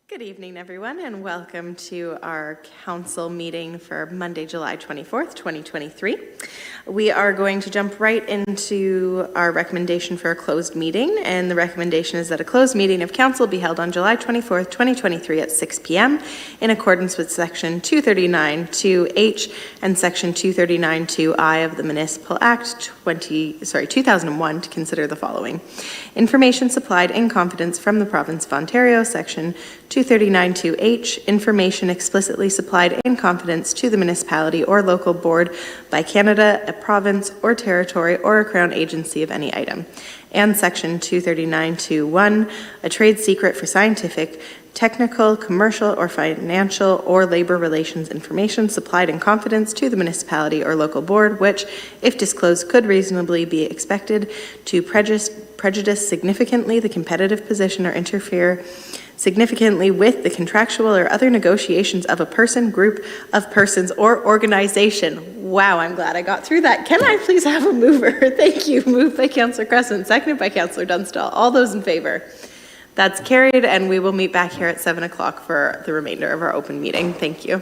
Good evening, everyone, and welcome to our council meeting for Monday, July 24th, 2023. We are going to jump right into our recommendation for a closed meeting, and the recommendation is that a closed meeting of council be held on July 24th, 2023 at 6 p.m. in accordance with Section 239(2)H and Section 239(2)I of the Municipal Act 2001 to consider the following. Information supplied in confidence from the Province of Ontario, Section 239(2)H, information explicitly supplied in confidence to the municipality or local board by Canada, a province or territory, or a Crown agency of any item. And Section 239(2)1, a trade secret for scientific, technical, commercial, or financial or labor relations information supplied in confidence to the municipality or local board, which, if disclosed, could reasonably be expected to prejudice significantly the competitive position or interfere significantly with the contractual or other negotiations of a person, group of persons, or organization. Wow, I'm glad I got through that. Can I please have a mover? Thank you. Moved by Councillor Crescent, seconded by Councillor Dunstall. All those in favor? That's carried, and we will meet back here at 7 o'clock for the remainder of our open meeting. Thank you.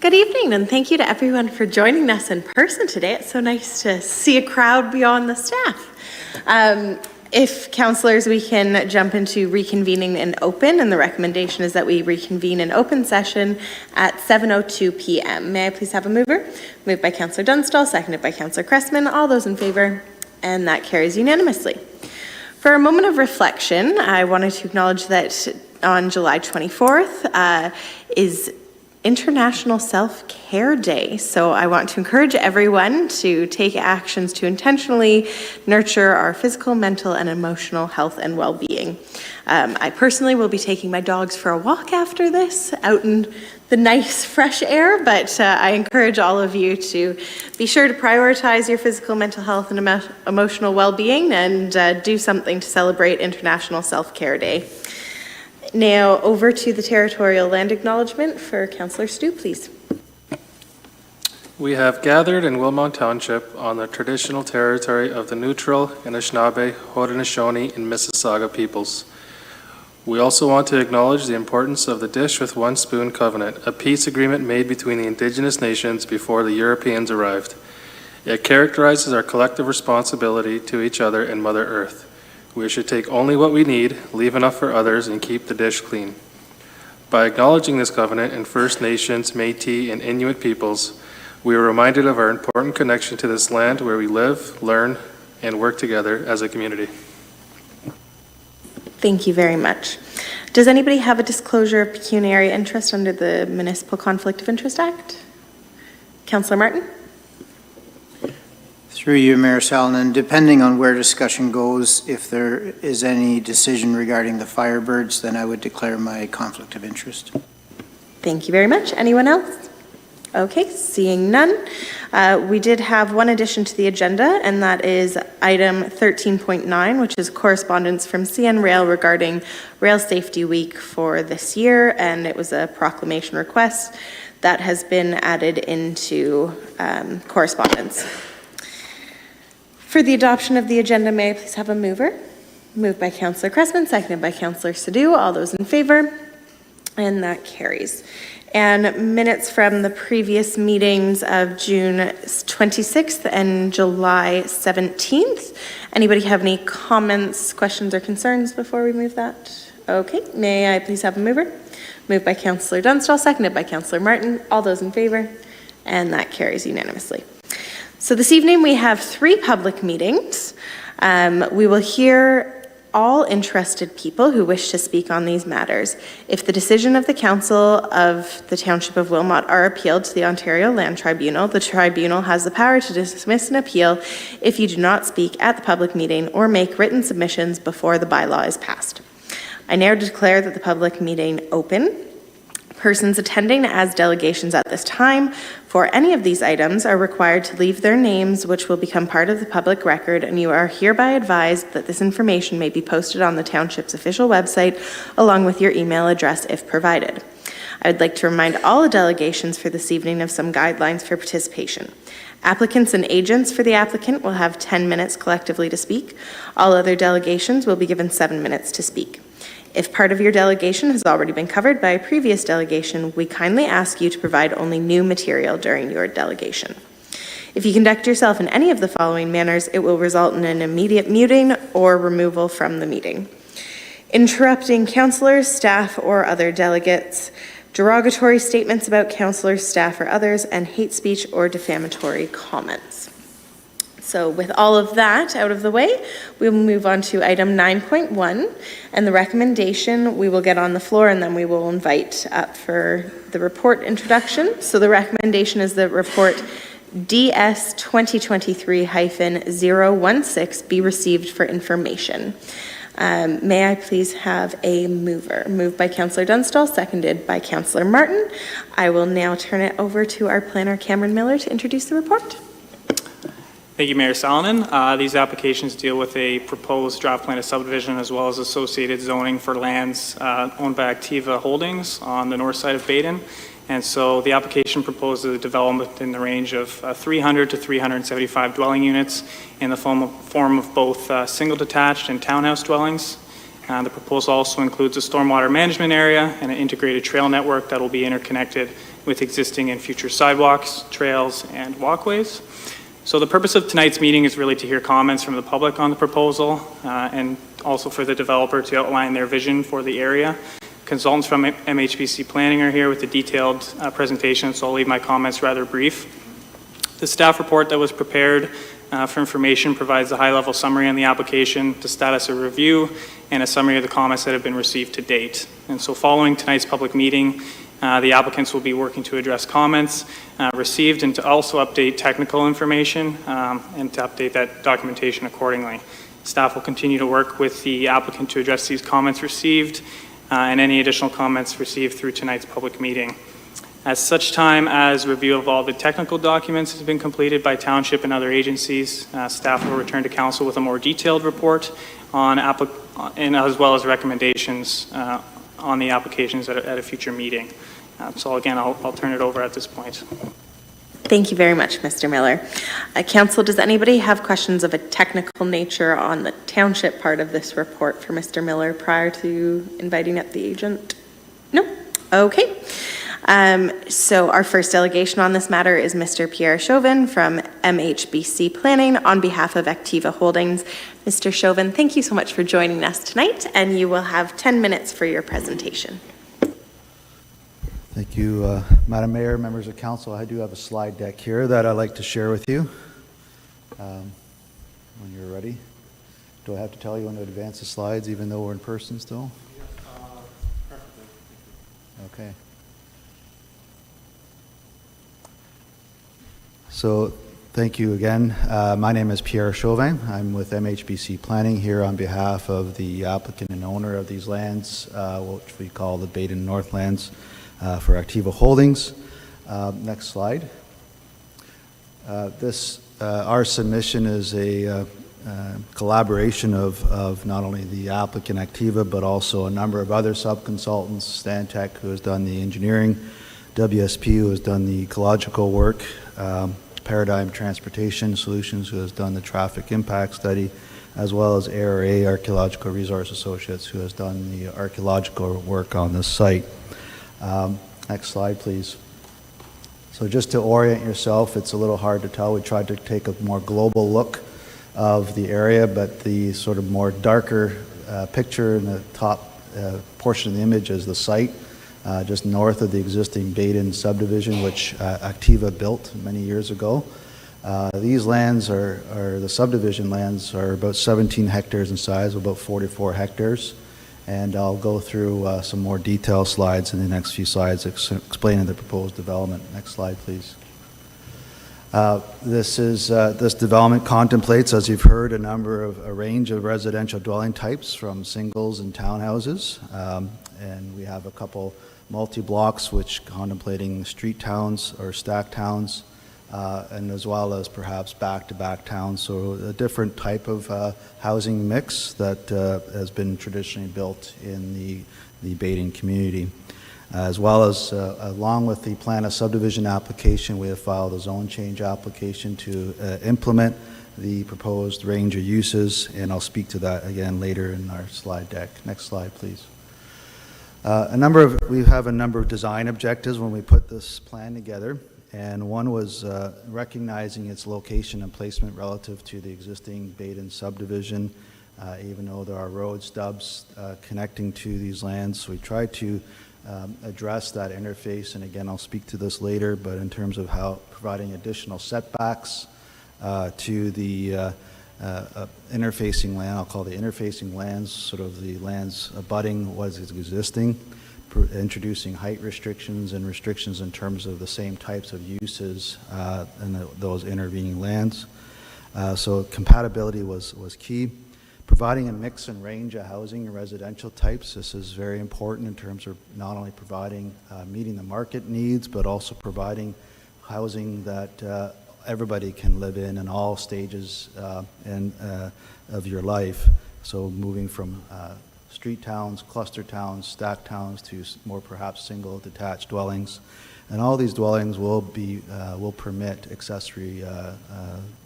Good evening, and thank you to everyone for joining us in person today. It's so nice to see a crowd beyond the staff. If councillors, we can jump into reconvening in open, and the recommendation is that we reconvene in open session at 7:02 p.m. May I please have a mover? Moved by Councillor Dunstall, seconded by Councillor Cressman. All those in favour? And that carries unanimously. For a moment of reflection, I wanted to acknowledge that on July 24th is International Self-Care Day. So I want to encourage everyone to take actions to intentionally nurture our physical, mental, and emotional health and well-being. I personally will be taking my dogs for a walk after this, out in the nice fresh air, but I encourage all of you to be sure to prioritize your physical, mental health, and emotional well-being, and do something to celebrate International Self-Care Day. Now over to the territorial land acknowledgement for Councillor Stu, please. We have gathered in Wilmot Township on the traditional territory of the Neutral, Anishinaabe, Haudenosaunee, and Mississauga peoples. We also want to acknowledge the importance of the Dish with One Spoon Covenant, a peace agreement made between the Indigenous nations before the Europeans arrived. It characterizes our collective responsibility to each other and Mother Earth. We should take only what we need, leave enough for others, and keep the dish clean. By acknowledging this covenant in First Nations, Métis, and Inuit peoples, we are reminded of our important connection to this land where we live, learn, and work together as a community. Thank you very much. Does anybody have a disclosure of pecuniary interest under the Municipal Conflict of Interest Act? Councillor Martin? Through you, Mayor Salonen, depending on where discussion goes, if there is any decision regarding the Firebirds, then I would declare my conflict of interest. Thank you very much. Anyone else? Okay, seeing none. We did have one addition to the agenda, and that is item 13.9, which is correspondence from CN Rail regarding Rail Safety Week for this year, and it was a proclamation request that has been added into correspondence. For the adoption of the agenda, may I please have a mover? Moved by Councillor Cressman, seconded by Councillor Sadhu. All those in favor? And that carries. And minutes from the previous meetings of June 26th and July 17th. Anybody have any comments, questions, or concerns before we move that? Okay, may I please have a mover? Moved by Councillor Dunstall, seconded by Councillor Martin. All those in favor? And that carries unanimously. So this evening we have 3 public meetings. We will hear all interested people who wish to speak on these matters. If the decision of the Council of the Township of Wilmot are appealed to the Ontario Land Tribunal, the Tribunal has the power to dismiss an appeal if you do not speak at the public meeting or make written submissions before the bylaw is passed. I now declare that the public meeting open. Persons attending as delegations at this time for any of these items are required to leave their names, which will become part of the public record, and you are hereby advised that this information may be posted on the Township's official website along with your email address if provided. I would like to remind all the delegations for this evening of some guidelines for participation. Applicants and agents for the applicant will have 10 minutes collectively to speak. All other delegations will be given 7 minutes to speak. If part of your delegation has already been covered by a previous delegation, we kindly ask you to provide only new material during your delegation. If you conduct yourself in any of the following manners, it will result in an immediate muting or removal from the meeting. Interrupting councillors, staff, or other delegates, derogatory statements about councillors, staff, or others, and hate speech or defamatory comments. So with all of that out of the way, we will move on to item 9.1, and the recommendation we will get on the floor, and then we will invite up for the report introduction. So the recommendation is that report DS 2023-016 be received for information. May I please have a mover? Moved by Councillor Dunstall, seconded by Councillor Martin. I will now turn it over to our planner, Cameron Miller, to introduce the report. Thank you, Mayor Salonen. These applications deal with a proposed draft plan of subdivision as well as associated zoning for lands owned by Activa Holdings on the north side of Baden. And so the application proposes a development in the range of 300 to 375 dwelling units in the form of both single detached and townhouse dwellings. The proposal also includes a stormwater management area and an integrated trail network that will be interconnected with existing and future sidewalks, trails, and walkways. So the purpose of tonight's meeting is really to hear comments from the public on the proposal and also for the developer to outline their vision for the area. Consultants from MHBC Planning are here with a detailed presentation, so I'll leave my comments rather brief. The staff report that was prepared for information provides a high-level summary on the application, the status of review, and a summary of the comments that have been received to date. And so following tonight's public meeting, the applicants will be working to address comments received and to also update technical information and to update that documentation accordingly. Staff will continue to work with the applicant to address these comments received and any additional comments received through tonight's public meeting. As such time as review of all the technical documents has been completed by Township and other agencies, staff will return to Council with a more detailed report on and as well as recommendations on the applications at a future meeting. So again, I'll turn it over at this point. Thank you very much, Mr. Miller. Council, does anybody have questions of a technical nature on the township part of this report for Mr. Miller prior to inviting up the agent? No? Okay. So our first delegation on this matter is Mr. Pierre Chauvin from MHBC Planning on behalf of Activa Holdings. Mr. Chauvin, thank you so much for joining us tonight, and you will have 10 minutes for your presentation. Thank you, Madam Mayor, members of council. I do have a slide deck here that I'd like to share with you. When you're ready. Do I have to tell you when to advance the slides, even though we're in person still? Perfectly. Okay. So, thank you again. My name is Pierre Chauvin. I'm with MHBC Planning here on behalf of the applicant and owner of these lands, which we call the Baden Northlands for Activa Holdings. Next slide. Our submission is a collaboration of not only the applicant Activa, but also a number of other subconsultants, Stantec, who has done the engineering, WSP, who has done the ecological work, Paradigm Transportation Solutions, who has done the traffic impact study, as well as ARA, Archaeological Resource Associates, who has done the archaeological work on this site. Next slide, please. So just to orient yourself, it's a little hard to tell. We tried to take a more global look of the area, but the sort of more darker picture in the top portion of the image is the site. Just north of the existing Baden subdivision, which Activa built many years ago. These lands the subdivision lands are about 17 hectares in size, about 44 hectares. And I'll go through some more detailed slides in the next few slides explaining the proposed development. Next slide, please. This development contemplates, as you've heard, a range of residential dwelling types from singles and townhouses. And we have a couple multi-blocks which contemplating street towns or stack towns, and as well as perhaps back-to-back towns. So a different type of housing mix that has been traditionally built in the Baden community. As well as, along with the plan of subdivision application, we have filed a zone change application to implement the proposed range of uses, and I'll speak to that again later in our slide deck. Next slide, please. We have a number of design objectives when we put this plan together, and one was recognizing its location and placement relative to the existing Baden subdivision, even though there are road stubs connecting to these lands. So we tried to address that interface, and again I'll speak to this later, but in terms of how providing additional setbacks to the interfacing land, I'll call the interfacing lands, sort of the lands abutting what is existing, introducing height restrictions and restrictions in terms of the same types of uses in those intervening lands. So compatibility was key. Providing a mix and range of housing and residential types. This is very important in terms of not only providing, meeting the market needs, but also providing housing that everybody can live in all stages of your life. So moving from street towns, cluster towns, stack towns to more perhaps single detached dwellings. And all these dwellings will permit accessory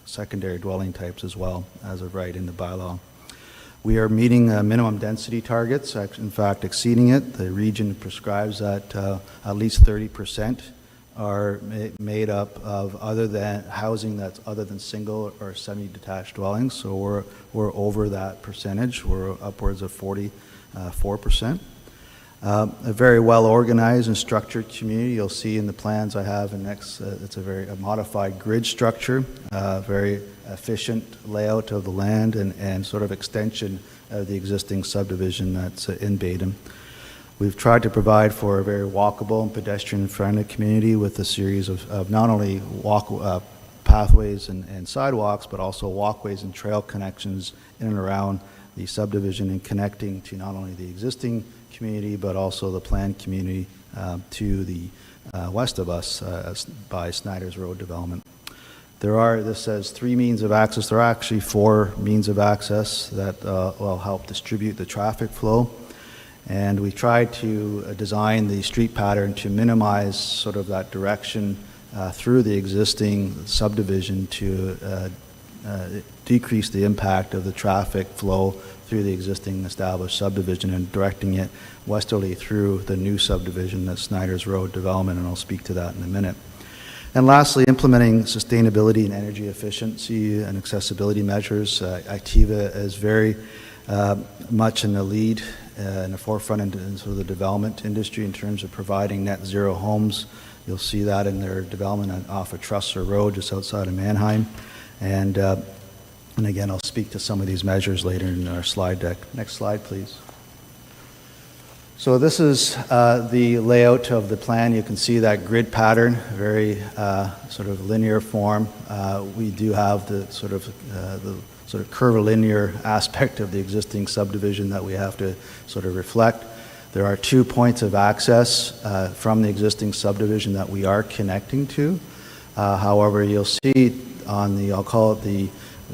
secondary dwelling types as well, as of right in the bylaw. We are meeting minimum density targets, in fact exceeding it. The region prescribes that at least 30% are made up of other than housing that's other than single or semi-detached dwellings. So we're over that percentage. We're upwards of 44%. A very well organized and structured community. You'll see in the plans I have in next, it's a modified grid structure, very efficient layout of the land and sort of extension of the existing subdivision that's in Baden. We've tried to provide for a very walkable and pedestrian-friendly community with a series of not only pathways and sidewalks, but also walkways and trail connections in and around the subdivision and connecting to not only the existing community, but also the planned community to the west of us by Snyder's Road development. This says 3 means of access. There are actually 4 means of access that will help distribute the traffic flow. And we tried to design the street pattern to minimize sort of that direction through the existing subdivision to decrease the impact of the traffic flow through the existing established subdivision and directing it westerly through the new subdivision, that's Snyder's Road development, and I'll speak to that in a minute. And lastly, implementing sustainability and energy efficiency and accessibility measures. Activa is very much in the lead, in the forefront in sort of the development industry in terms of providing net zero homes. You'll see that in their development off of Trusser Road, just outside of Mannheim. And again, I'll speak to some of these measures later in our slide deck. Next slide, please. So this is the layout of the plan. You can see that grid pattern, very sort of linear form. We do have the sort of curvilinear aspect of the existing subdivision that we have to sort of reflect. There are 2 points of access from the existing subdivision that we are connecting to. However, you'll see on the, I'll call it the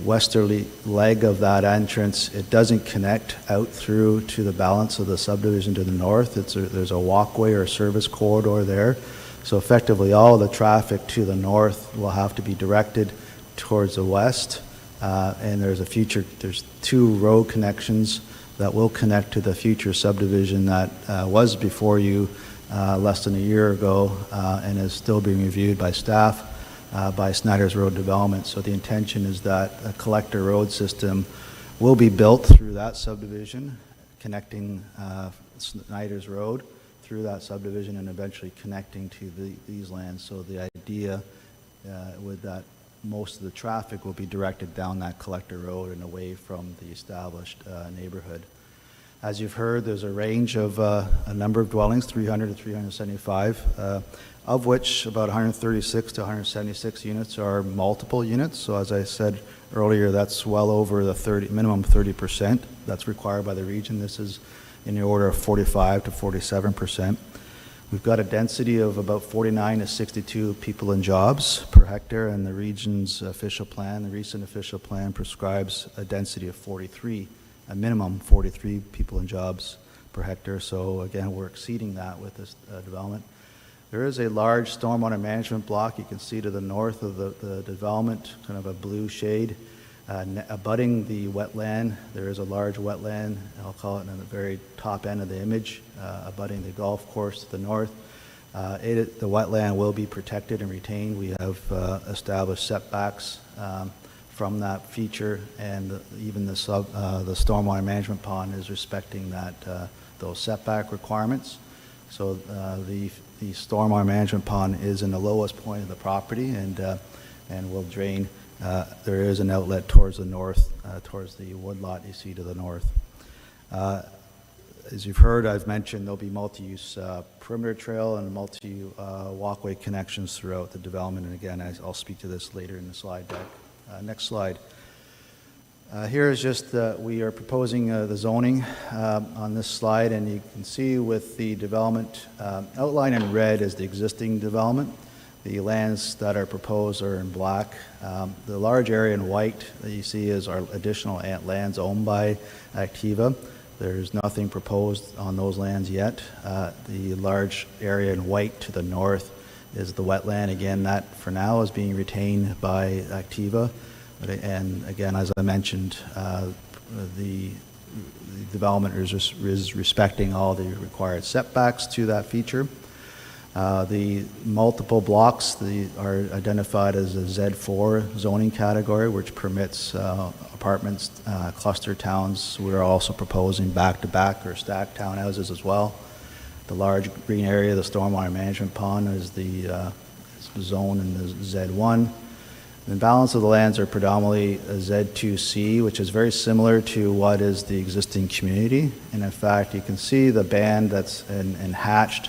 westerly leg of that entrance, it doesn't connect out through to the balance of the subdivision to the north. There's a walkway or service corridor there. So effectively all the traffic to the north will have to be directed towards the west. And there's 2 road connections that will connect to the future subdivision that was before you less than a year ago and is still being reviewed by staff by Snyder's Road Development. So the intention is that a collector road system will be built through that subdivision, connecting Snyder's Road through that subdivision and eventually connecting to these lands. So the idea with that, most of the traffic will be directed down that collector road and away from the established neighborhood. As you've heard, there's a range of a number of dwellings, 300 to 375, of which about 136 to 176 units are multiple units. So as I said earlier, that's well over the minimum 30% that's required by the region. This is in the order of 45 to 47%. We've got a density of about 49 to 62 people and jobs per hectare, and the region's official plan, the recent official plan, prescribes a density of 43, a minimum 43 people and jobs per hectare. So again, we're exceeding that with this development. There is a large stormwater management block. You can see to the north of the development, kind of a blue shade. Abutting the wetland, there is a large wetland, I'll call it in the very top end of the image, abutting the golf course to the north. The wetland will be protected and retained. We have established setbacks from that feature, and even the stormwater management pond is respecting those setback requirements. So the stormwater management pond is in the lowest point of the property and will drain. There is an outlet towards the north, towards the woodlot you see to the north. As you've heard, I've mentioned there'll be multi-use perimeter trail and multi-walkway connections throughout the development. And again, I'll speak to this later in the slide deck. Next slide. Here is just we are proposing the zoning on this slide, and you can see with the development outlined in red is the existing development. The lands that are proposed are in black. The large area in white that you see is our additional lands owned by Activa. There's nothing proposed on those lands yet. The large area in white to the north is the wetland. Again, that for now is being retained by Activa. And again, as I mentioned, the development is respecting all the required setbacks to that feature. The multiple blocks are identified as a Z4 zoning category, which permits apartments, cluster towns. We're also proposing back-to-back or stacked townhouses as well. The large green area, the stormwater management pond, is the zone in the Z1. The balance of the lands are predominantly a Z2C, which is very similar to what is the existing community. And in fact, you can see the band that's in hatched.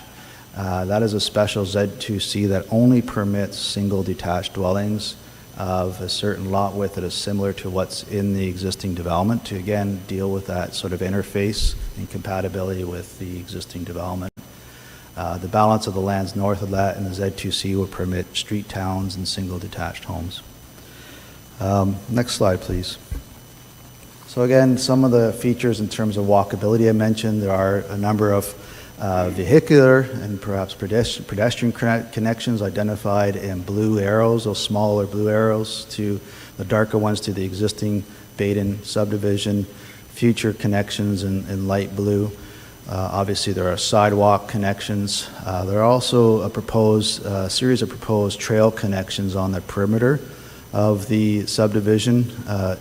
That is a special Z2C that only permits single detached dwellings of a certain lot width that is similar to what's in the existing development to, again, deal with that sort of interface and compatibility with the existing development. The balance of the lands north of that in the Z2C will permit street towns and single detached homes. Next slide, please. So again, some of the features in terms of walkability I mentioned, there are a number of vehicular and perhaps pedestrian connections identified in blue arrows, those smaller blue arrows, to the darker ones to the existing Baden subdivision, future connections in light blue. Obviously, there are sidewalk connections. There are also a series of proposed trail connections on the perimeter of the subdivision,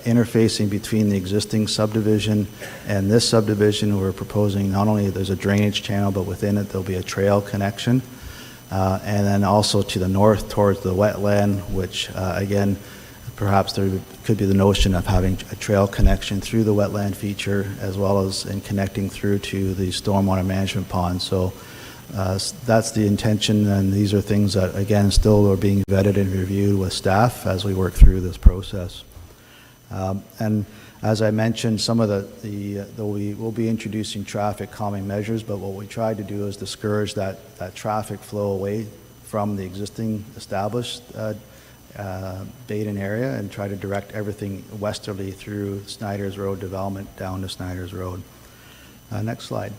interfacing between the existing subdivision and this subdivision. We're proposing not only there's a drainage channel, but within it there'll be a trail connection. And then also to the north towards the wetland, which again, perhaps there could be the notion of having a trail connection through the wetland feature as well as in connecting through to the stormwater management pond. So that's the intention, and these are things that, again, still are being vetted and reviewed with staff as we work through this process. And as I mentioned, some of though we will be introducing traffic calming measures, but what we tried to do is discourage that traffic flow away from the existing established Baden area and try to direct everything westerly through Snyder's Road development down to Snyder's Road. Next slide.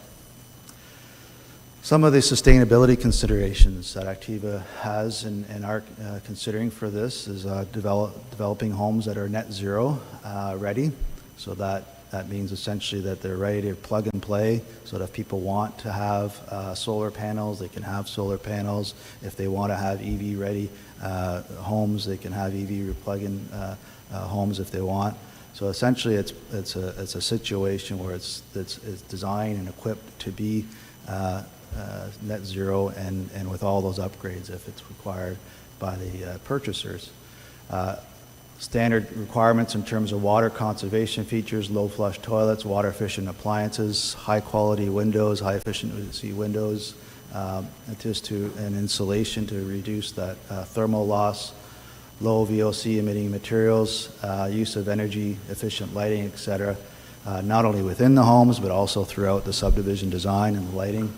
Some of the sustainability considerations that Activa has and are considering for this is developing homes that are net zero ready. So that means essentially that they're ready to plug and play, so that if people want to have solar panels, they can have solar panels. If they want to have EV ready homes, they can have EV plug-in homes if they want. So essentially it's a situation where it's designed and equipped to be net zero and with all those upgrades if it's required by the purchasers. Standard requirements in terms of water conservation features, low flush toilets, water efficient appliances, high quality windows, high efficiency windows, and insulation to reduce that thermal loss, low VOC emitting materials, use of energy efficient lighting, etc. Not only within the homes but also throughout the subdivision design and the lighting.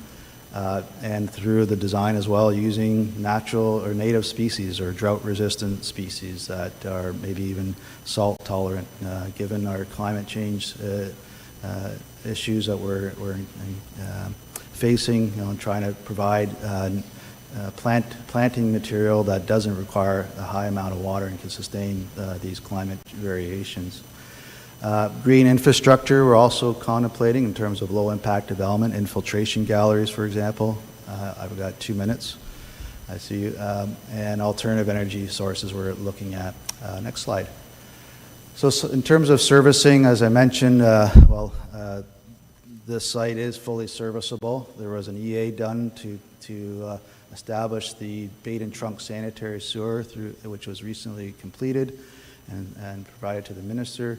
And through the design as well, using natural or native species or drought-resistant species that are maybe even salt-tolerant, given our climate change issues that we're facing, and trying to provide planting material that doesn't require a high amount of water and can sustain these climate variations. Green infrastructure we're also contemplating in terms of low impact development, infiltration galleries, for example. I've got 2 minutes. I see you. And alternative energy sources we're looking at. Next slide. So in terms of servicing, as I mentioned, this site is fully serviceable. There was an EA done to establish the Baden Trunk Sanitary Sewer, which was recently completed and provided to the minister.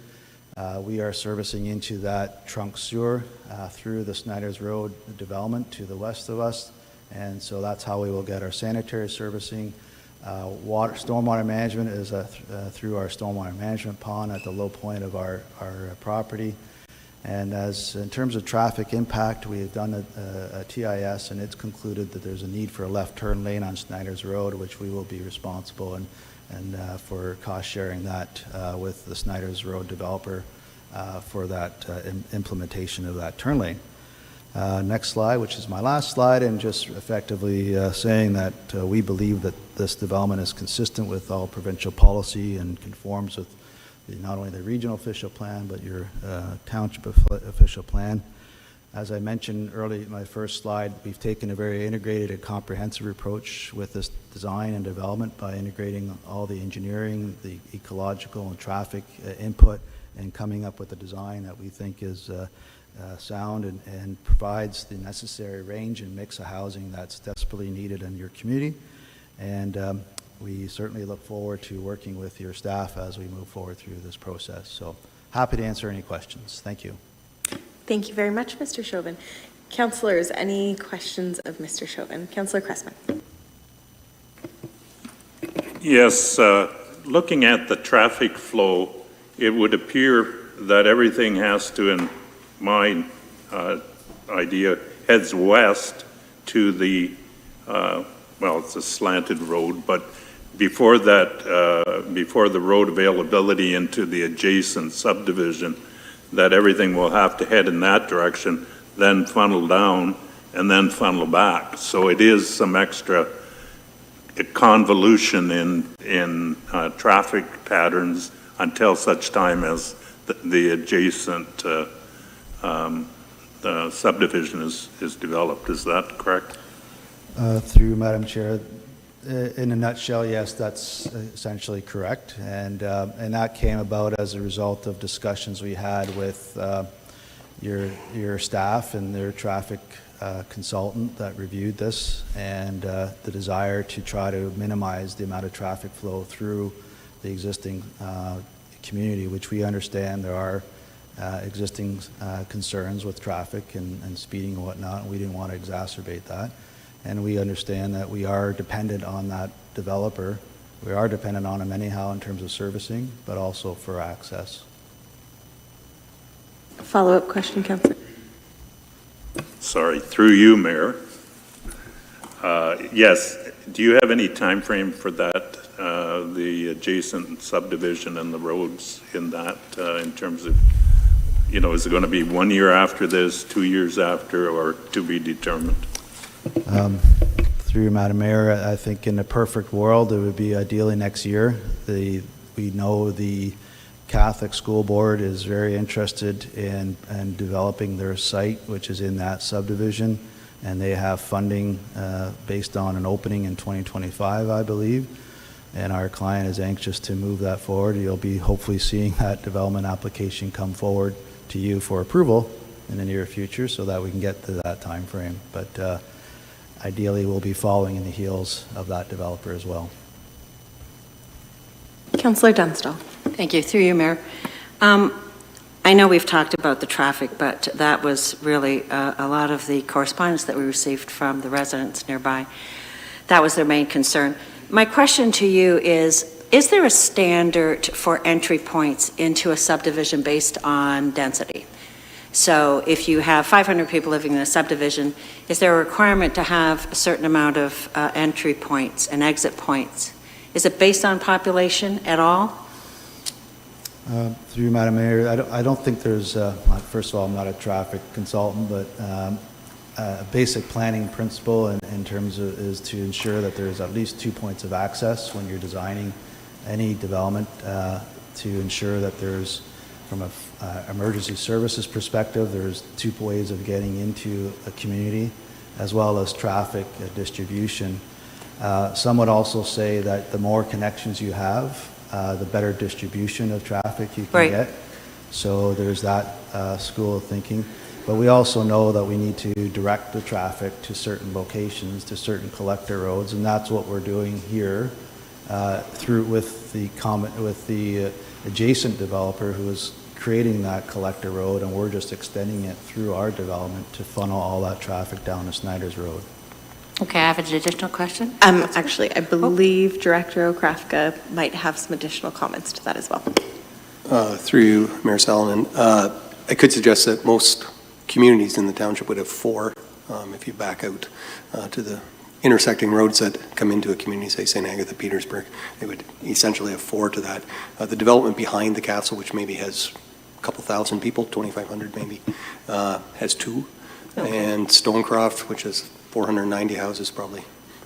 We are servicing into that trunk sewer through the Snyder's Road development to the west of us, and so that's how we will get our sanitary servicing. Stormwater management is through our stormwater management pond at the low point of our property. And as in terms of traffic impact, we have done a TIS, and it's concluded that there's a need for a left turn lane on Snyder's Road, which we will be responsible and for cost sharing that with the Snyder's Road developer for that implementation of that turn lane. Next slide, which is my last slide, and just effectively saying that we believe that this development is consistent with all provincial policy and conforms with not only the regional official plan, but your township official plan. As I mentioned early in my first slide, we've taken a very integrated and comprehensive approach with this design and development by integrating all the engineering, the ecological and traffic input, and coming up with a design that we think is sound and provides the necessary range and mix of housing that's desperately needed in your community. And we certainly look forward to working with your staff as we move forward through this process. So happy to answer any questions. Thank you. Thank you very much, Mr. Chauvin. Councillors, any questions of Mr. Chauvin? Councillor Cressman. Yes, looking at the traffic flow, it would appear that everything has to, in my idea, heads west to the, well, it's a slanted road, but before that, before the road availability into the adjacent subdivision, that everything will have to head in that direction, then funnel down, and then funnel back. So it is some extra convolution in traffic patterns until such time as the adjacent subdivision is developed. Is that correct? Through Madam Chair, in a nutshell, yes, that's essentially correct, and that came about as a result of discussions we had with your staff and their traffic consultant that reviewed this, and the desire to try to minimize the amount of traffic flow through the existing community, which we understand there are existing concerns with traffic and speeding and whatnot, and we didn't want to exacerbate that. And we understand that we are dependent on that developer. We are dependent on him anyhow in terms of servicing, but also for access. Follow-up question, Councillor. Sorry, through you, Mayor. Yes, do you have any time frame for that, the adjacent subdivision and the roads in that, in terms of, you know, is it going to be 1 year after this, 2 years after, or to be determined? Through you, Madam Mayor, I think in a perfect world, it would be ideally next year. We know the Catholic School Board is very interested in developing their site, which is in that subdivision, and they have funding based on an opening in 2025, I believe, and our client is anxious to move that forward. You'll be hopefully seeing that development application come forward to you for approval in the near future so that we can get to that time frame. But ideally, we'll be following in the heels of that developer as well. Councillor Dunstall. Thank you. Through you, Mayor. I know we've talked about the traffic, but that was really a lot of the correspondence that we received from the residents nearby. That was their main concern. My question to you is there a standard for entry points into a subdivision based on density? So if you have 500 people living in a subdivision, is there a requirement to have a certain amount of entry points and exit points? Is it based on population at all? Through you, Madam Mayor, I don't think there's, first of all, I'm not a traffic consultant, but a basic planning principle in terms of is to ensure that there's at least 2 points of access when you're designing any development to ensure that there's, from an emergency services perspective, there's 2 ways of getting into a community, as well as traffic distribution. Some would also say that the more connections you have, the better distribution of traffic you can get. So there's that school of thinking. But we also know that we need to direct the traffic to certain locations, to certain collector roads, and that's what we're doing here with the adjacent developer who is creating that collector road, and we're just extending it through our development to funnel all that traffic down to Snyder's Road. Okay, I have an additional question. Actually, I believe Director Okrafka might have some additional comments to that as well. Through you, Mayor Salonen, I could suggest that most communities in the township would have 4 if you back out to the intersecting roads that come into a community, say St. Agatha, Petersburg. They would essentially have 4 to that. The development behind the castle, which maybe has a couple thousand people, 2,500 maybe, has 2. Okay. And Stonecroft, which is 490 houses, probably,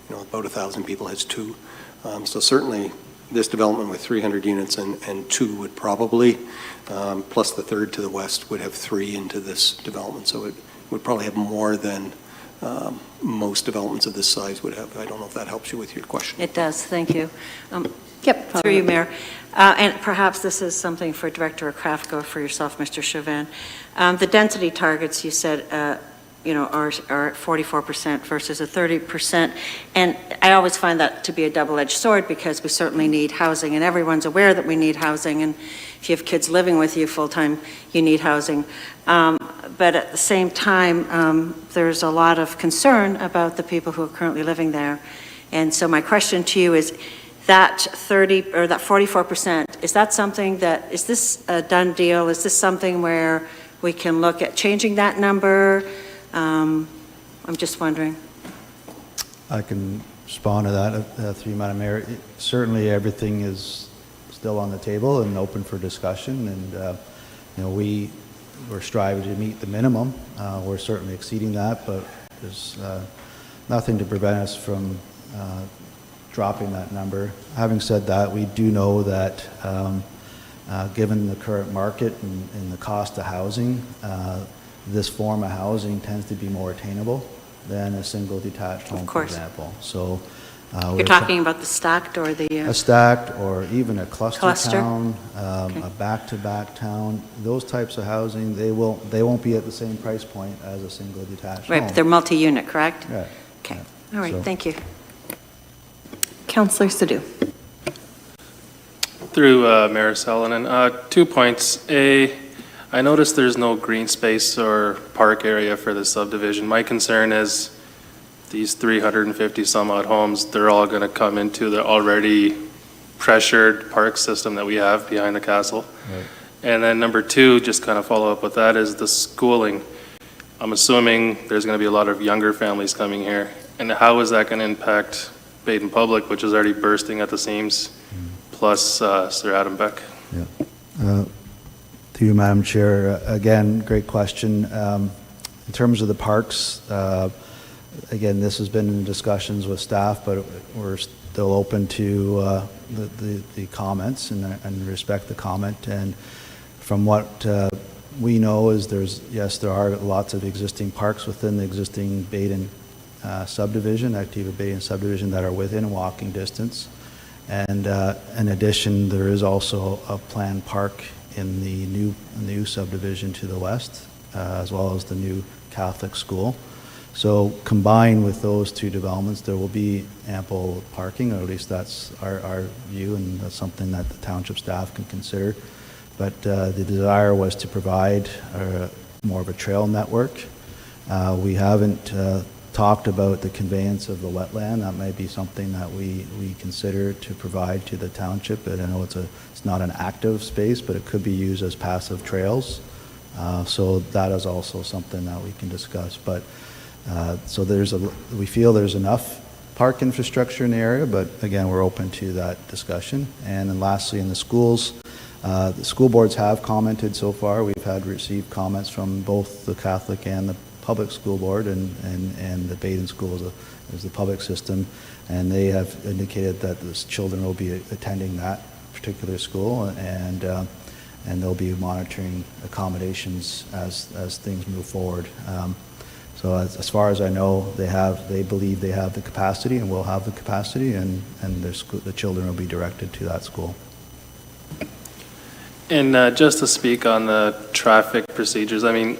about 1,000 people, has 2. So certainly this development with 300 units and 2 would probably, plus the third to the west, would have 3 into this development. So it would probably have more than most developments of this size would have. I don't know if that helps you with your question. It does, thank you. Yep. Through you, Mayor. And perhaps this is something for Director Kraftko or for yourself, Mr. Chauvin. The density targets, you said, are at 44% versus a 30%. And I always find that to be a double-edged sword because we certainly need housing, and everyone's aware that we need housing. And if you have kids living with you full-time, you need housing. But at the same time, there's a lot of concern about the people who are currently living there. And so my question to you is, that 30 or that 44%, is that something that, is this a done deal? Is this something where we can look at changing that number? I'm just wondering. I can respond to that through you, Madam Mayor. Certainly, everything is still on the table and open for discussion, and we're striving to meet the minimum. We're certainly exceeding that, but there's nothing to prevent us from dropping that number. Having said that, we do know that given the current market and the cost of housing, this form of housing tends to be more attainable than a single detached home, for example. So You're talking about the stacked or the... A stacked or even a cluster town, Okay. a back-to-back town, those types of housing, they won't be at the same price point as a single detached home. Right, but they're multi-unit, correct? Right. Okay, Yeah. all right, So- thank you. Councillor Sadhu. Through Mayor Salonen, 2 points. A, I noticed there's no green space or park area for the subdivision. My concern is these 350 some odd homes, they're all going to come into the already pressured park system that we have behind the castle. Right. And then number 2, just kind of follow up with that, is the schooling. I'm assuming there's going to be a lot of younger families coming here. And how is that going to impact Baden Public, which is already bursting at the seams, plus Sir Adam Beck? Yeah. To you, Madam Chair, again, great question. In terms of the parks, again, this has been in discussions with staff, but we're still open to the comments and respect the comment. And from what we know is there are lots of existing parks within the existing Baden subdivision, Activa Baden subdivision, that are within walking distance. And in addition, there is also a planned park in the new subdivision to the west, as well as the new Catholic school. So combined with those two developments, there will be ample parking, or at least that's our view, and that's something that the township staff can consider. But the desire was to provide more of a trail network. We haven't talked about the conveyance of the wetland. That may be something that we consider to provide to the township. And I know it's not an active space, but it could be used as passive trails. So that is also something that we can discuss. But so we feel there's enough park infrastructure in the area, but again, we're open to that discussion. And then lastly, in the schools, the school boards have commented so far. We've received comments from both the Catholic and the public school board, and the Baden School is the public system, and they have indicated that the children will be attending that particular school, and they'll be monitoring accommodations as things move forward. So as far as I know, they believe they have the capacity and will have the capacity, and the children will be directed to that school. And just to speak on the traffic procedures, I mean,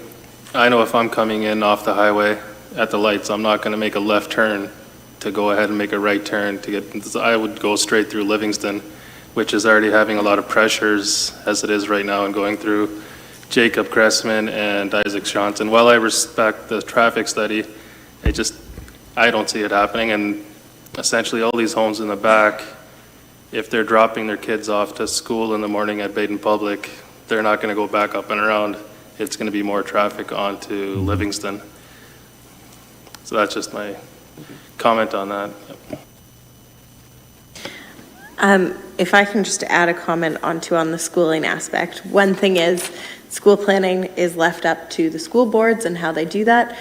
I know if I'm coming in off the highway at the lights, I'm not going to make a left turn to go ahead and make a right turn to get, I would go straight through Livingston, which is already having a lot of pressures as it is right now, and going through Jacob Cressman and Isaac Johnson. While I respect the traffic study, I don't see it happening. And essentially all these homes in the back, if they're dropping their kids off to school in the morning at Baden Public, they're not going to go back up and around. It's going to be more traffic onto Livingston. So that's just my comment on that. If I can just add a comment on the schooling aspect. One thing is, school planning is left up to the school boards and how they do that.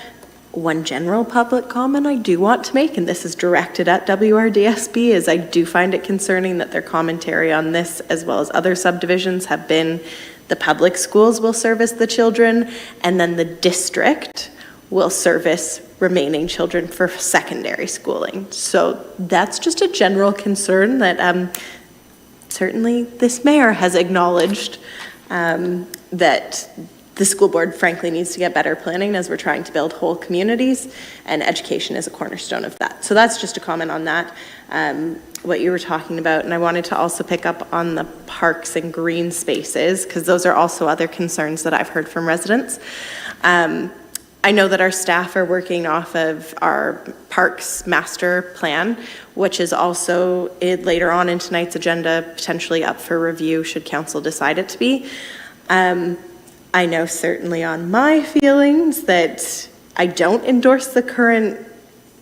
One general public comment I do want to make, and this is directed at WRDSB, is I do find it concerning that their commentary on this, as well as other subdivisions, have been the public schools will service the children, and then the district will service remaining children for secondary schooling. So that's just a general concern that certainly this mayor has acknowledged, that the school board frankly needs to get better planning as we're trying to build whole communities, and education is a cornerstone of that. So that's just a comment on that, what you were talking about. And I wanted to also pick up on the parks and green spaces, because those are also other concerns that I've heard from residents. I know that our staff are working off of our parks master plan, which is also later on in tonight's agenda, potentially up for review should council decide it to be. I know certainly on my feelings that I don't endorse the current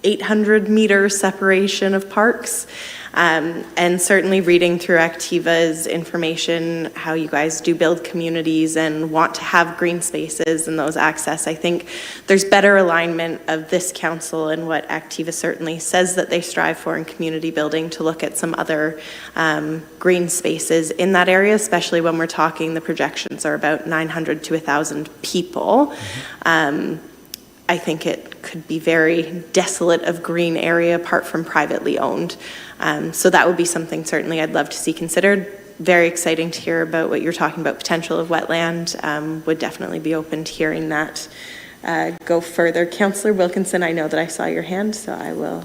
800-meter separation of parks. And certainly reading through Activa's information, how you guys do build communities and want to have green spaces and those access, I think there's better alignment of this council and what Activa certainly says that they strive for in community building to look at some other green spaces in that area, especially when we're talking the projections are about 900 to 1,000 people. I think it could be very desolate of green area apart from privately owned. So that would be something certainly I'd love to see considered. Very exciting to hear about what you're talking about, potential of wetland. Would definitely be open to hearing that go further. Councillor Wilkinson, I know that I saw your hand, so I will.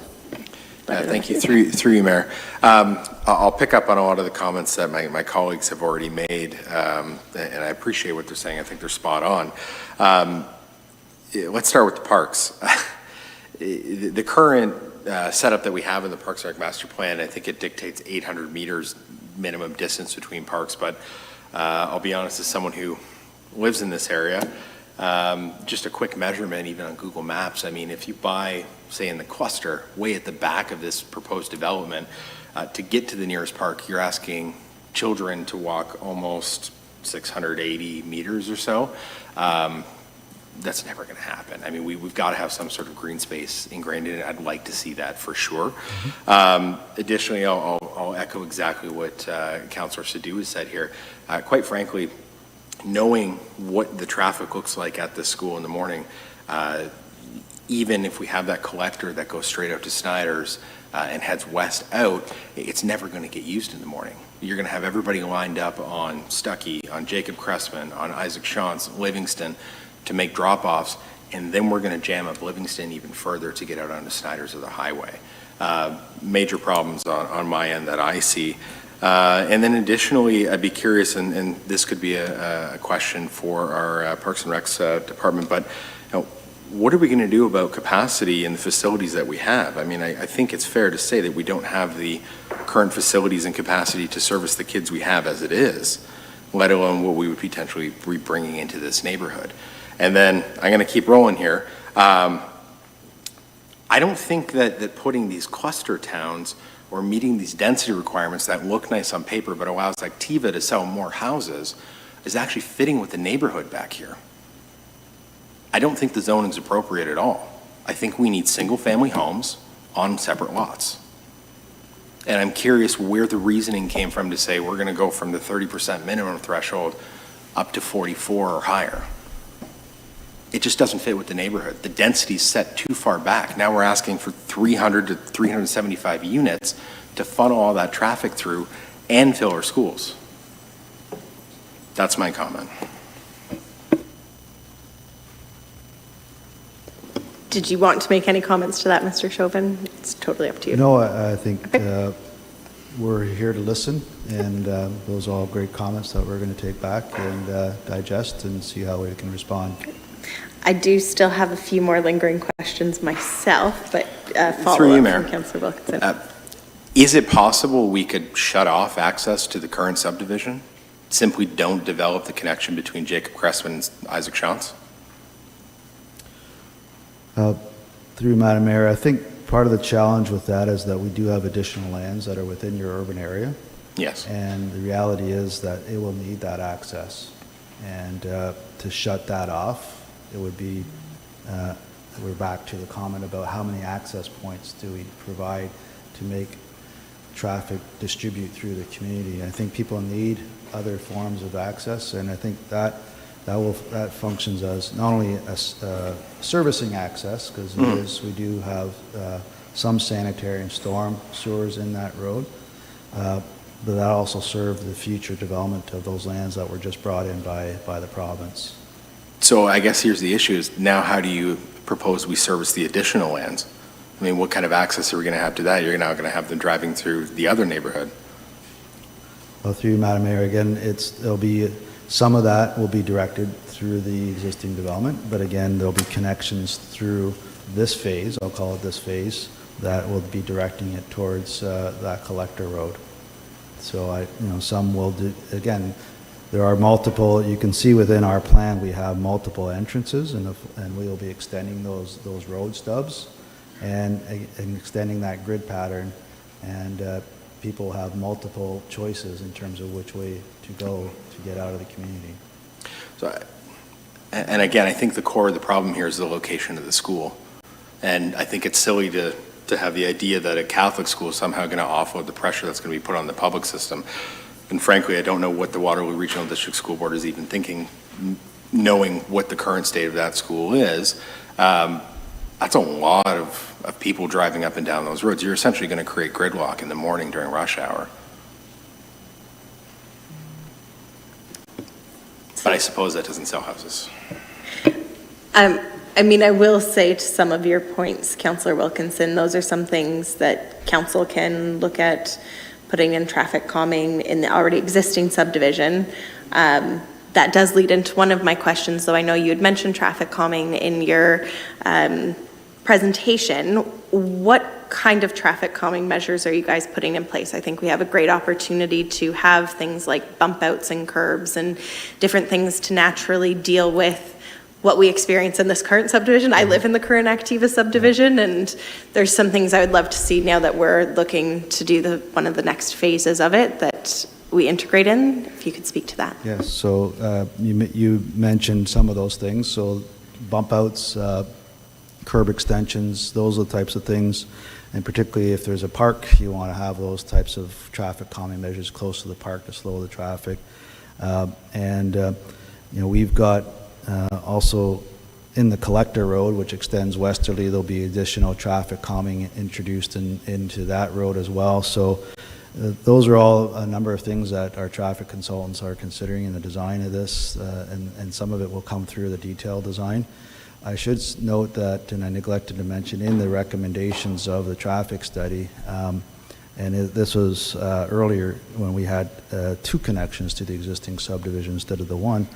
Thank you. Through you, Mayor. I'll pick up on a lot of the comments that my colleagues have already made, and I appreciate what they're saying. I think they're spot on. Let's start with the parks. The current setup that we have in the Parks and Rec Master Plan, I think it dictates 800 meters minimum distance between parks, but I'll be honest, as someone who lives in this area, just a quick measurement even on Google Maps, I mean, if you buy, say in the cluster, way at the back of this proposed development, to get to the nearest park, you're asking children to walk almost 680 meters or so. That's never going to happen. I mean, we've got to have some sort of green space ingrained in it. I'd like to see that for sure. Additionally, I'll echo exactly what Councillor Sadhu has said here. Quite frankly, knowing what the traffic looks like at this school in the morning, even if we have that collector that goes straight out to Snyder's and heads west out, it's never going to get used in the morning. You're going to have everybody lined up on Stuckey, on Jacob Cressman, on Isaac Shantz, Livingston, to make drop-offs, and then we're going to jam up Livingston even further to get out onto Snyder's or the highway. Major problems on my end that I see. And then additionally, I'd be curious, and this could be a question for our Parks and Recs department, but you know, what are we going to do about capacity in the facilities that we have? I mean, I think it's fair to say that we don't have the current facilities and capacity to service the kids we have as it is, let alone what we would potentially be bringing into this neighborhood. And then I'm going to keep rolling here. I don't think that putting these cluster towns or meeting these density requirements that look nice on paper but allows Activa to sell more houses is actually fitting with the neighborhood back here. I don't think the zoning is appropriate at all. I think we need single-family homes on separate lots. And I'm curious where the reasoning came from to say we're going to go from the 30% minimum threshold up to 44 or higher. It just doesn't fit with the neighborhood. The density's set too far back. Now we're asking for 300 to 375 units to funnel all that traffic through and fill our schools. That's my comment. Did you want to make any comments to that, Mr. Chauvin? It's totally up to you. No, I think we're here to listen, and those are all great comments that we're going to take back and digest and see how we can respond. I do still have a few more lingering questions myself, but follow Through you, up Mayor. from Councillor Wilkinson. Is it possible we could shut off access to the current subdivision? Simply don't develop the connection between Jacob Cressman and Isaac Shantz? Through Madam Mayor, I think part of the challenge with that is that we do have additional lands that are within your urban area. Yes. And the reality is that it will need that access. And to shut that off, it would be, we're back to the comment about how many access points do we provide to make traffic distribute through the community. I think people need other forms of access, and I think that that functions as not only servicing access, because we do have some sanitary and storm sewers in that road, but that also served the future development of those lands that were just brought in by the province. So I guess here's the issue is now how do you propose we service the additional lands? I mean, what kind of access are we going to have to that? You're now going to have them driving through the other neighborhood. Well, through you, Madam Mayor, again, there'll be some of that will be directed through the existing development, but again, there'll be connections through this phase, I'll call it this phase, that will be directing it towards that collector road. So some will do, again, there are multiple, you can see within our plan, we have multiple entrances and we will be extending those road stubs and extending that grid pattern, and people have multiple choices in terms of which way to go to get out of the community. So, and again, I think the core of the problem here is the location of the school. And I think it's silly to have the idea that a Catholic school is somehow going to offload the pressure that's going to be put on the public system. And frankly, I don't know what the Waterloo Regional District School Board is even thinking, knowing what the current state of that school is. That's a lot of people driving up and down those roads. You're essentially going to create gridlock in the morning during rush hour. But I suppose that doesn't sell houses. I mean, I will say to some of your points, Councillor Wilkinson, those are some things that council can look at putting in traffic calming in the already existing subdivision. That does lead into one of my questions, though I know you had mentioned traffic calming in your presentation. What kind of traffic calming measures are you guys putting in place? I think we have a great opportunity to have things like bump outs and curbs and different things to naturally deal with what we experience in this current subdivision. I live in the current Activa subdivision, and there's some things I would love to see now that we're looking to do one of the next phases of it that we integrate in. If you could speak to that. Yes, so you mentioned some of those things. So bump outs, curb extensions, those are the types of things. And particularly if there's a park, you want to have those types of traffic calming measures close to the park to slow the traffic. We've got also in the collector road, which extends westerly, there'll be additional traffic calming introduced into that road as well. So those are all a number of things that our traffic consultants are considering in the design of this, and some of it will come through the detailed design. I should note that, and I neglected to mention, in the recommendations of the traffic study, this was earlier when we had two connections to the existing subdivision instead of the one,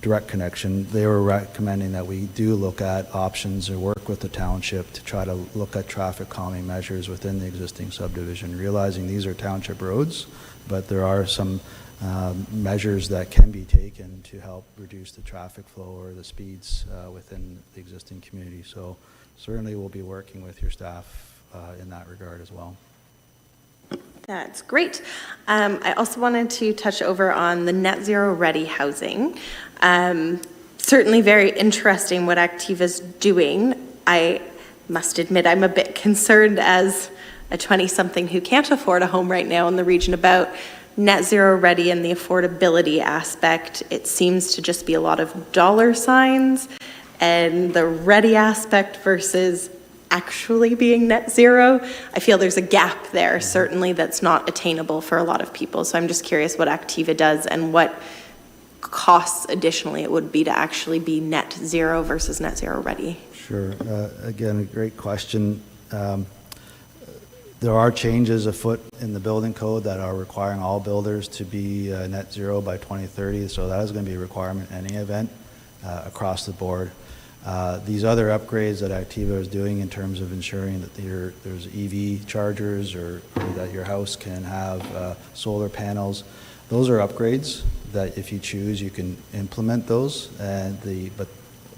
direct connection, they were recommending that we do look at options or work with the township to try to look at traffic calming measures within the existing subdivision, realizing these are township roads, but there are some measures that can be taken to help reduce the traffic flow or the speeds within the existing community. So certainly we'll be working with your staff in that regard as well. That's great. I also wanted to touch over on the net zero ready housing. Certainly very interesting what Activa's doing. I must admit I'm a bit concerned as a 20-something who can't afford a home right now in the region about net zero ready and the affordability aspect. It seems to just be a lot of dollar signs, and the ready aspect versus actually being net zero, I feel there's a gap there, certainly, that's not attainable for a lot of people. So I'm just curious what Activa does and what costs additionally it would be to actually be net zero versus net zero ready. Sure. Again, a great question. There are changes afoot in the building code that are requiring all builders to be net zero by 2030, so that is going to be a requirement in any event across the board. These other upgrades that Activa is doing in terms of ensuring that there's EV chargers or that your house can have solar panels, those are upgrades that if you choose, you can implement those. But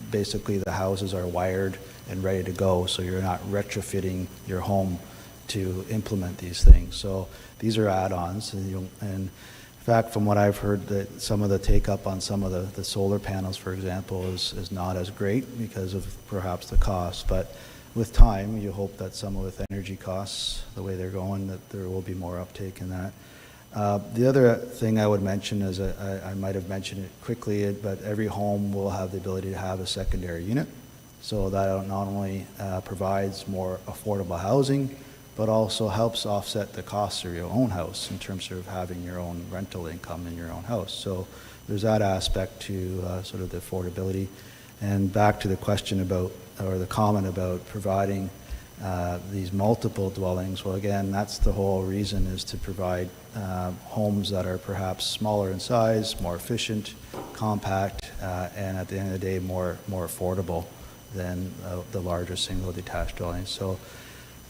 basically the houses are wired and ready to go, so you're not retrofitting your home to implement these things. So these are add-ons, and in fact, from what I've heard, that some of the take-up on some of the solar panels, for example, is not as great because of perhaps the cost. But with time, you hope that some with energy costs, the way they're going, that there will be more uptake in that. The other thing I would mention is, I might have mentioned it quickly, but every home will have the ability to have a secondary unit. So that not only provides more affordable housing, but also helps offset the costs of your own house in terms of having your own rental income in your own house. So there's that aspect to sort of the affordability. And back to the question about, or the comment about providing these multiple dwellings, well, again, that's the whole reason, is to provide homes that are perhaps smaller in size, more efficient, compact, and at the end of the day, more affordable than the larger single detached dwellings. So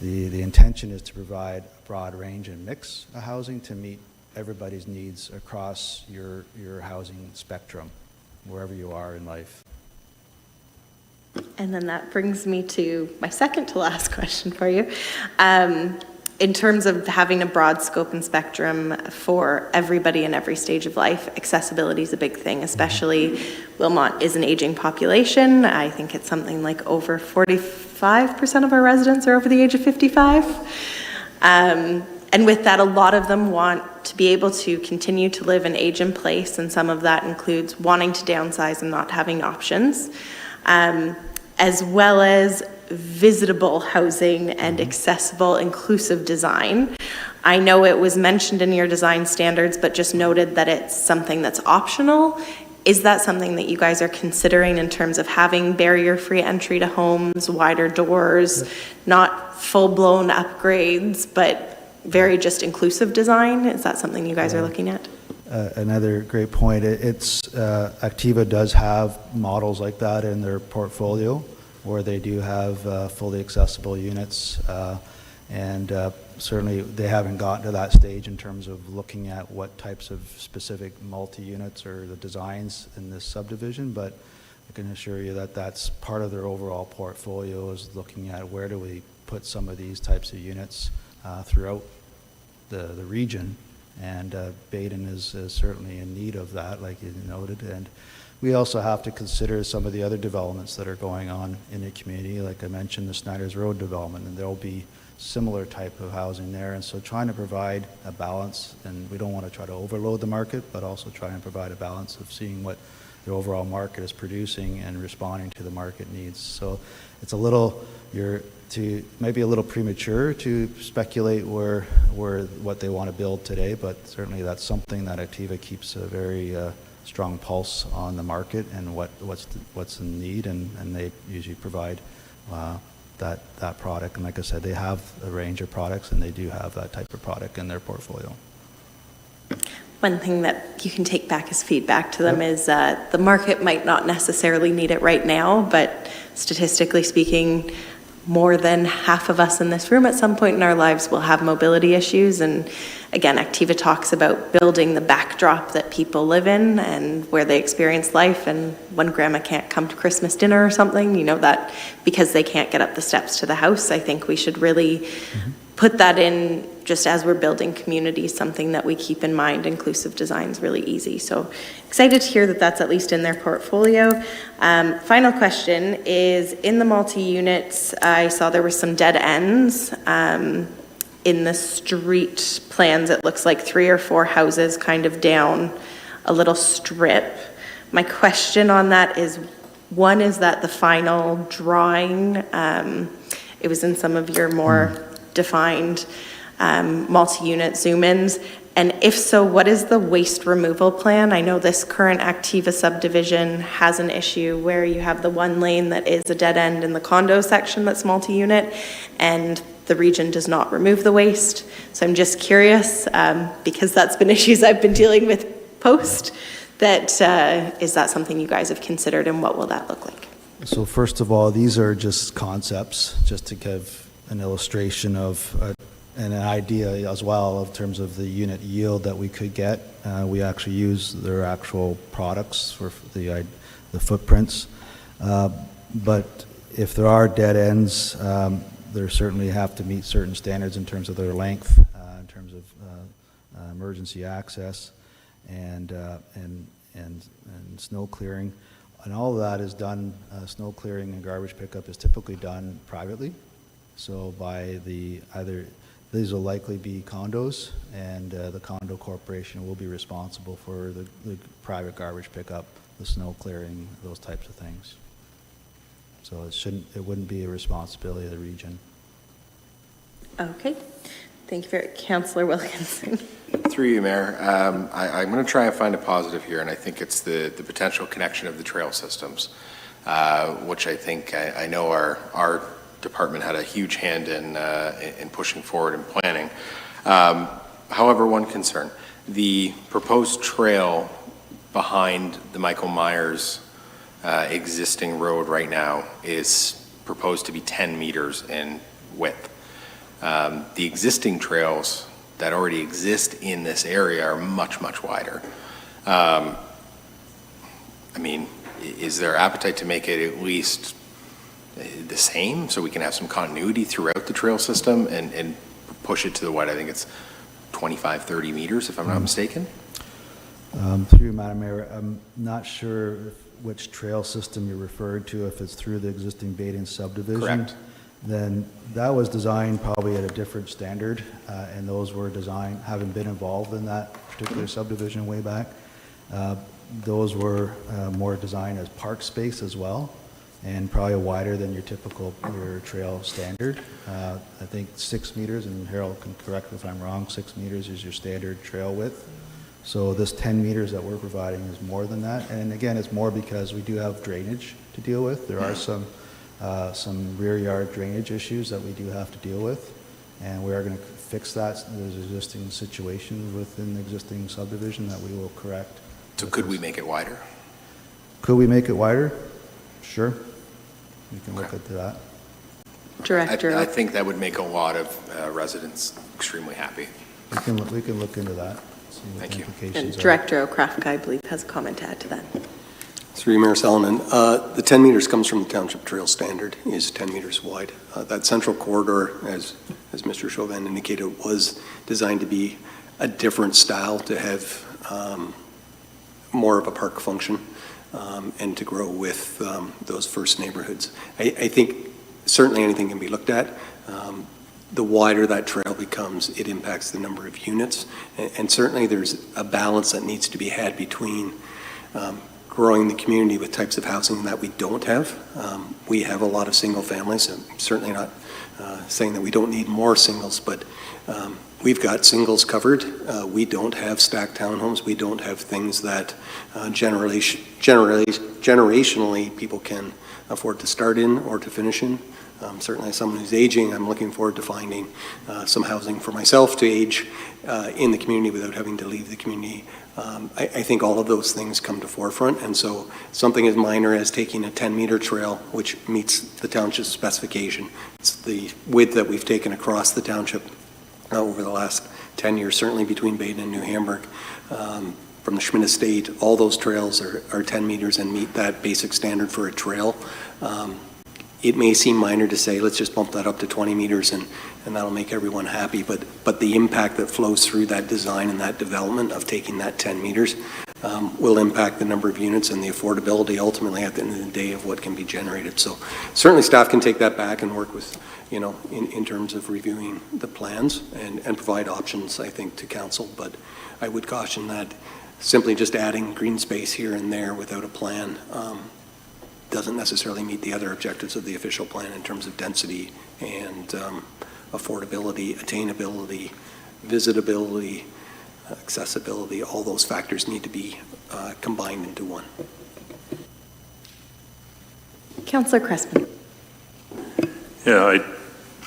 the intention is to provide a broad range and mix of housing to meet everybody's needs across your housing spectrum, wherever you are in life. And then that brings me to my second to last question for you. In terms of having a broad scope and spectrum for everybody in every stage of life, accessibility is a big thing, especially Wilmot is an aging population. I think it's something like over 45% of our residents are over the age of 55. And with that, a lot of them want to be able to continue to live and age in place, and some of that includes wanting to downsize and not having options, as well as visitable housing and accessible, inclusive design. I know it was mentioned in your design standards, but just noted that it's something that's optional. Is that something that you guys are considering in terms of having barrier-free entry to homes, wider doors, not full-blown upgrades, but very just inclusive design? Is that something you guys are looking at? Another great point. Activa does have models like that in their portfolio, where they do have fully accessible units, and certainly they haven't gotten to that stage in terms of looking at what types of specific multi-units or the designs in this subdivision, but I can assure you that that's part of their overall portfolio, is looking at where do we put some of these types of units throughout the region, and Baden is certainly in need of that, like you noted. And we also have to consider some of the other developments that are going on in the community. Like I mentioned, the Snyder's Road development, and there'll be similar type of housing there. And so trying to provide a balance, and we don't want to try to overload the market, but also try and provide a balance of seeing what the overall market is producing and responding to the market needs. So it's maybe a little premature to speculate what they want to build today, but certainly that's something that Activa keeps a very strong pulse on the market and what's in need, and they usually provide that product. And like I said, they have a range of products, and they do have that type of product in their portfolio. One thing that you can take back as feedback to them is the market might not necessarily need it right now, but statistically speaking, more than half of us in this room at some point in our lives will have mobility issues. And again, Activa talks about building the backdrop that people live in and where they experience life. And when grandma can't come to Christmas dinner or something, you know, that because they can't get up the steps to the house, I think we should really put that in just as we're building communities, something that we keep in mind. Inclusive design is really easy. So excited to hear that that's at least in their portfolio. Final question is, in the multi-units, I saw there were some dead ends in the street plans. It looks like 3 or 4 houses kind of down a little strip. My question on that is, one, is that the final drawing? It was in some of your more defined multi-unit zoom-ins, and if so, what is the waste removal plan? I know this current Activa subdivision has an issue where you have the one lane that is a dead end in the condo section that's multi-unit, and the region does not remove the waste. So I'm just curious, because that's been issues I've been dealing with post, is that something you guys have considered, and what will that look like? So first of all, these are just concepts, just to give an illustration of and an idea as well in terms of the unit yield that we could get. We actually use their actual products for the footprints. But if there are dead ends, they certainly have to meet certain standards in terms of their length, in terms of emergency access, and snow clearing. And all of that is done, snow clearing and garbage pickup is typically done privately. So by either These will likely be condos, and the condo corporation will be responsible for the private garbage pickup, the snow clearing, those types of things. So it wouldn't be a responsibility of the region. Okay. Thank you very Councillor Wilkinson. Through you, Mayor, I'm going to try and find a positive here, and I think it's the potential connection of the trail systems, which I think I know our department had a huge hand in pushing forward and planning. However, one concern, the proposed trail behind the Michael Myers existing road right now is proposed to be 10 meters in width. The existing trails that already exist in this area are much, much wider. I mean, is there appetite to make it at least the same so we can have some continuity throughout the trail system and push it to the what? I think it's 25, 30 meters, if I'm not mistaken. Through you, Madam Mayor, I'm not sure which trail system you're referring to, if it's through the existing Baden subdivision. Correct. Then that was designed probably at a different standard, and those were designed, having been involved in that particular subdivision way back, those were more designed as park space as well, and probably wider than your typical trail standard. I think 6 meters, and Harold can correct me if I'm wrong, 6 meters is your standard trail width. So this 10 meters that we're providing is more than that. And again, it's more because we do have drainage to deal with. There are some rear yard drainage issues that we do have to deal with, and we are going to fix that. There's existing situations within the existing subdivision that we will correct. So could we make it wider? Could we make it wider? Sure. We can look into that. Director. I think that would make a lot of residents extremely happy. We can look into that. See what Thank the you. implications And are. Director O'Krafka, I believe, has a comment to add to that. Through Mayor Salonen, the 10 meters comes from the Township Trail Standard, is 10 meters wide. That central corridor, as Mr. Chauvin indicated, was designed to be a different style, to have more of a park function and to grow with those first neighborhoods. I think certainly anything can be looked at. The wider that trail becomes, it impacts the number of units. And certainly there's a balance that needs to be had between growing the community with types of housing that we don't have. We have a lot of single families. I'm certainly not saying that we don't need more singles, but we've got singles covered. We don't have stacked townhomes. We don't have things that generationally people can afford to start in or to finish in. Certainly as someone who's aging, I'm looking forward to finding some housing for myself to age in the community without having to leave the community. I think all of those things come to forefront, and so something as minor as taking a 10-meter trail, which meets the township specification. It's the width that we've taken across the township over the last 10 years, certainly between Baden and New Hamburg. From the Schmidt Estate, all those trails are 10 meters and meet that basic standard for a trail. It may seem minor to say, let's just bump that up to 20 meters and that'll make everyone happy, but the impact that flows through that design and that development of taking that 10 meters will impact the number of units and the affordability ultimately at the end of the day of what can be generated. So certainly staff can take that back and work with, in terms of reviewing the plans and provide options, I think, to council. But I would caution that simply just adding green space here and there without a plan doesn't necessarily meet the other objectives of the official plan in terms of density and affordability, attainability, visitability, accessibility. All those factors need to be combined into one. Councillor Crespin. Yeah,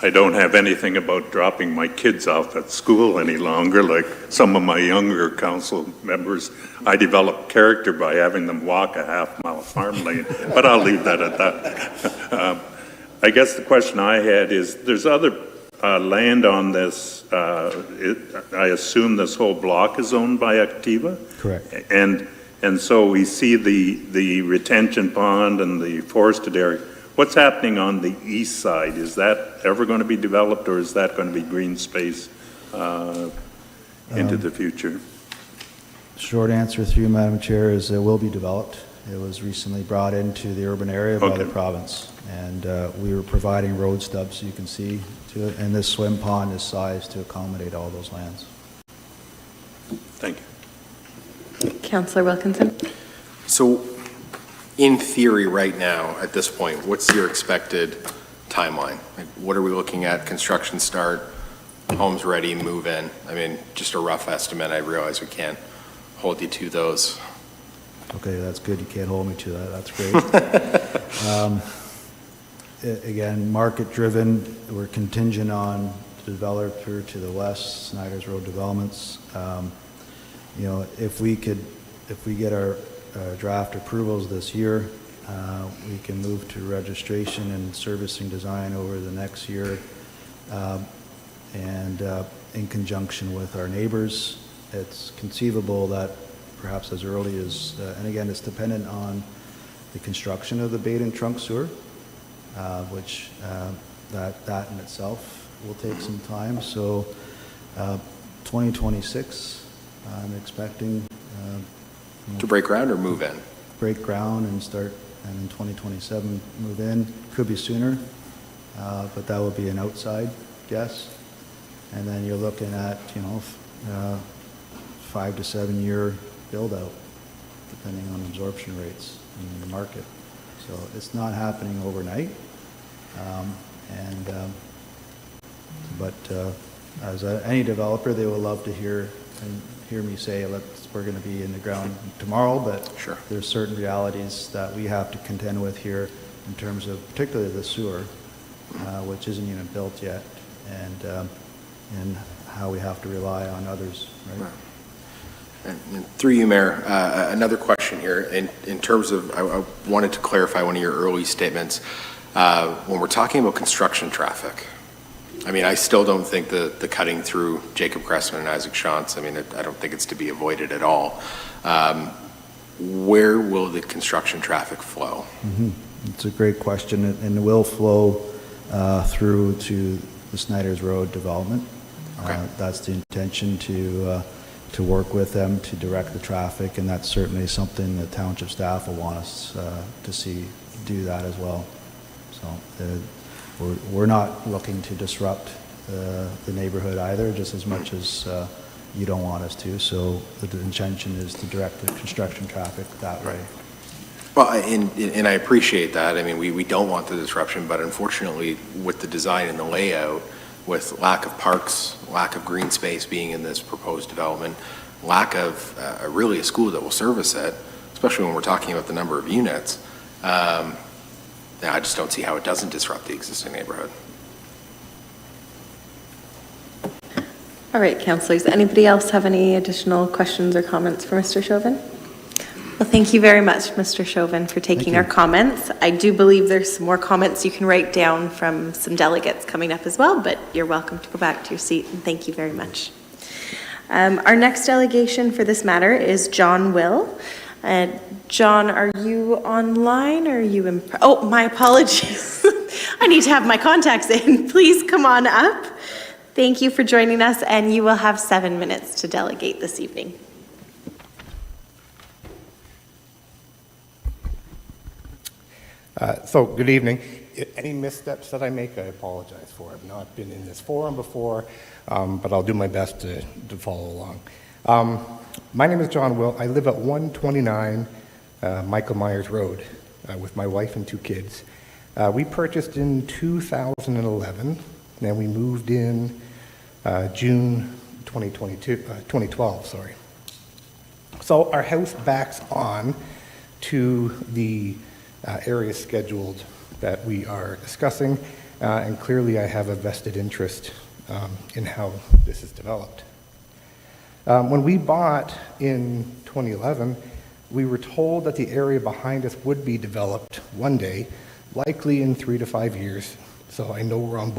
I don't have anything about dropping my kids off at school any longer, like some of my younger council members. I developed character by having them walk a half-mile farm lane, but I'll leave that at that. I guess the question I had is, there's other land on this, I assume this whole block is owned by Activa? Correct. And so we see the retention pond and the forested area. What's happening on the east side? Is that ever going to be developed, or is that going to be green space into the future? Short answer through you, Madam Chair, is it will be developed. It was recently brought into the urban area by the province, And we were providing road stubs, you can see, to it, and this swim pond is sized to accommodate all those lands. Thank you. Councillor Wilkinson? So, in theory, right now, at this point, what's your expected timeline? Like, what are we looking at? Construction start, homes ready, move in? I mean, just a rough estimate. I realize we can't hold you to those. Okay, that's good. You can't hold me to that. That's great. Again, market-driven. We're contingent on the developer to the west, Snyder's Road Developments. You know, if we get our draft approvals this year, we can move to registration and servicing design over the next year, and in conjunction with our neighbors. It's conceivable that perhaps as early as, and again, it's dependent on the construction of the Baden trunk sewer, which that in itself will take some time. So 2026, I'm expecting To break ground or move in? break ground and start, and in 2027 move in. Could be sooner, but that would be an outside guess. And then you're looking at, 5 to 7 year build out, depending on absorption rates in the market. So it's not happening overnight. But as any developer, they will love to hear me say, we're going to be in the ground tomorrow, but Sure. there's certain realities that we have to contend with here in terms of particularly the sewer, which isn't even built yet, and how we have to rely on others, right? And through you, Mayor, another question here. In terms of, I wanted to clarify one of your early statements. When we're talking about construction traffic, I mean, I still don't think the cutting through Jacob Cressman and Isaac Shantz, I mean, I don't think it's to be avoided at all. Where will the construction traffic flow? Mm-hmm. It's a great question, and it will flow through to the Snyder's Road development. Okay. That's the intention to work with them to direct the traffic, and that's certainly something the township staff will want us to see do that as well. So we're not looking to disrupt the neighborhood either, just as much as you don't want us to. So the intention is to direct the construction traffic that way. Well, and I appreciate that. I mean, we don't want the disruption, but unfortunately, with the design and the layout, with lack of parks, lack of green space being in this proposed development, lack of really a school that will service it, especially when we're talking about the number of units, I just don't see how it doesn't disrupt the existing neighborhood. All right, councillors, anybody else have any additional questions or comments for Mr. Chauvin? Well, thank you very much, Mr. Chauvin, for taking our comments. I do believe there's some more comments you can write down from some delegates coming up as well, but you're welcome to go back to your seat, and thank you very much. Our next delegation for this matter is John Will. John, are you online or are you in? Oh, my apologies. I need to have my contacts in. Please come on up. Thank you for joining us, and you will have 7 minutes to delegate this evening. So, good evening. Any missteps that I make, I apologize for. I've not been in this forum before, but I'll do my best to follow along. My name is John Will. I live at 129 Michael Myers Road with my wife and 2 kids. We purchased in 2011, and we moved in June 2012, sorry. So our house backs on to the area scheduled that we are discussing, and clearly I have a vested interest in how this is developed. When we bought in 2011, we were told that the area behind us would be developed one day, likely in 3 to 5 years. So I know we're on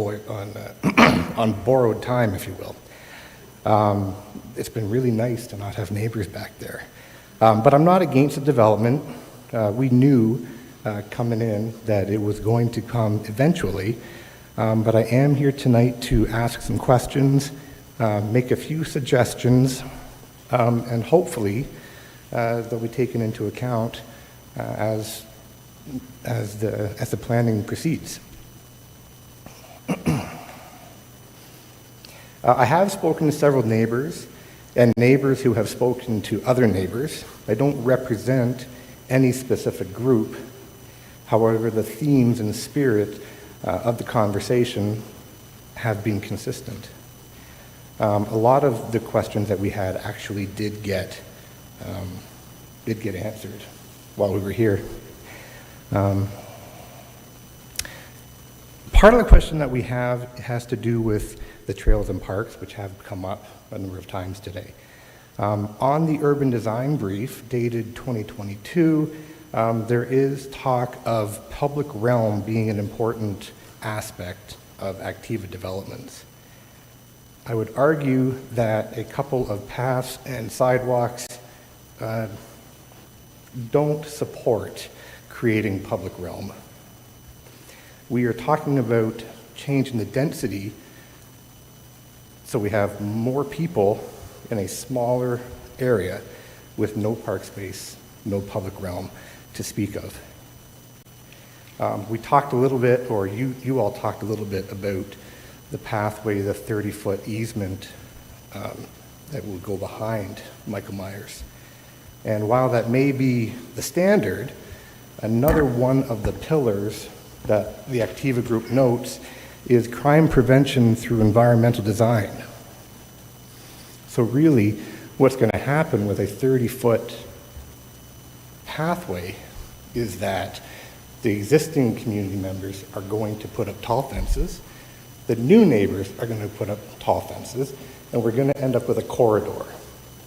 borrowed time, if you will. It's been really nice to not have neighbors back there. But I'm not against the development. We knew coming in that it was going to come eventually. But I am here tonight to ask some questions, make a few suggestions, and hopefully they'll be taken into account as as the planning proceeds. I have spoken to several neighbors and neighbors who have spoken to other neighbors. I don't represent any specific group. However, the themes and the spirit of the conversation have been consistent. A lot of the questions that we had actually did get answered while we were here. Part of the question that we have has to do with the trails and parks, which have come up a number of times today. On the urban design brief dated 2022, there is talk of public realm being an important aspect of Activa developments. I would argue that a couple of paths and sidewalks don't support creating public realm. We are talking about changing the density so we have more people in a smaller area with no park space, no public realm to speak of. We talked a little bit, or you all talked a little bit about the pathway, the 30-foot easement that will go behind Michael Myers. And while that may be the standard, another one of the pillars that the Activa group notes is crime prevention through environmental design. So really, what's going to happen with a 30-foot pathway is that the existing community members are going to put up tall fences, the new neighbors are going to put up tall fences, and we're going to end up with a corridor,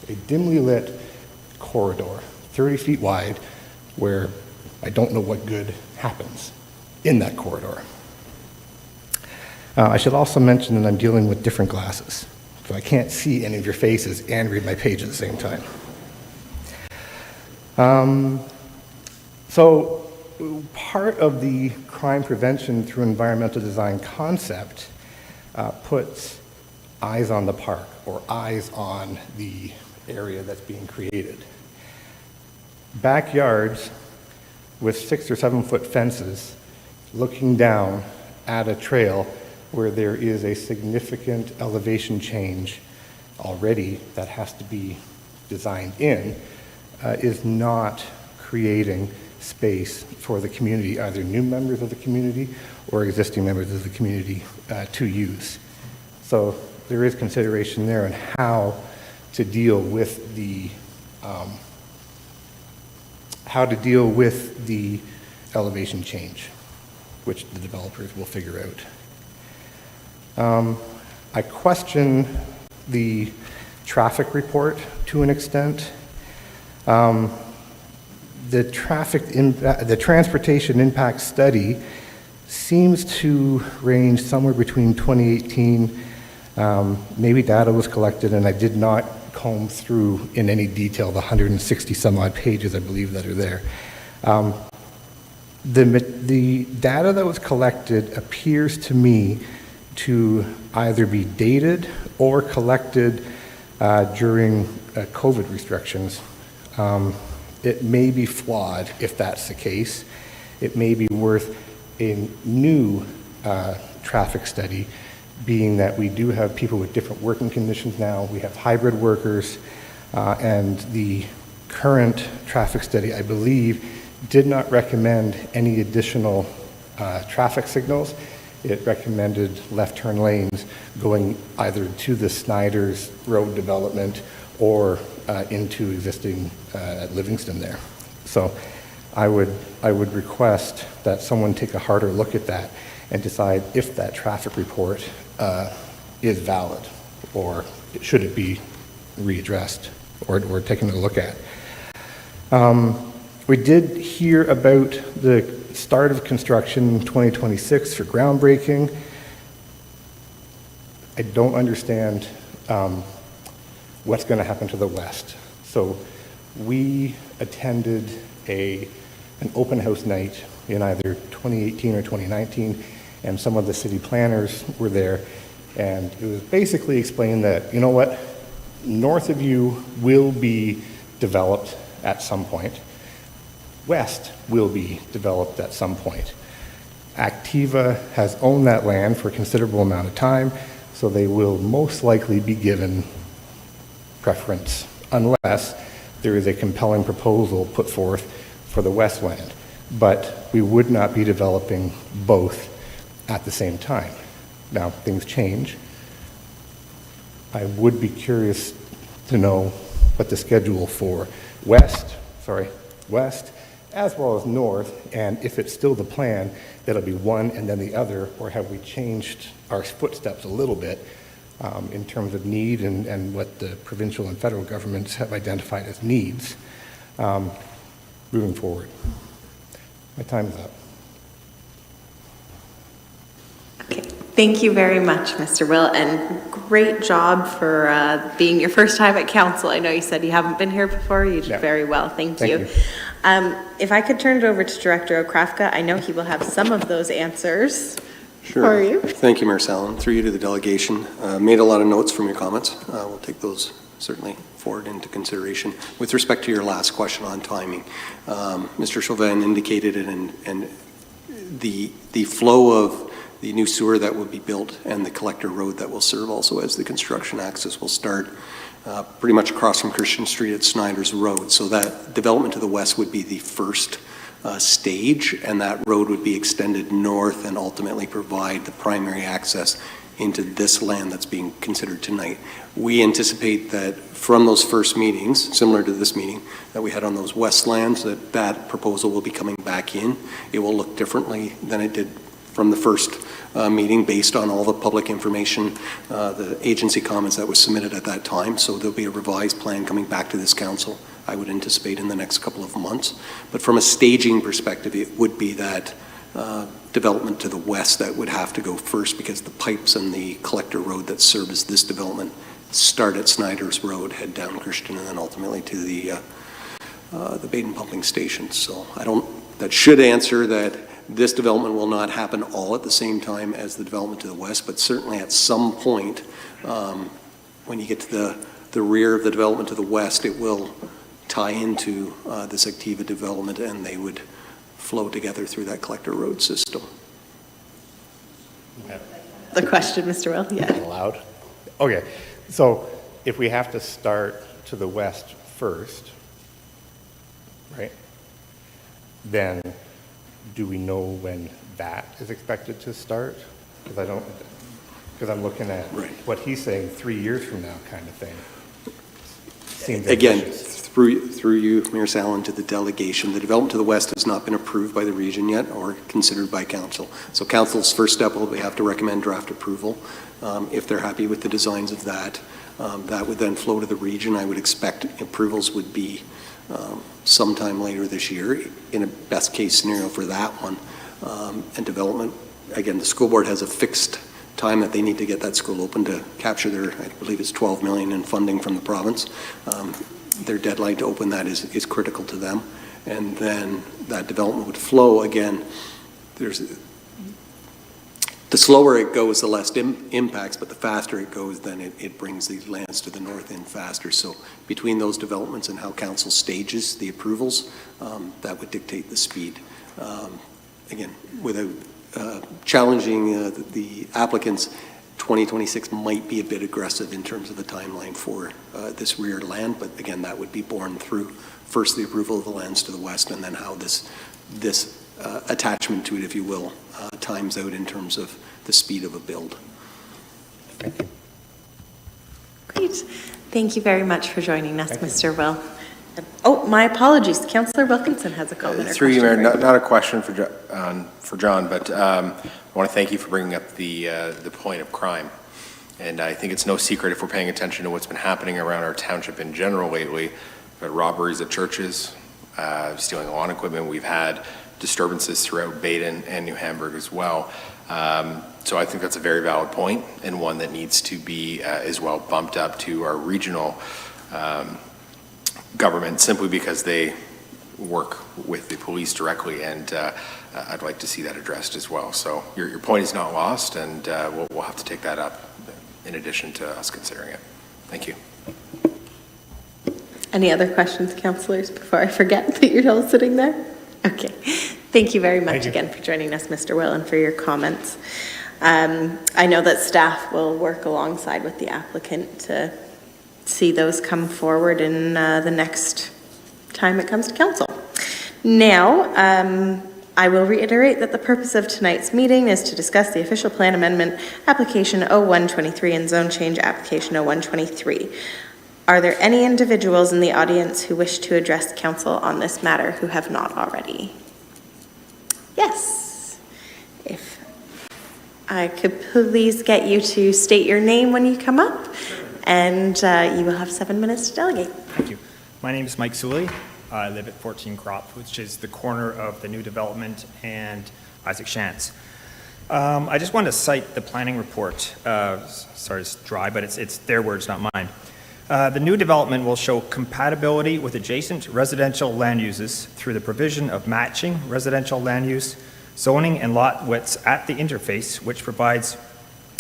a dimly lit corridor, 30 feet wide, where I don't know what good happens in that corridor. I should also mention that I'm dealing with different glasses, so I can't see any of your faces and read my page at the same time. So part of the crime prevention through environmental design concept puts eyes on the park, or eyes on the area that's being created. Backyards with 6 or 7 foot fences looking down at a trail where there is a significant elevation change already that has to be designed in is not creating space for the community, either new members of the community or existing members of the community to use. So there is consideration there on how to deal with the elevation change, which the developers will figure out. I question the traffic report to an extent. The transportation impact study seems to range somewhere between 2018, maybe data was collected, and I did not comb through in any detail the 160 some odd pages I believe that are there. The data that was collected appears to me to either be dated or collected during COVID restrictions. It may be flawed if that's the case. It may be worth a new traffic study, being that we do have people with different working conditions now. We have hybrid workers, and the current traffic study, I believe, did not recommend any additional traffic signals. It recommended left turn lanes going either to the Snyder's Road development or into existing Livingston there. So I would request that someone take a harder look at that and decide if that traffic report is valid, or should it be readdressed or taken a look at. We did hear about the start of construction in 2026 for groundbreaking. I don't understand what's going to happen to the west. So we attended an open house night in either 2018 or 2019, and some of the city planners were there, and it was basically explained that, you know what, north of you will be developed at some point. west will be developed at some point. Activa has owned that land for a considerable amount of time, so they will most likely be given preference unless there is a compelling proposal put forth for the west land. But we would not be developing both at the same time. Now, things change. I would be curious to know what the schedule for west, as well as north, and if it's still the plan, that'll be one and then the other, or have we changed our footsteps a little bit in terms of need and what the provincial and federal governments have identified as needs moving forward. My time is up. Okay. Thank you very much, Mr. Will, and great job for being your first time at council. I know you said you haven't been here before. You did very well. Thank you. If I could turn it over to Director Okrafka, I know he will have some of those answers for you. Thank you, Mayor Sallin. Through you to the delegation. Made a lot of notes from your comments. We'll take those certainly forward into consideration. With respect to your last question on timing, Mr. Chauvin indicated it, and the flow of the new sewer that will be built and the collector road that will serve also as the construction access will start pretty much across from Christian Street at Snyder's Road. So that development to the west would be the first stage, and that road would be extended north and ultimately provide the primary access into this land that's being considered tonight. We anticipate that from those first meetings, similar to this meeting that we had on those west lands, that proposal will be coming back in. It will look differently than it did from the first meeting based on all the public information, the agency comments that was submitted at that time. So there'll be a revised plan coming back to this council, I would anticipate, in the next couple of months. But from a staging perspective, it would be that development to the west that would have to go first, because the pipes and the collector road that service this development start at Snyder's Road, head down Christian, and then ultimately to the Baden pumping station. So that should answer that. This development will not happen all at the same time as the development to the west, but certainly at some point, when you get to the rear of the development to the west, it will tie into this Activa development, and they would flow together through that collector road system. The question, Mr. Will? Yeah. Allowed? Okay. So if we have to start to the west first, right, then do we know when that is expected to start? Because I'm looking at what he's saying 3 years from now kind of thing. Seems again, ambitious. through you, Mayor Sallin, to the delegation, the development to the west has not been approved by the region yet or considered by council. So council's first step will be have to recommend draft approval. If they're happy with the designs of that, that would then flow to the region. I would expect approvals would be sometime later this year in a best case scenario for that one. And development, again, the school board has a fixed time that they need to get that school open to capture their, I believe it's 12 million in funding from the province. Their deadline to open that is critical to them. And then that development would flow again. The slower it goes, the less impacts, but the faster it goes, then it brings the lands to the north in faster. So between those developments and how council stages the approvals, that would dictate the speed. Again, without challenging the applicants, 2026 might be a bit aggressive in terms of the timeline for this rear land, but again, that would be borne through first the approval of the lands to the west, and then how this attachment to it, if you will, times out in terms of the speed of a build. Thank you. Great. Thank you very much for joining us, Mr. Will. Oh, my apologies. Councillor Wilkinson has a comment. Through you, Mayor, not a question for John, but I want to thank you for bringing up the point of crime. And I think it's no secret, if we're paying attention to what's been happening around our township in general lately, but robberies at churches, stealing lawn equipment. We've had disturbances throughout Baden and New Hamburg as well. So I think that's a very valid point, and one that needs to be as well bumped up to our regional government, simply because they work with the police directly, and I'd like to see that addressed as well. So your point is not lost, and we'll have to take that up in addition to us considering it. Thank you. Any other questions, councillors, before I forget that you're all sitting there? Okay. Thank you very much Thank you. again for joining us, Mr. Will, and for your comments. I know that staff will work alongside with the applicant to see those come forward in the next time it comes to council. Now, I will reiterate that the purpose of tonight's meeting is to discuss the official plan amendment application 0123 and zone change application 0123. Are there any individuals in the audience who wish to address council on this matter who have not already? Yes. If I could please get you to state your name when you come up, and you will have 7 minutes to delegate. Thank you. My name is Mike Suley. I live at 14 Crop, which is the corner of the new development and Isaac Shantz. I just wanted to cite the planning report. Sorry, it's dry, but it's their words, not mine. The new development will show compatibility with adjacent residential land uses through the provision of matching residential land use, zoning, and lot widths at the interface, which provides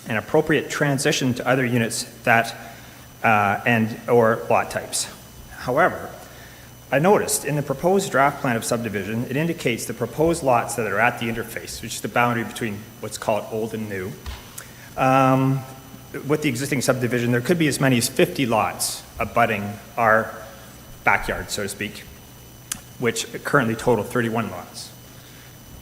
an appropriate transition to other units that or lot types. However, I noticed in the proposed draft plan of subdivision, it indicates the proposed lots that are at the interface, which is the boundary between what's called old and new. With the existing subdivision, there could be as many as 50 lots abutting our backyard, so to speak, which currently total 31 lots.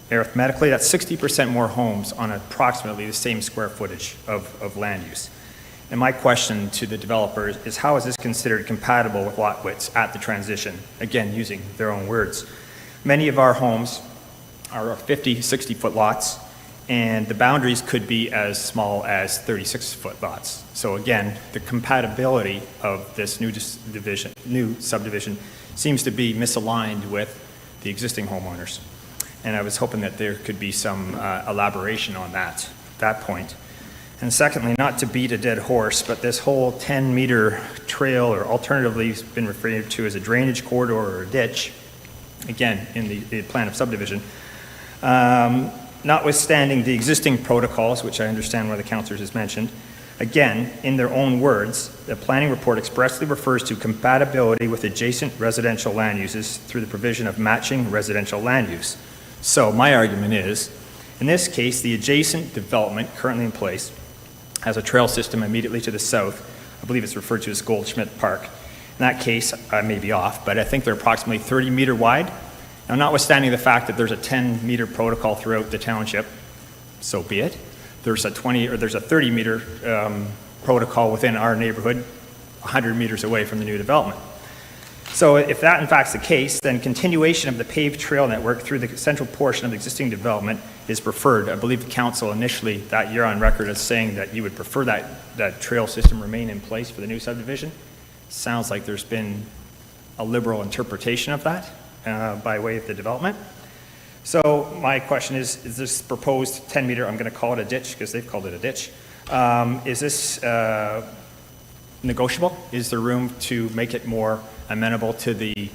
Arithmetically, that's 60% more homes on approximately the same square footage of land use. And my question to the developer is how is this considered compatible with lot widths at the transition? Again, using their own words. Many of our homes are 50, 60-foot lots, and the boundaries could be as small as 36-foot lots. So again, the compatibility of this new subdivision seems to be misaligned with the existing homeowners. And I was hoping that there could be some elaboration on that point. And secondly, not to beat a dead horse, but this whole 10-meter trail, or alternatively has been referred to as a drainage corridor or a ditch, again, in the plan of subdivision, notwithstanding the existing protocols, which I understand one of the councillors has mentioned, again, in their own words, the planning report expressly refers to compatibility with adjacent residential land uses through the provision of matching residential land use. So my argument is, in this case, the adjacent development currently in place has a trail system immediately to the south. I believe it's referred to as Goldschmidt Park. In that case, I may be off, but I think they're approximately 30 meter wide. Now, notwithstanding the fact that there's a 10-meter protocol throughout the township, so be it. There's a 30-meter protocol within our neighborhood, 100 meters away from the new development. So if that in fact is the case, then continuation of the paved trail network through the central portion of the existing development is preferred. I believe the council initially that year on record as saying that you would prefer that trail system remain in place for the new subdivision. Sounds like there's been a liberal interpretation of that by way of the development. So my question is this proposed 10-meter, I'm going to call it a ditch because they've called it a ditch, is this negotiable? Is there room to make it more amenable to the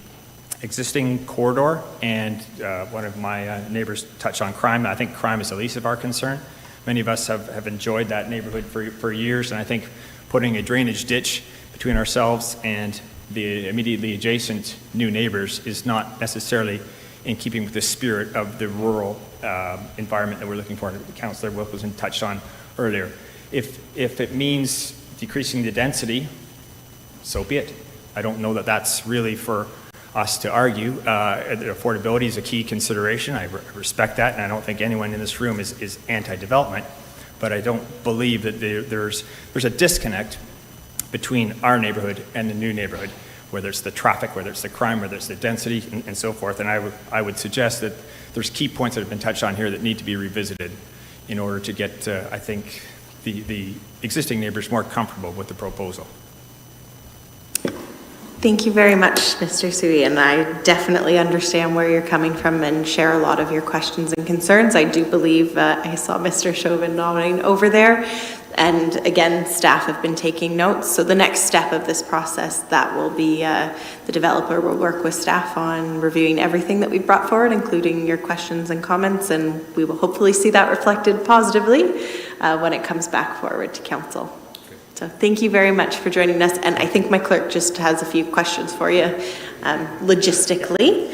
existing corridor? And one of my neighbors touched on crime. I think crime is the least of our concern. Many of us have enjoyed that neighborhood for years, and I think putting a drainage ditch between ourselves and the immediately adjacent new neighbors is not necessarily in keeping with the spirit of the rural environment that we're looking for. Councillor Wilkinson touched on earlier. If it means decreasing the density, so be it. I don't know that that's really for us to argue. Affordability is a key consideration. I respect that, and I don't think anyone in this room is anti-development, but I don't believe that there's a disconnect between our neighborhood and the new neighborhood, whether it's the traffic, whether it's the crime, whether it's the density, and so forth. And I would suggest that there's key points that have been touched on here that need to be revisited in order to get, I think, the existing neighbors more comfortable with the proposal. Thank you very much, Mr. Sui, and I definitely understand where you're coming from and share a lot of your questions and concerns. I do believe I saw Mr. Chauvin nodding over there, and again, staff have been taking notes. So the next step of this process, that will be the developer will work with staff on reviewing everything that we brought forward, including your questions and comments, and we will hopefully see that reflected positively when it comes back forward to council. So thank you very much for joining us. And I think my clerk just has a few questions for you logistically.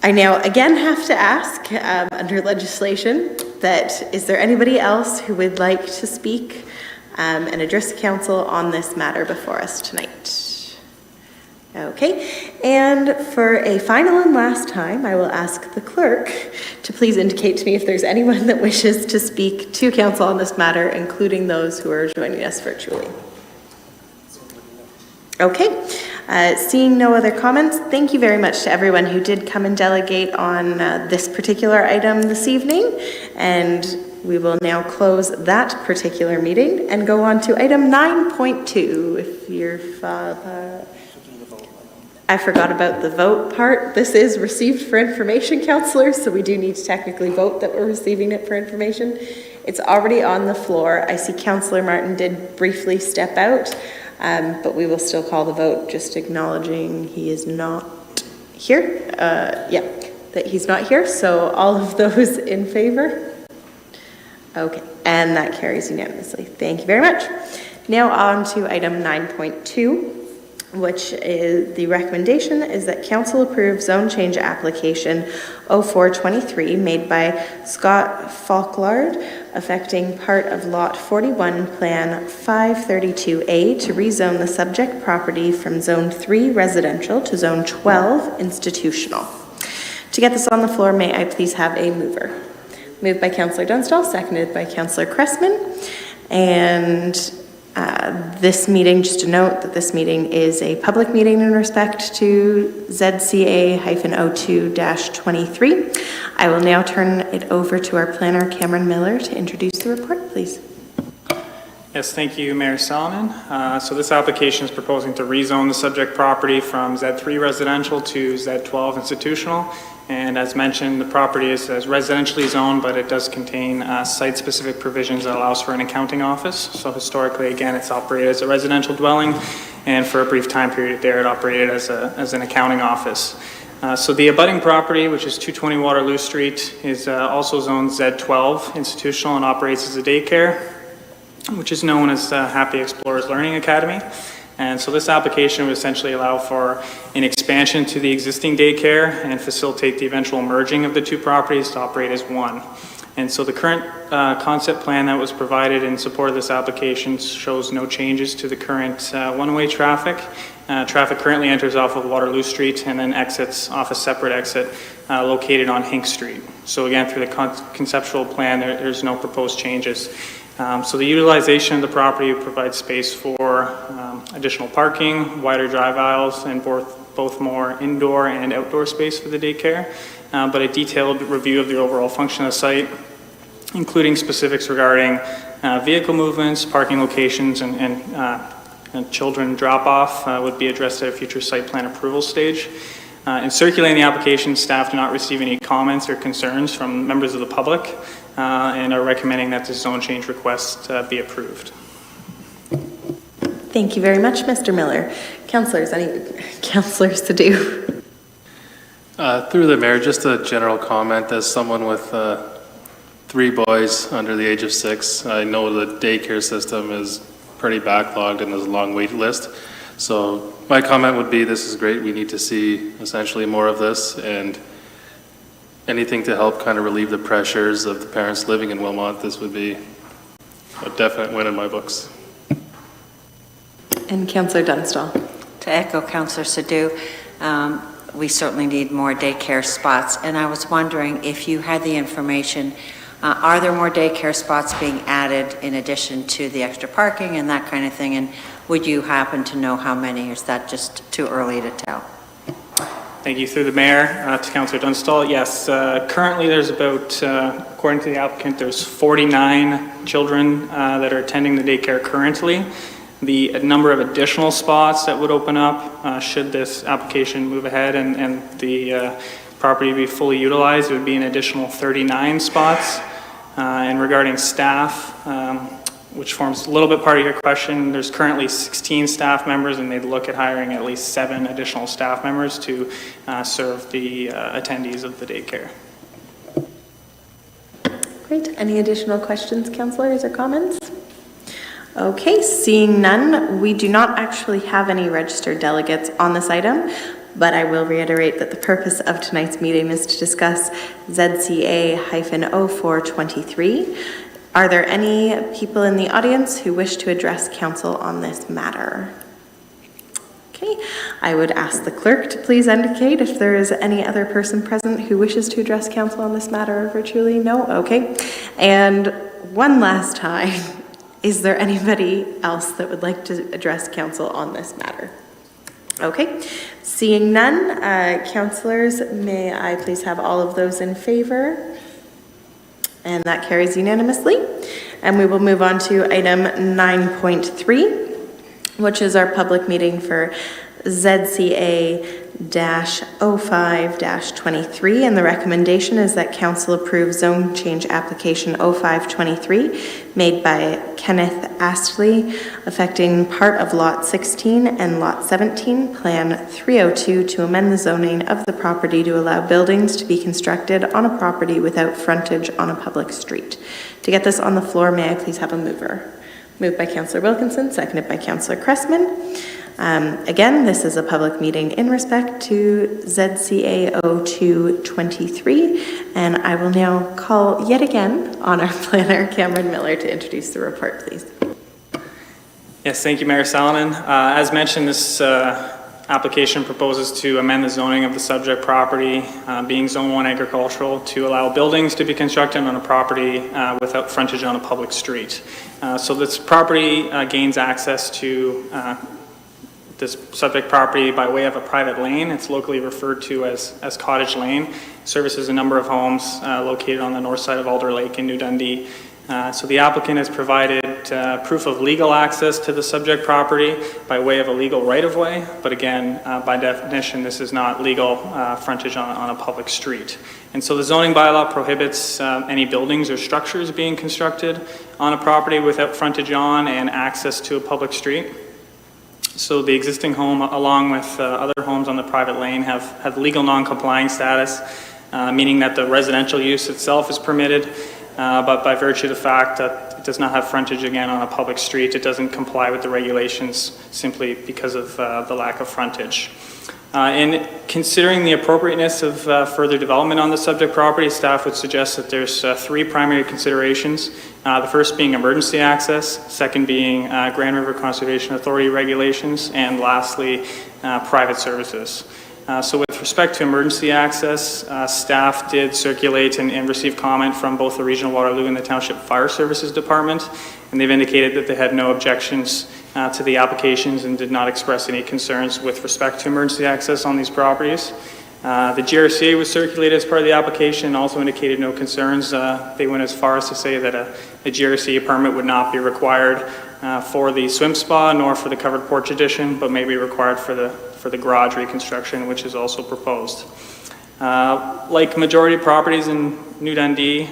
I now again have to ask, under legislation, that is there anybody else who would like to speak and address the council on this matter before us tonight? Okay, and for a final and last time, I will ask the clerk to please indicate to me if there's anyone that wishes to speak to council on this matter, including those who are joining us virtually. Okay, seeing no other comments, thank you very much to everyone who did come and delegate on this particular item this evening. And we will now close that particular meeting and go on to item 9.2. If your father... I forgot about the vote part. This is received for information, councillors, so we do need to technically vote that we're receiving it for information. It's already on the floor. I see Councillor Martin did briefly step out, but we will still call the vote, just acknowledging he is not here. Yeah, that he's not here. So all of those in favor? Okay, and that carries unanimously. Thank you very much. Now on to item 9.2. which is the recommendation is that council approve zone change application 0423 made by Scott Falklard affecting part of lot 41 plan 532A to rezone the subject property from zone 3 residential to zone 12 institutional. To get this on the floor, may I please have a mover? Moved by Councillor Dunstall, seconded by Councillor Cressman. And this meeting, just to note that this meeting is a public meeting in respect to ZCA-02-23. I will now turn it over to our planner, Cameron Miller, to introduce the report, please. Yes, thank you, Mayor Salmon. So this application is proposing to rezone the subject property from Z3 residential to Z12 institutional. And as mentioned, the property is residentially zoned, but it does contain site-specific provisions that allows for an accounting office. So historically, again, it's operated as a residential dwelling, and for a brief time period there, it operated as an accounting office. So the abutting property, which is 220 Waterloo Street, is also zoned Z12 institutional and operates as a daycare, which is known as Happy Explorers Learning Academy. And so this application would essentially allow for an expansion to the existing daycare and facilitate the eventual merging of the two properties to operate as one. And so the current concept plan that was provided in support of this application shows no changes to the current one-way traffic. Traffic currently enters off of Waterloo Street and then exits off a separate exit located on Hink Street. So again, through the conceptual plan, there's no proposed changes. So the utilization of the property would provide space for additional parking, wider drive aisles, and both more indoor and outdoor space for the daycare. But a detailed review of the overall function of the site, including specifics regarding vehicle movements, parking locations, and children drop-off would be addressed at a future site plan approval stage. In circulating the application, staff do not receive any comments or concerns from members of the public and are recommending that the zone change request be approved. Thank you very much, Mr. Miller. Councillors, any councillors to do? Through the mayor, just a general comment. As someone with 3 boys under the age of 6, I know the daycare system is pretty backlogged and there's a long wait list. So my comment would be this is great. We need to see essentially more of this, and anything to help kind of relieve the pressures of the parents living in Wilmot, this would be a definite win in my books. And Councillor Dunstall. To echo Councillor Sadhu, we certainly need more daycare spots. And I was wondering if you had the information, are there more daycare spots being added in addition to the extra parking and that kind of thing? And would you happen to know how many, or is that just too early to tell? Thank you. Through the mayor to Councillor Dunstall. Yes, currently there's about, according to the applicant, there's 49 children that are attending the daycare currently. The number of additional spots that would open up should this application move ahead and the property be fully utilized, it would be an additional 39 spots. And regarding staff, which forms a little bit part of your question, there's currently 16 staff members, and they'd look at hiring at least 7 additional staff members to serve the attendees of the daycare. Great. Any additional questions, councillors, or comments? Okay, seeing none, we do not actually have any registered delegates on this item, but I will reiterate that the purpose of tonight's meeting is to discuss ZCA-0423. Are there any people in the audience who wish to address council on this matter? Okay, I would ask the clerk to please indicate if there is any other person present who wishes to address council on this matter virtually. No? Okay. And one last time, is there anybody else that would like to address council on this matter? Okay. Seeing none, councillors, may I please have all of those in favor? And that carries unanimously. And we will move on to item 9.3. which is our public meeting for ZCA-05-23, and the recommendation is that council approve zone change application 0523 made by Kenneth Astley affecting part of lot 16 and lot 17, plan 302, to amend the zoning of the property to allow buildings to be constructed on a property without frontage on a public street. To get this on the floor, may I please have a mover? Moved by Councillor Wilkinson, seconded by Councillor Cressman. Again, this is a public meeting in respect to ZCA 0223, and I will now call yet again on our planner, Cameron Miller, to introduce the report, please. Yes, thank you, Mayor Salonen. As mentioned, this application proposes to amend the zoning of the subject property, being Zone 1 agricultural, to allow buildings to be constructed on a property without frontage on a public street. So this property gains access to this subject property by way of a private lane. It's locally referred to as Cottage Lane. Services a number of homes located on the north side of Alder Lake in New Dundee. So the applicant has provided proof of legal access to the subject property by way of a legal right-of-way, but again, by definition, this is not legal frontage on a public street. And so the zoning bylaw prohibits any buildings or structures being constructed on a property without frontage on and access to a public street. So the existing home, along with other homes on the private lane, have legal non-complying status, meaning that the residential use itself is permitted, but by virtue of the fact that it does not have frontage again on a public street, it doesn't comply with the regulations simply because of the lack of frontage. In considering the appropriateness of further development on the subject property, staff would suggest that there's three primary considerations. The first being emergency access, second being Grand River Conservation Authority regulations, and lastly, private services. So with respect to emergency access, staff did circulate and receive comment from both the Regional Waterloo and the Township Fire Services Department, and they've indicated that they had no objections to the applications and did not express any concerns with respect to emergency access on these properties. The GRCA was circulated as part of the application and also indicated no concerns. They went as far as to say that a GRCA permit would not be required for the swim spa nor for the covered porch addition, but may be required for the garage reconstruction, which is also proposed. Like majority of properties in New Dundee,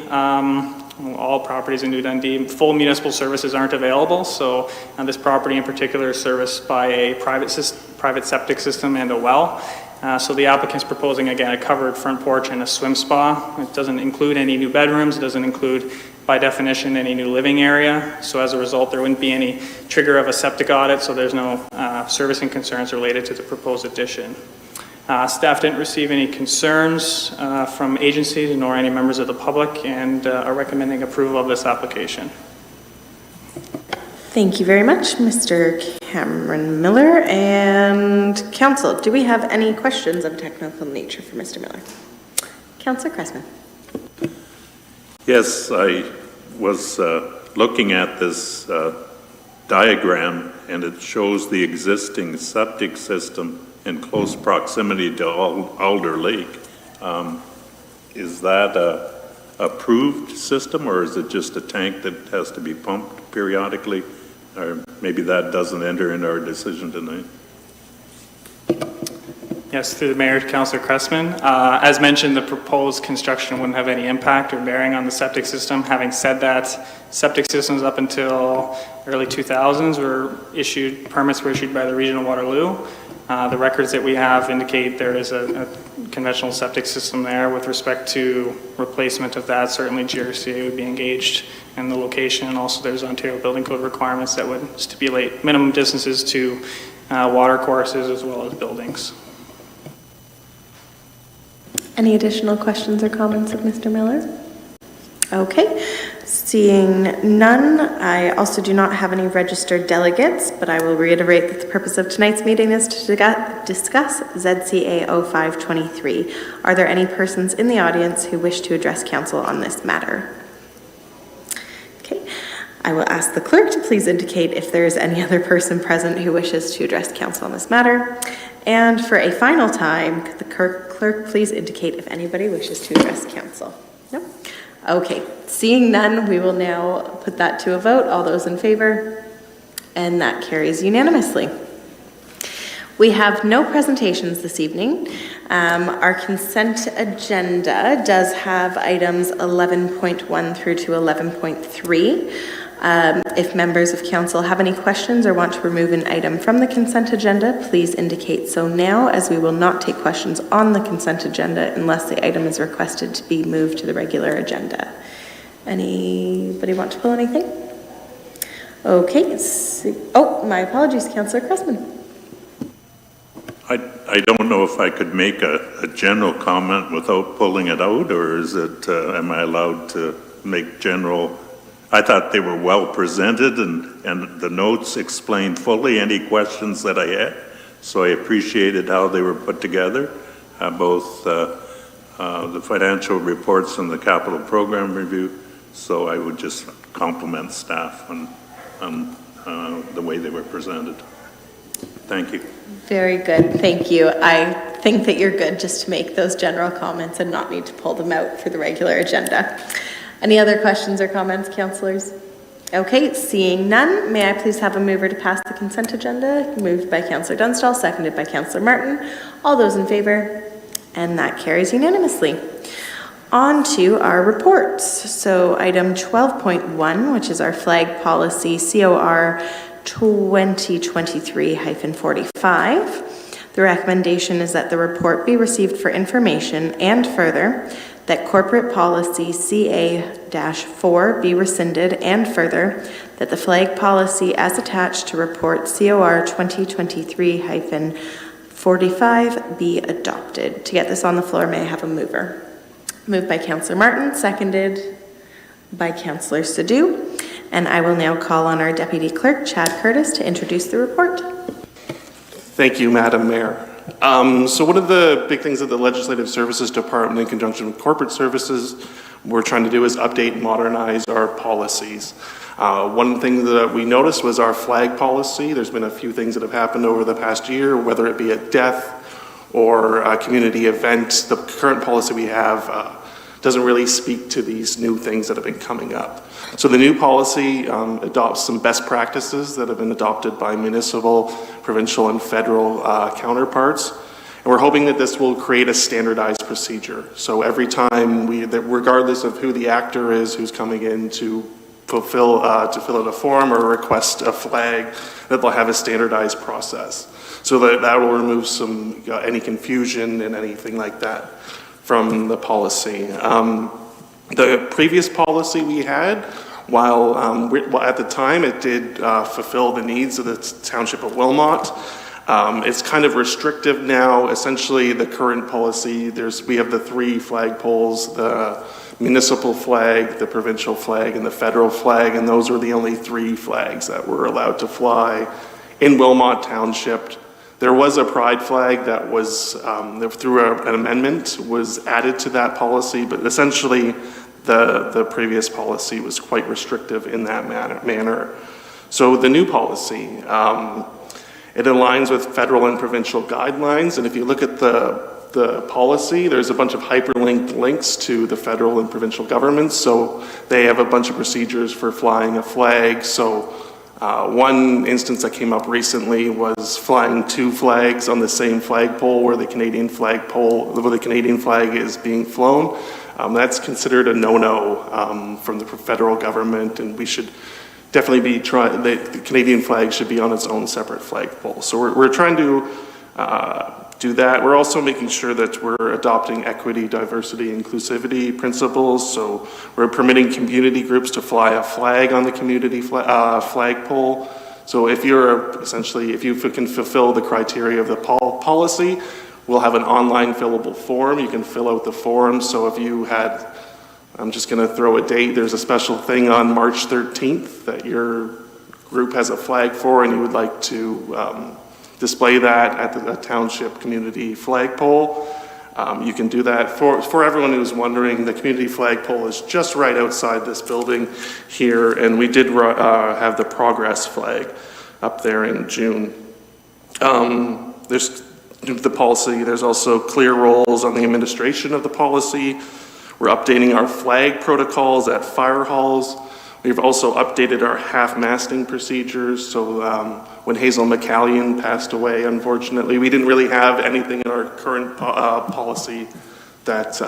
all properties in New Dundee, full municipal services aren't available, so this property in particular is serviced by a private septic system and a well. So the applicant's proposing, again, a covered front porch and a swim spa. It doesn't include any new bedrooms. It doesn't include, by definition, any new living area. So as a result, there wouldn't be any trigger of a septic audit, so there's no servicing concerns related to the proposed addition. Staff didn't receive any concerns from agencies nor any members of the public, and are recommending approval of this application. Thank you very much, Mr. Cameron Miller. And council, do we have any questions of technical nature for Mr. Miller? Councillor Cressman. Yes, I was looking at this diagram, and it shows the existing septic system in close proximity to Alder Lake. Is that a approved system, or is it just a tank that has to be pumped periodically? Or maybe that doesn't enter in our decision tonight. Yes, through the Mayor, Councillor Cressman. As mentioned, the proposed construction wouldn't have any impact or bearing on the septic system. Having said that, septic systems up until early 2000s permits were issued by the Regional Waterloo. The records that we have indicate there is a conventional septic system there. With respect to replacement of that, certainly GRCA would be engaged in the location, and also there's Ontario Building Code requirements that would stipulate minimum distances to water courses as well as buildings. Any additional questions or comments of Mr. Miller? Okay, seeing none, I also do not have any registered delegates, but I will reiterate that the purpose of tonight's meeting is to discuss ZCA 0523. Are there any persons in the audience who wish to address council on this matter? Okay, I will ask the clerk to please indicate if there is any other person present who wishes to address council on this matter. And for a final time, could the clerk please indicate if anybody wishes to address council? No? Okay, seeing none, we will now put that to a vote. All those in favor? And that carries unanimously. We have no presentations this evening. Our consent agenda does have items 11.1 through to 11.3. If members of council have any questions or want to remove an item from the consent agenda, please indicate so now, as we will not take questions on the consent agenda unless the item is requested to be moved to the regular agenda. Anybody want to pull anything? Okay. Oh, my apologies, Councillor Cressman. I don't know if I could make a general comment without pulling it out, or is it, am I allowed to make general? I thought they were well presented and the notes explained fully any questions that I had. So I appreciated how they were put together, both the financial reports and the capital program review. So I would just compliment staff on the way they were presented. Thank you. Very good, thank you. I think that you're good just to make those general comments and not need to pull them out for the regular agenda. Any other questions or comments, councillors? Okay, seeing none, may I please have a mover to pass the consent agenda? Moved by Councillor Dunstall, seconded by Councillor Martin. All those in favor? And that carries unanimously. On to our reports. So item 12.1, which is our flag policy, COR 2023-45. The recommendation is that the report be received for information, and further, that corporate policy CA-4 be rescinded, and further, that the flag policy as attached to report COR 2023-45 be adopted. To get this on the floor, may I have a mover? Moved by Councillor Martin, seconded by Councillor Sadhu. And I will now call on our Deputy Clerk, Chad Curtis, to introduce the report. Thank you, Madam Mayor. So one of the big things that the Legislative Services Department, in conjunction with Corporate Services, we're trying to do is update and modernize our policies. One thing that we noticed was our flag policy. There's been a few things that have happened over the past year, whether it be a death or a community event. The current policy we have doesn't really speak to these new things that have been coming up. So the new policy adopts some best practices that have been adopted by municipal, provincial, and federal counterparts. And we're hoping that this will create a standardized procedure. So every time regardless of who the actor is who's coming in to fill out a form or request a flag, that they'll have a standardized process. So that will remove any confusion and anything like that from the policy. The previous policy we had, while at the time it did fulfill the needs of the Township of Wilmot, it's kind of restrictive now. Essentially, the current policy, we have the 3 flag poles, the municipal flag, the provincial flag, and the federal flag, and those are the only 3 flags that were allowed to fly in Wilmot Township. There was a pride flag that was, through an amendment, was added to that policy, but essentially the previous policy was quite restrictive in that manner. So the new policy, it aligns with federal and provincial guidelines, and if you look at the policy, there's a bunch of hyperlinked links to the federal and provincial governments, so they have a bunch of procedures for flying a flag. So one instance that came up recently was flying 2 flags on the same flagpole where the Canadian flag is being flown. That's considered a no-no from the federal government, and we should definitely be the Canadian flag should be on its own separate flagpole. So we're trying to do that. We're also making sure that we're adopting equity, diversity, inclusivity principles. So we're permitting community groups to fly a flag on the community flagpole. So if you can fulfill the criteria of the policy, We'll have an online fillable form. You can fill out the form. So if you had, I'm just going to throw a date, there's a special thing on March 13th that your group has a flag for, and you would like to display that at the township community flagpole. You can do that. For everyone who's wondering, the community flagpole is just right outside this building here, and we did have the progress flag up there in June. There's the policy, there's also clear roles on the administration of the policy. We're updating our flag protocols at fire halls. We've also updated our half-masting procedures. So when Hazel McCallion passed away, unfortunately, we didn't really have anything in our current policy that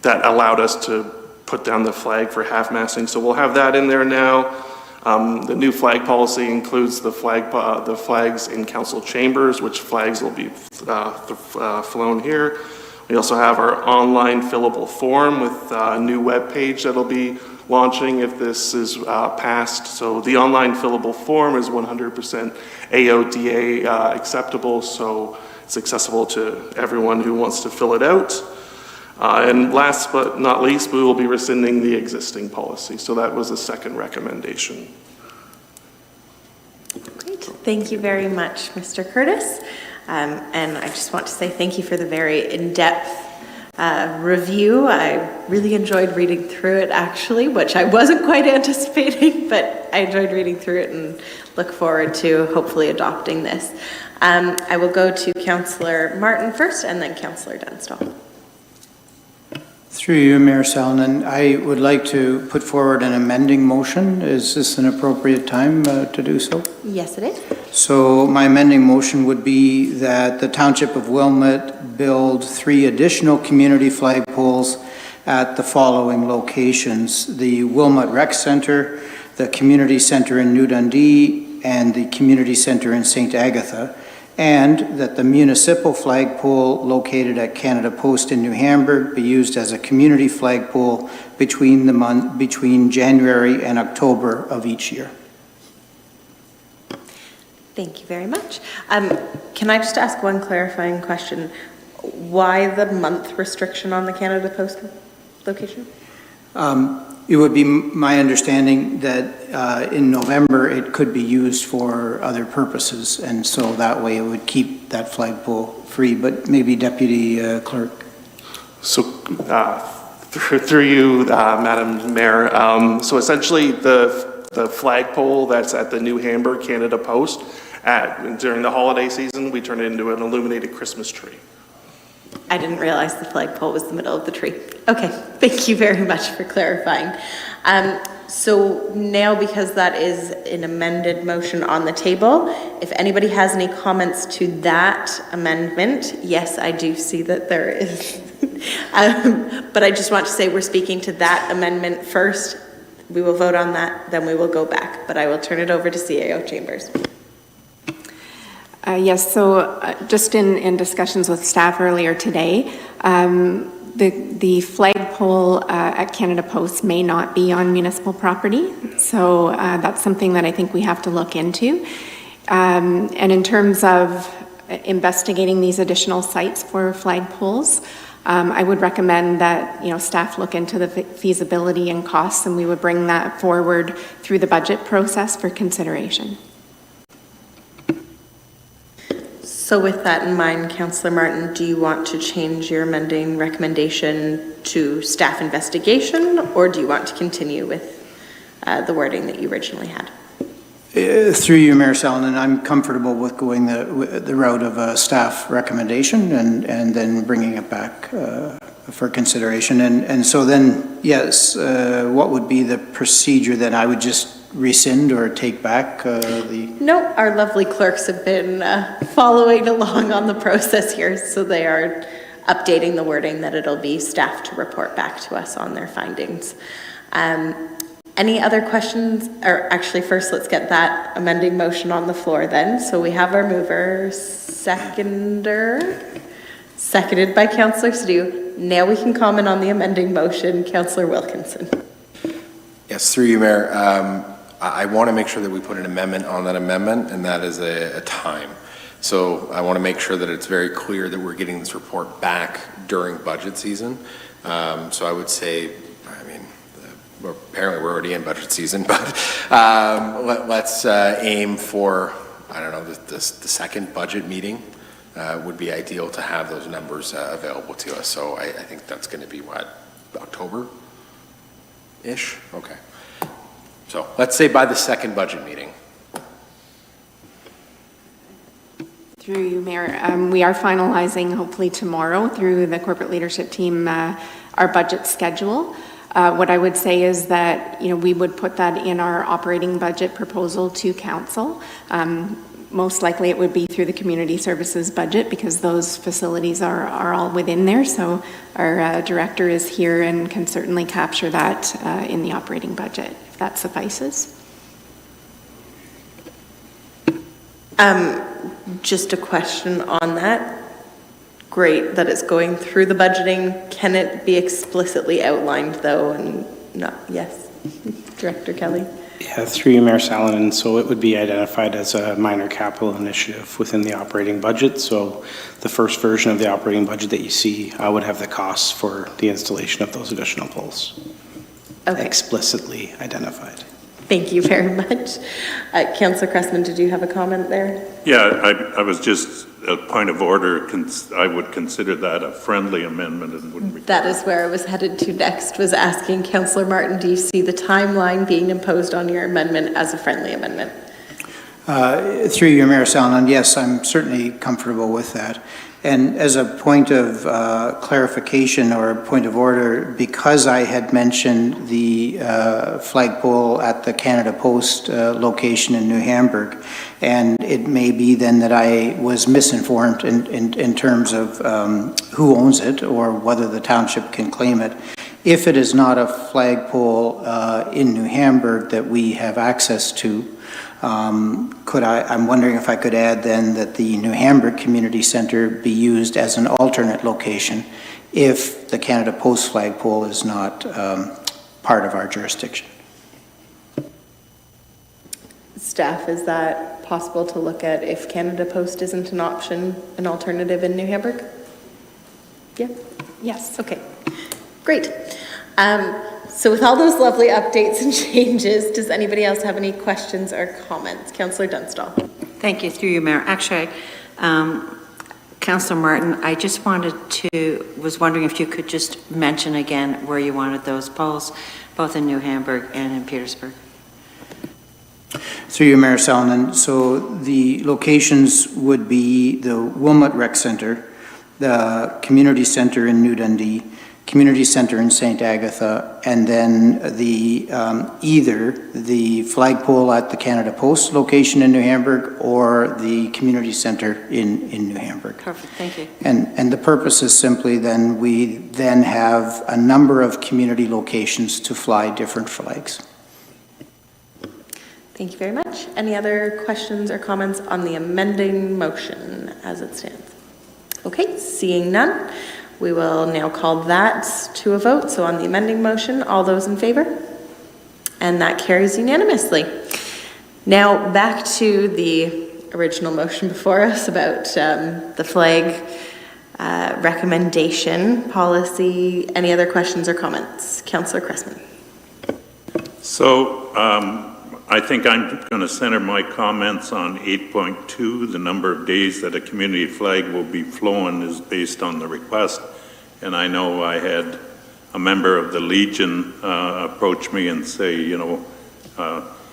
that allowed us to put down the flag for half-masting. So we'll have that in there now. The new flag policy includes the flags in council chambers, which flags will be flown here. We also have our online fillable form with a new web page that'll be launching if this is passed. So the online fillable form is 100% AODA acceptable, so it's accessible to everyone who wants to fill it out. And last but not least, we will be rescinding the existing policy. So that was the second recommendation. Great. Thank you very much, Mr. Curtis. And I just want to say thank you for the very in-depth review. I really enjoyed reading through it, actually, which I wasn't quite anticipating, but I enjoyed reading through it and look forward to hopefully adopting this. I will go to Councillor Martin first and then Councillor Dunstall. Through you, Mayor Salonen, I would like to put forward an amending motion. Is this an appropriate time to do so? Yes, it is. So my amending motion would be that the Township of Wilmot build 3 additional community flagpoles at the following locations: the Wilmot Rec Center, the Community Center in New Dundee, and the Community Center in St. Agatha, and that the municipal flagpole located at Canada Post in New Hamburg be used as a community flagpole between January and October of each year. Thank you very much. Can I just ask one clarifying question? Why the month restriction on the Canada Post location? It would be my understanding that in November it could be used for other purposes, and so that way it would keep that flagpole free. But maybe Deputy Clerk. So through you, Madam Mayor, so essentially the flagpole that's at the New Hamburg Canada Post, during the holiday season, we turn it into an illuminated Christmas tree. I didn't realize the flagpole was the middle of the tree. Okay, thank you very much for clarifying. So now, because that is an amended motion on the table, if anybody has any comments to that amendment, yes, I do see that there is. But I just want to say we're speaking to that amendment first. We will vote on that, then we will go back. But I will turn it over to CAO Chambers. Yes, so just in discussions with staff earlier today, the flagpole at Canada Post may not be on municipal property, so that's something that I think we have to look into. And in terms of investigating these additional sites for flagpoles, I would recommend that staff look into the feasibility and costs, and we would bring that forward through the budget process for consideration. So with that in mind, Councillor Martin, do you want to change your amending recommendation to staff investigation, or do you want to continue with the wording that you originally had? Through you, Mayor Salonen, I'm comfortable with going the route of a staff recommendation and then bringing it back for consideration. And so then, yes, what would be the procedure then? I would just rescind or take back the... No, our lovely clerks have been following along on the process here, so they are updating the wording that it'll be staff to report back to us on their findings. Any other questions? Or actually, first, let's get that amending motion on the floor then. So we have our mover, seconded by Councillor Sadhu. Now we can comment on the amending motion. Councillor Wilkinson. Yes, through you, Mayor. I want to make sure that we put an amendment on that amendment, and that is a time. So I want to make sure that it's very clear that we're getting this report back during budget season. So I would say, I mean, apparently we're already in budget season, but let's aim for, I don't know, the second budget meeting would be ideal to have those numbers available to us. So I think that's going to be what, October-ish? Okay. So let's say by the second budget meeting. Through you, Mayor, we are finalizing, hopefully tomorrow, through the corporate leadership team, our budget schedule. What I would say is that, we would put that in our operating budget proposal to council. Most likely it would be through the community services budget because those facilities are all within there. So our director is here and can certainly capture that in the operating budget, if that suffices. Just a question on that. Great that it's going through the budgeting. Can it be explicitly outlined though? And not, yes, Director Kelly. Yeah, through you, Mayor Salonen. So it would be identified as a minor capital initiative within the operating budget. So the first version of the operating budget that you see would have the costs for the installation of those additional poles. Okay. Explicitly identified. Thank you very much. Councillor Cressman, did you have a comment there? Yeah, I was just, a point of order, I would consider that a friendly amendment and wouldn't require. That is where I was headed to next, was asking Councillor Martin, do you see the timeline being imposed on your amendment as a friendly amendment? Through you, Mayor Salonen, yes, I'm certainly comfortable with that. And as a point of clarification or a point of order, because I had mentioned the flagpole at the Canada Post location in New Hamburg, and it may be then that I was misinformed in terms of who owns it or whether the township can claim it. If it is not a flagpole in New Hamburg that we have access to, I'm wondering if I could add then that the New Hamburg Community Center be used as an alternate location if the Canada Post flagpole is not part of our jurisdiction. Staff, is that possible to look at if Canada Post isn't an option, an alternative in New Hamburg? Yeah? Yes. Okay, great. So with all those lovely updates and changes, does anybody else have any questions or comments? Councillor Dunstall. Thank you, through you, Mayor. Actually, Councillor Martin, I just was wondering if you could just mention again where you wanted those poles, both in New Hamburg and in Petersburg. Through you, Mayor Salonen, so the locations would be the Wilmot Rec Center, the Community Center in New Dundee, Community Center in St. Agatha, and then the either the flagpole at the Canada Post location in New Hamburg or the Community Center in New Hamburg. Perfect, thank you. And the purpose is simply then we then have a number of community locations to fly different flags. Thank you very much. Any other questions or comments on the amending motion as it stands? Okay, seeing none. We will now call that to a vote. So on the amending motion, all those in favor? And that carries unanimously. Now back to the original motion before us about the flag recommendation policy. Any other questions or comments? Councillor Cressman. So I think I'm going to center my comments on 8.2. The number of days that a community flag will be flown is based on the request. And I know I had a member of the Legion approach me and say,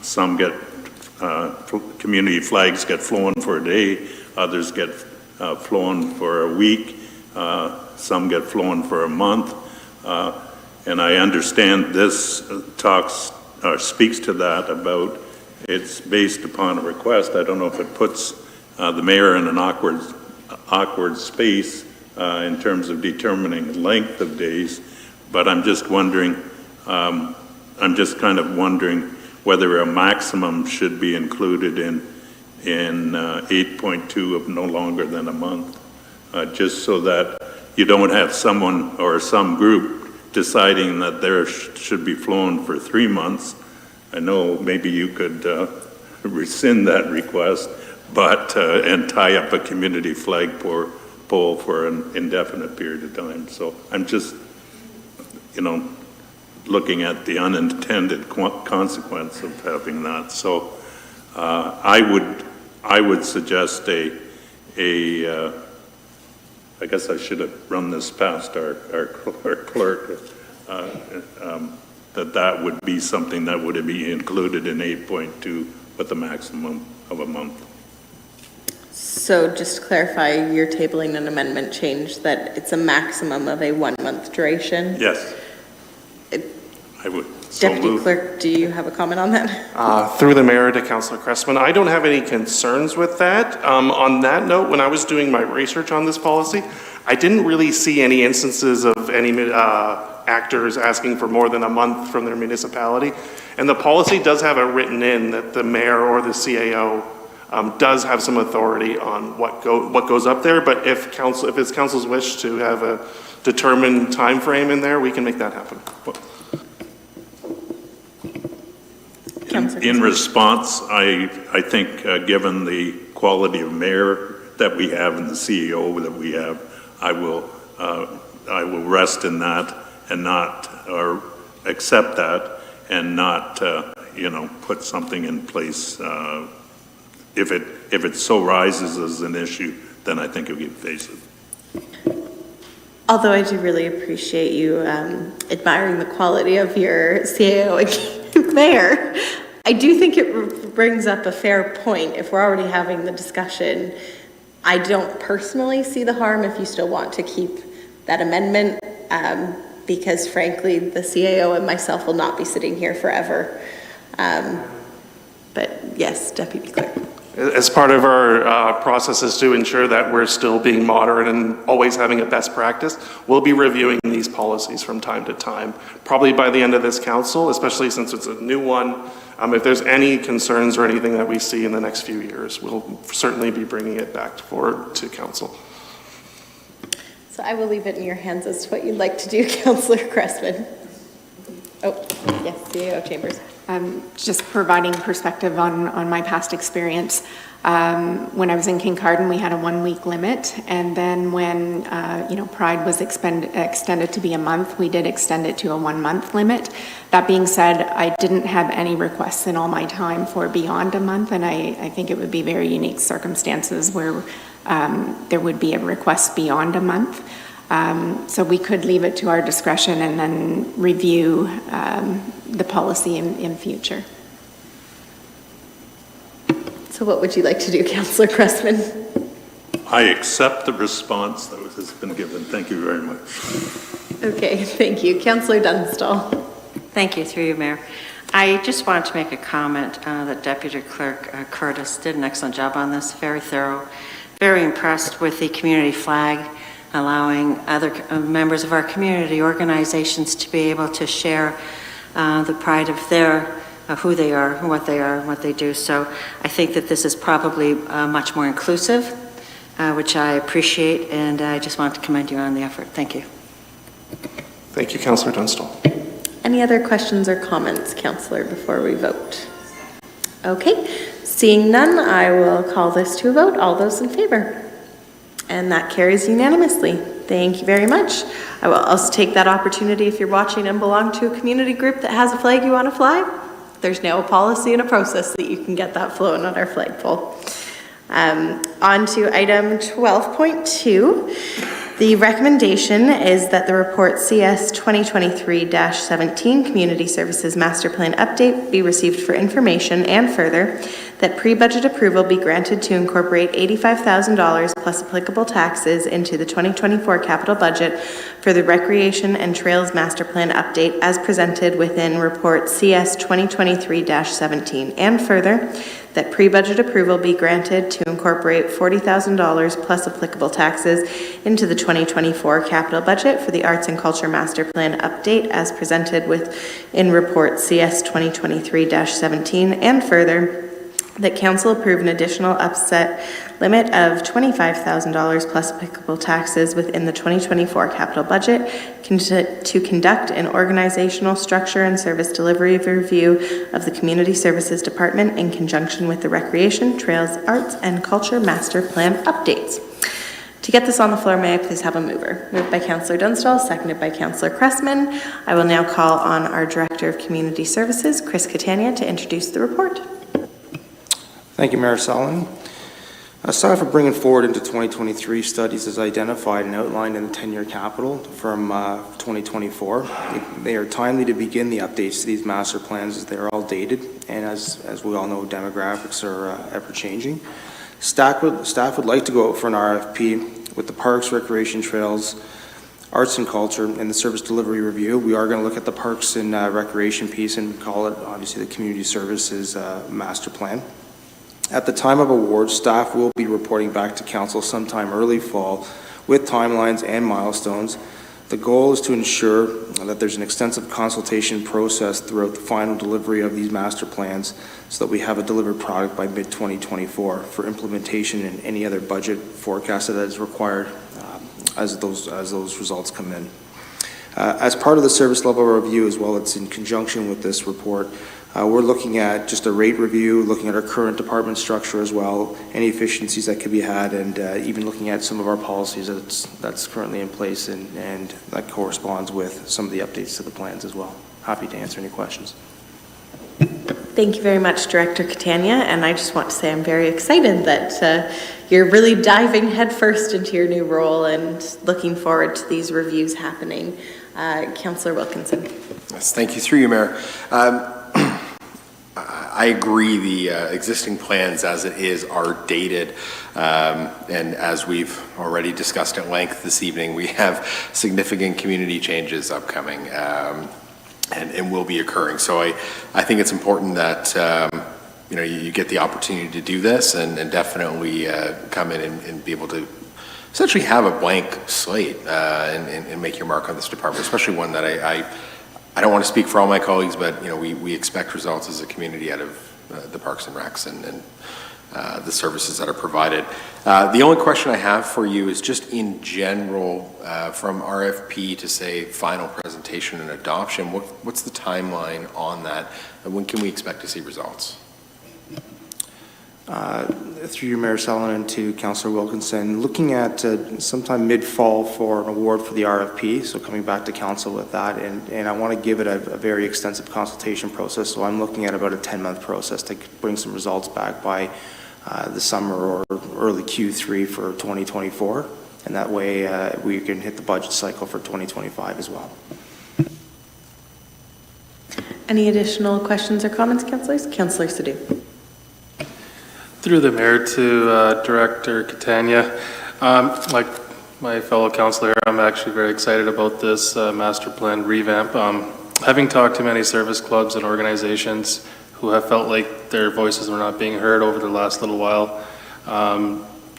some community flags get flown for a day, others get flown for a week, some get flown for a month. And I understand this speaks to that about it's based upon a request. I don't know if it puts the mayor in an awkward space in terms of determining length of days, but I'm just wondering, I'm just kind of wondering whether a maximum should be included in 8.2 of no longer than a month, just so that you don't have someone or some group deciding that there should be flown for 3 months. I know maybe you could rescind that request, and tie up a community flagpole for an indefinite period of time. So I'm just, looking at the unintended consequence of having that. So I would suggest I guess I should have run this past our clerk, that would be something that would be included in 8.2 with a maximum of a month. So just to clarify, you're tabling an amendment change that it's a maximum of a 1 month duration? Yes. I would. So Deputy move. Clerk, do you have a comment on that? Through the mayor to Councillor Cressman, I don't have any concerns with that. On that note, when I was doing my research on this policy, I didn't really see any instances of any actors asking for more than a month from their municipality. And the policy does have it written in that the mayor or the CAO does have some authority on what goes up there. But if it's council's wish to have a determined time frame in there, we can make that happen. In response, I think given the quality of mayor that we have and the CEO that we have, I will rest in that and not, or accept that and not, put something in place. If it so rises as an issue, then I think we can face it. Although I do really appreciate you admiring the quality of your CAO and mayor, I do think it brings up a fair point. If we're already having the discussion, I don't personally see the harm if you still want to keep that amendment, because frankly, the CAO and myself will not be sitting here forever. But yes, Deputy Clerk. As part of our processes to ensure that we're still being moderate and always having a best practice, we'll be reviewing these policies from time to time, probably by the end of this council, especially since it's a new one. If there's any concerns or anything that we see in the next few years, we'll certainly be bringing it back forward to council. So I will leave it in your hands as to what you'd like to do, Councillor Cressman. Oh, yes, CAO Chambers. Just providing perspective on my past experience. When I was in Kincardine, we had a 1 week limit, and then when Pride was extended to be a month, we did extend it to a 1 month limit. That being said, I didn't have any requests in all my time for beyond a month, and I think it would be very unique circumstances where there would be a request beyond a month. So we could leave it to our discretion and then review the policy in future. So what would you like to do, Councillor Cressman? I accept the response that has been given. Thank you very much. Okay, thank you. Councillor Dunstall. Thank you, through you, Mayor. I just wanted to make a comment that Deputy Clerk Curtis did an excellent job on this, very thorough, very impressed with the community flag, allowing other members of our community organizations to be able to share the pride of who they are, and what they do. So I think that this is probably much more inclusive, which I appreciate, and I just want to commend you on the effort. Thank you. Thank you, Councillor Dunstall. Any other questions or comments, Councillor, before we vote? Okay, seeing none, I will call this to a vote. All those in favor? And that carries unanimously. Thank you very much. I will also take that opportunity, if you're watching and belong to a community group that has a flag you want to fly, there's now a policy and a process that you can get that flown on our flagpole. On to item 12.2. The recommendation is that the report CS 2023-17 Community Services Master Plan Update be received for information, and further, that pre-budget approval be granted to incorporate $85,000 plus applicable taxes into the 2024 capital budget for the Recreation and Trails Master Plan Update as presented within report CS 2023-17, and further, that pre-budget approval be granted to incorporate $40,000 plus applicable taxes into the 2024 capital budget for the Arts and Culture Master Plan Update as presented in report CS 2023-17, and further, that council approve an additional upset limit of $25,000 plus applicable taxes within the 2024 capital budget to conduct an organizational structure and service delivery review of the Community Services Department in conjunction with the Recreation, Trails, Arts, and Culture Master Plan updates. To get this on the floor, may I please have a mover? Moved by Councillor Dunstall, seconded by Councillor Cressman. I will now call on our Director of Community Services, Chris Catania, to introduce the report. Thank you, Mayor Sullivan. Sorry for bringing forward into 2023 studies as identified and outlined in the 10-year capital from 2024. They are timely to begin the updates to these master plans as they are all dated, and as we all know, demographics are ever-changing. Staff would like to go out for an RFP with the Parks, Recreation, Trails, Arts and Culture, and the Service Delivery Review. We are going to look at the Parks and Recreation piece and call it, obviously, the Community Services Master Plan. At the time of award, staff will be reporting back to council sometime early fall with timelines and milestones. The goal is to ensure that there's an extensive consultation process throughout the final delivery of these master plans so that we have a delivered product by mid-2024 for implementation and any other budget forecast that is required as those results come in. As part of the service level review as well, it's in conjunction with this report. We're looking at just a rate review, looking at our current department structure as well, any efficiencies that could be had, and even looking at some of our policies that's currently in place and that corresponds with some of the updates to the plans as well. Happy to answer any questions. Thank you very much, Director Catania, and I just want to say I'm very excited that you're really diving headfirst into your new role and looking forward to these reviews happening. Councillor Wilkinson. Yes, thank you. Through you, Mayor. I agree the existing plans as it is are dated, and as we've already discussed at length this evening, we have significant community changes upcoming and will be occurring. So I think it's important that you get the opportunity to do this and definitely come in and be able to essentially have a blank slate and make your mark on this department, especially one that I don't want to speak for all my colleagues, but we expect results as a community out of the Parks and Recs and the services that are provided. The only question I have for you is just in general, from RFP to say final presentation and adoption, what's the timeline on that? And when can we expect to see results? Through you, Mayor Sullivan, and to Councillor Wilkinson, looking at sometime mid-fall for an award for the RFP, so coming back to council with that, and I want to give it a very extensive consultation process, so I'm looking at about a 10-month process to bring some results back by the summer or early Q3 for 2024, and that way we can hit the budget cycle for 2025 as well. Any additional questions or comments, councillors? Councillor Sadhu. Through the mayor to Director Catania, like my fellow councillor, I'm actually very excited about this master plan revamp. Having talked to many service clubs and organizations who have felt like their voices were not being heard over the last little while,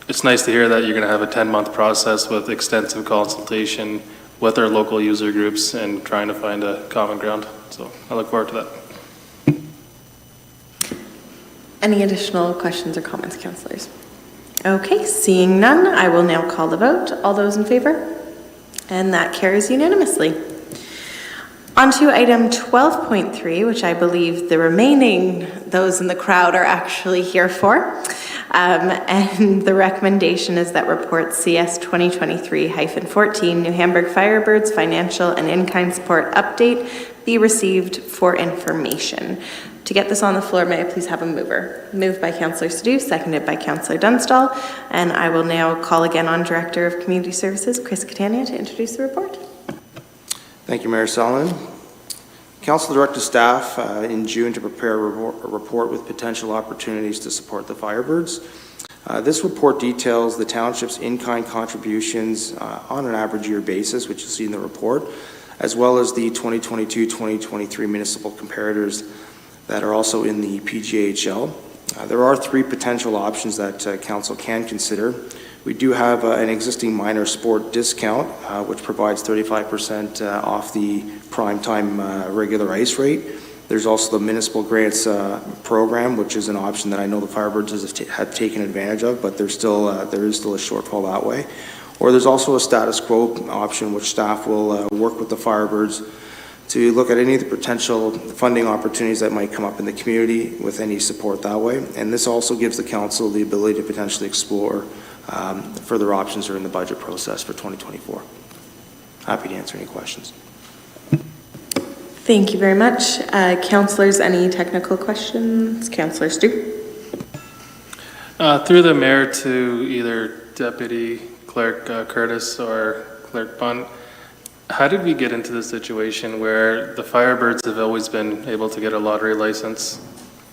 it's nice to hear that you're going to have a 10-month process with extensive consultation with our local user groups and trying to find a common ground. So I look forward to that. Any additional questions or comments, councillors? Okay, seeing none, I will now call the vote. All those in favor? And that carries unanimously. On to item 12.3, which I believe the remaining those in the crowd are actually here for. And the recommendation is that report CS 2023-14 New Hamburg Firebirds Financial and In-Kind Support Update be received for information. To get this on the floor, may I please have a mover? Moved by Councillor Sadhu, seconded by Councillor Dunstall, and I will now call again on Director of Community Services, Chris Catania, to introduce the report. Thank you, Mayor Sullivan. Council directed staff in June to prepare a report with potential opportunities to support the Firebirds. This report details the township's in-kind contributions on an average year basis, which you'll see in the report, as well as the 2022-2023 municipal comparators that are also in the PGHL. There are three potential options that council can consider. We do have an existing minor sport discount, which provides 35% off the prime time regular ice rate. There's also the municipal grants program, which is an option that I know the Firebirds have taken advantage of, but there is still a shortfall that way. Or there's also a status quo option, which staff will work with the Firebirds to look at any of the potential funding opportunities that might come up in the community with any support that way. And this also gives the council the ability to potentially explore further options during the budget process for 2024. Happy to answer any questions. Thank you very much. Councillors, any technical questions? Councillor Stu? Through the mayor to either Deputy Clerk Curtis or Clerk Bunt, how did we get into this situation where the Firebirds have always been able to get a lottery license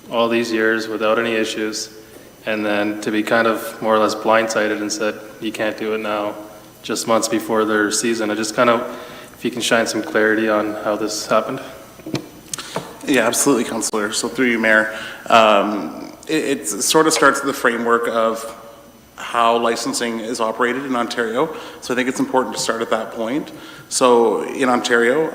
all these years without any issues, and then to be kind of more or less blindsided and said, you can't do it now, just months before their season? I just kind of, if you can shine some clarity on how this happened. Yeah, absolutely, Councillor. So through you, Mayor, it sort of starts with the framework of how licensing is operated in Ontario. So I think it's important to start at that point. So in Ontario,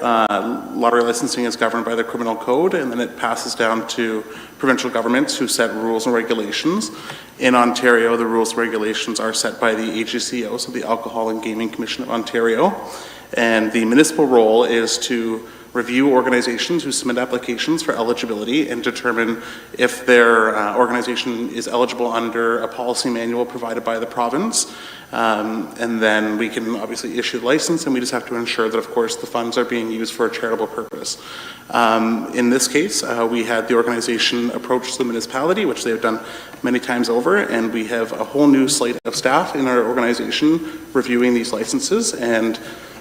lottery licensing is governed by the criminal code, and then it passes down to provincial governments who set rules and regulations. In Ontario, the rules and regulations are set by the AGCO, so the Alcohol and Gaming Commission of Ontario. And the municipal role is to review organizations who submit applications for eligibility and determine if their organization is eligible under a policy manual provided by the province. And then we can obviously issue the license, and we just have to ensure that, of course, the funds are being used for a charitable purpose. In this case, we had the organization approach the municipality, which they have done many times over, and we have a whole new slate of staff in our organization reviewing these licenses. And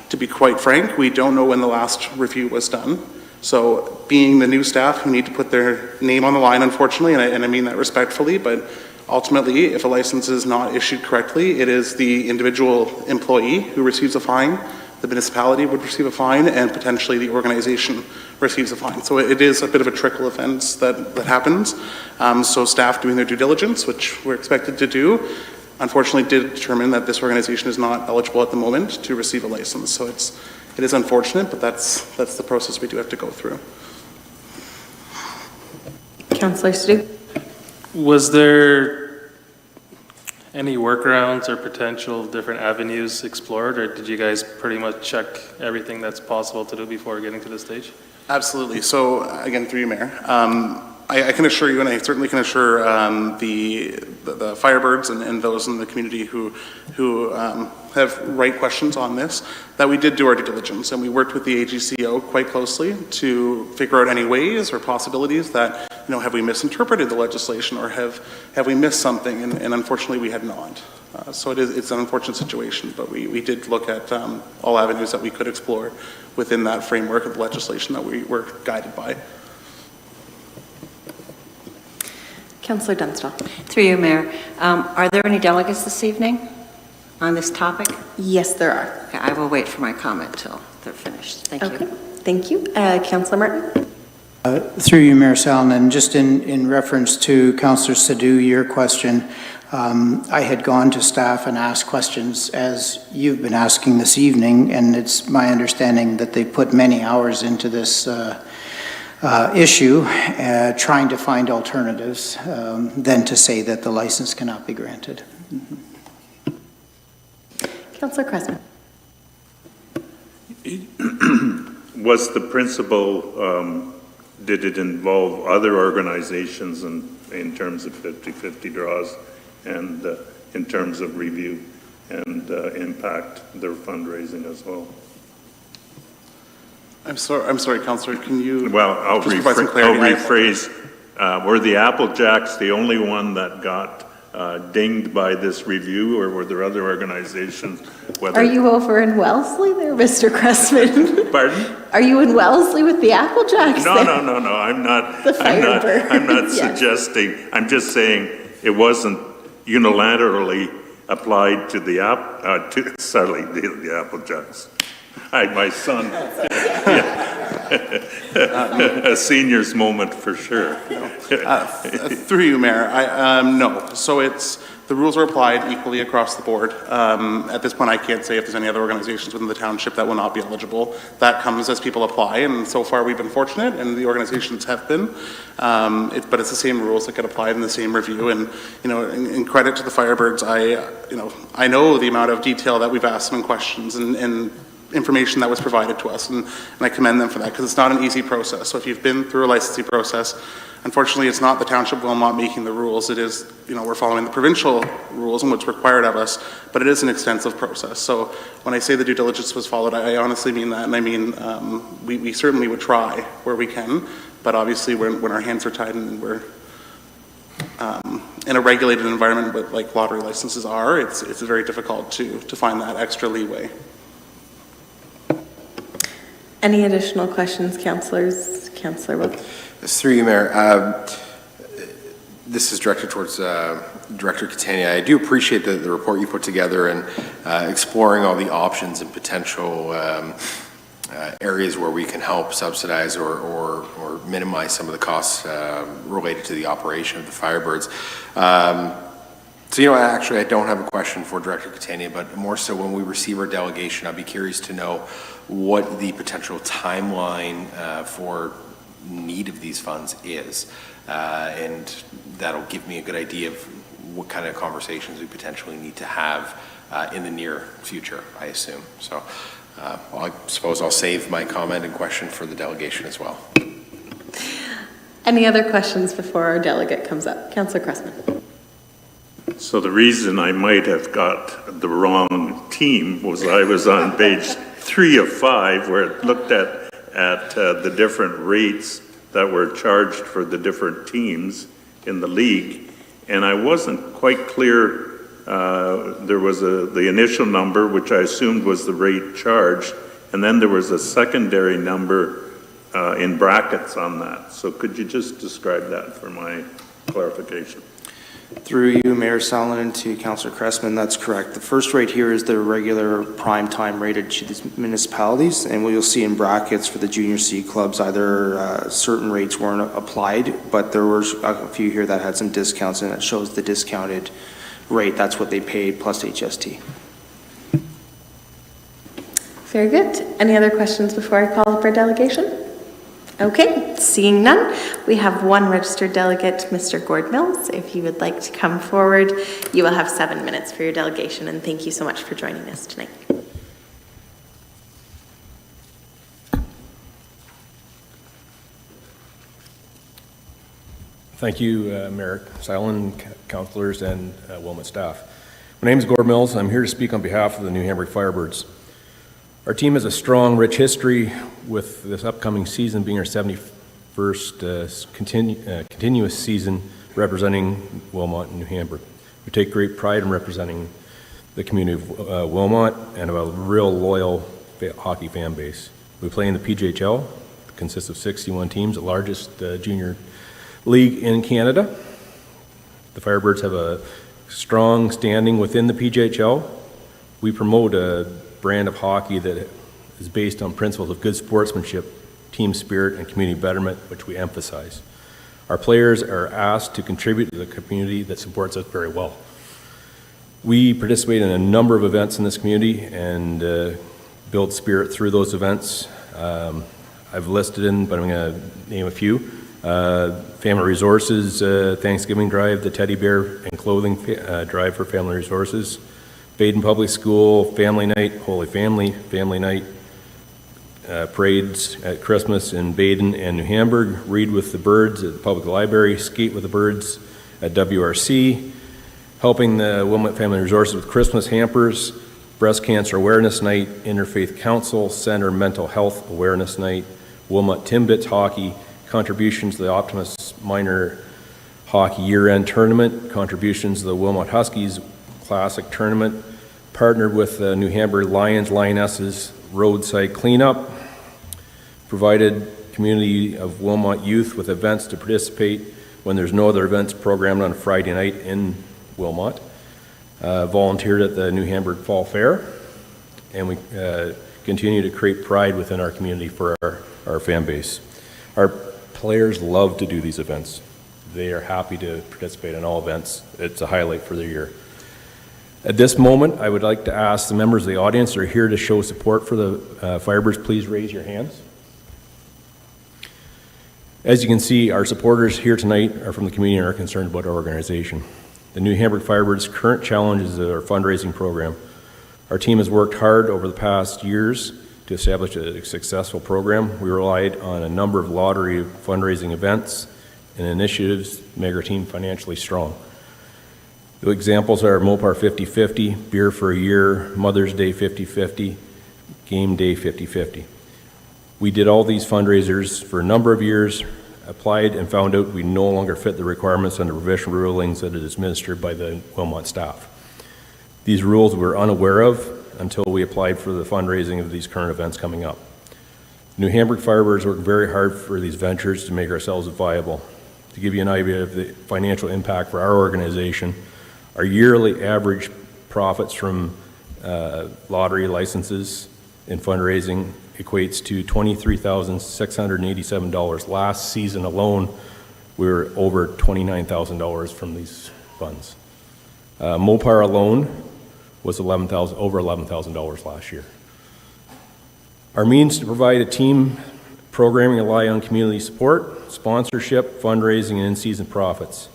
to be quite frank, we don't know when the last review was done. So being the new staff who need to put their name on the line, unfortunately, and I mean that respectfully, but ultimately, if a license is not issued correctly, it is the individual employee who receives a fine, the municipality would receive a fine, and potentially the organization receives a fine. So it is a bit of a trickle offense that happens. So staff doing their due diligence, which we're expected to do, unfortunately did determine that this organization is not eligible at the moment to receive a license. So it is unfortunate, but that's the process we do have to go through. Councillor Stu? Was there any workarounds or potential different avenues explored, or did you guys pretty much check everything that's possible to do before getting to this stage? Absolutely. So again, through you, Mayor, I can assure you, and I certainly can assure the Firebirds and those in the community who have right questions on this, that we did do our due diligence, and we worked with the AGCO quite closely to figure out any ways or possibilities that, have we misinterpreted the legislation, or have we missed something? And unfortunately, we had not. So it's an unfortunate situation, but we did look at all avenues that we could explore within that framework of the legislation that we were guided by. Councillor Dunstall. Through you, Mayor. Are there any delegates this evening on this topic? Yes, there are. Okay, I will wait for my comment till they're finished. Thank you. Thank you. Councillor Martin. Through you, Mayor Salonen, just in reference to Councillor Sadhu, your question, I had gone to staff and asked questions as you've been asking this evening, and it's my understanding that they put many hours into this issue, trying to find alternatives, than to say that the license cannot be granted. Councillor Cressman. Was the principle, did it involve other organizations in terms of 50-50 draws and in terms of review and impact their fundraising as well? I'm sorry, Councillor, can you I'll just provide some clarity? rephrase. Were the Applejacks the only one that got dinged by this review, or were there other organizations? Are you over in Wellesley there, Mr. Cressman? Pardon? Are you in Wellesley with the Applejacks No, there? no. I'm not. The Firebirds. I'm not Yes. suggesting. I'm just saying it wasn't unilaterally applied to the Applejacks. My son. A senior's moment for sure. Through you, Mayor, no. So it's the rules are applied equally across the board. At this point, I can't say if there's any other organizations within the township that will not be eligible. That comes as people apply, and so far we've been fortunate, and the organizations have been. But it's the same rules that get applied in the same review. And in credit to the Firebirds, I know the amount of detail that we've asked them in questions and information that was provided to us, and I commend them for that, because it's not an easy process. So if you've been through a licensing process, unfortunately, it's not the Township of Wilmot making the rules. It is, we're following the provincial rules and what's required of us, but it is an extensive process. So when I say the due diligence was followed, I honestly mean that, and I mean we certainly would try where we can, but obviously when our hands are tied and we're in a regulated environment like lottery licenses are, it's very difficult to find that extra leeway. Any additional questions, councillors? Councillor Wilk. Through you, Mayor. This is directed towards Director Catania. I do appreciate the report you put together and exploring all the options and potential areas where we can help subsidize or minimize some of the costs related to the operation of the Firebirds. So, actually, I don't have a question for Director Catania, but more so when we receive our delegation, I'd be curious to know what the potential timeline for need of these funds is. And that'll give me a good idea of what kind of conversations we potentially need to have in the near future, I assume. So I suppose I'll save my comment and question for the delegation as well. Any other questions before our delegate comes up? Councillor Cressman. So the reason I might have got the wrong team was I was on page 3 of 5 where it looked at the different rates that were charged for the different teams in the league, and I wasn't quite clear. There was the initial number, which I assumed was the rate charged, and then there was a secondary number in brackets on that. So could you just describe that for my clarification? Through you, Mayor Salonen, to Councillor Cressman, that's correct. The first rate here is the regular prime time rated to these municipalities, and what you'll see in brackets for the Junior C clubs, either certain rates weren't applied, but there was a few here that had some discounts, and it shows the discounted rate. That's what they paid plus HST. Very good. Any other questions before I call up our delegation? Okay, seeing none, we have one registered delegate, Mr. Gord Mills. If you would like to come forward, you will have 7 minutes for your delegation, and thank you so much for joining us tonight. Thank you, Mayor Salonen, councillors, and Wilmot staff. My name is Gord Mills. I'm here to speak on behalf of the New Hamburg Firebirds. Our team has a strong, rich history, with this upcoming season being our 71st continuous season representing Wilmot and New Hamburg. We take great pride in representing the community of Wilmot and have a real loyal hockey fan base. We play in the PJHL. It consists of 61 teams, the largest junior league in Canada. The Firebirds have a strong standing within the PJHL. We promote a brand of hockey that is based on principles of good sportsmanship, team spirit, and community betterment, which we emphasize. Our players are asked to contribute to the community that supports us very well. We participate in a number of events in this community and build spirit through those events. I've listed in, but I'm going to name a few. Family Resources Thanksgiving Drive, the Teddy Bear and Clothing Drive for Family Resources, Baden Public School, Family Night, Holy Family, Family Night, parades at Christmas in Baden and New Hamburg, Read with the Birds at the Public Library, Skate with the Birds at WRC, helping the Wilmot Family Resources with Christmas hampers, Breast Cancer Awareness Night, Interfaith Council Center Mental Health Awareness Night, Wilmot Timbits Hockey, contributions to the Optimus Minor Hockey Year-End Tournament, contributions to the Wilmot Huskies Classic Tournament, partnered with the New Hamburg Lions, Lionesses roadside cleanup, provided community of Wilmot youth with events to participate when there's no other events programmed on Friday night in Wilmot, volunteered at the New Hamburg Fall Fair, and we continue to create pride within our community for our fan base. Our players love to do these events. they are happy to participate in all events. It's a highlight for their year. At this moment, I would like to ask the members of the audience that are here to show support for the Firebirds, please raise your hands. As you can see, our supporters here tonight are from the community and are concerned about our organization. The New Hamburg Firebirds' current challenge is our fundraising program. Our team has worked hard over the past years to establish a successful program. We relied on a number of lottery fundraising events and initiatives to make our team financially strong. The examples are Mopar 50-50, Beer for a Year, Mother's Day 50-50, Game Day 50-50. We did all these fundraisers for a number of years, applied and found out we no longer fit the requirements under provincial rulings that is administered by the Wilmot staff. These rules we were unaware of until we applied for the fundraising of these current events coming up. New Hamburg Firebirds worked very hard for these ventures to make ourselves viable. To give you an idea of the financial impact for our organization, our yearly average profits from lottery licenses and fundraising equates to $23,687. Last season alone, we were over $29,000 from these funds. Mopar alone was over $11,000 last year. Our means to provide a team programming rely on community support, sponsorship, fundraising, and in-season profits.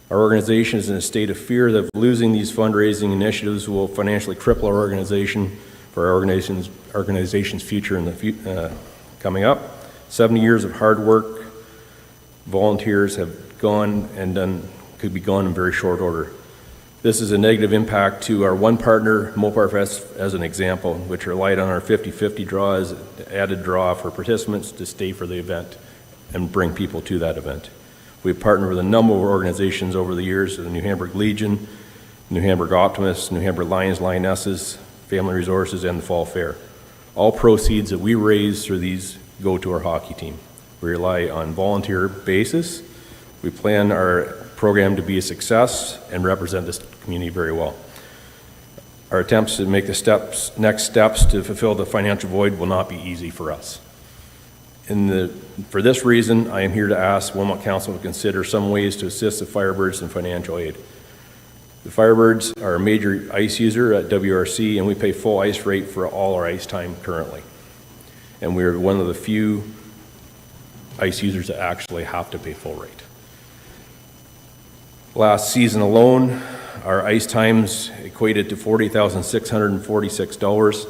Our organization is in a state of fear that losing these fundraising initiatives will financially cripple our organization for our organization's future in the coming up. 70 years of hard work, volunteers have gone and could be gone in very short order. This is a negative impact to our one partner, Mopar Fest, as an example, which relied on our 50-50 draw as an added draw for participants to stay for the event and bring people to that event. We've partnered with a number of organizations over the years, the New Hamburg Legion, New Hamburg Optimists, New Hamburg Lions, Lionesses, Family Resources, and the Fall Fair. All proceeds that we raise through these go to our hockey team. We rely on volunteer basis. We plan our program to be a success and represent this community very well. Our attempts to make the next steps to fulfill the financial void will not be easy for us. For this reason, I am here to ask Wilmot Council to consider some ways to assist the Firebirds in financial aid. The Firebirds are a major ice user at WRC, and we pay full ice rate for all our ice time currently. And we are one of the few ice users that actually have to pay full rate. Last season alone, our ice times equated to $40,646.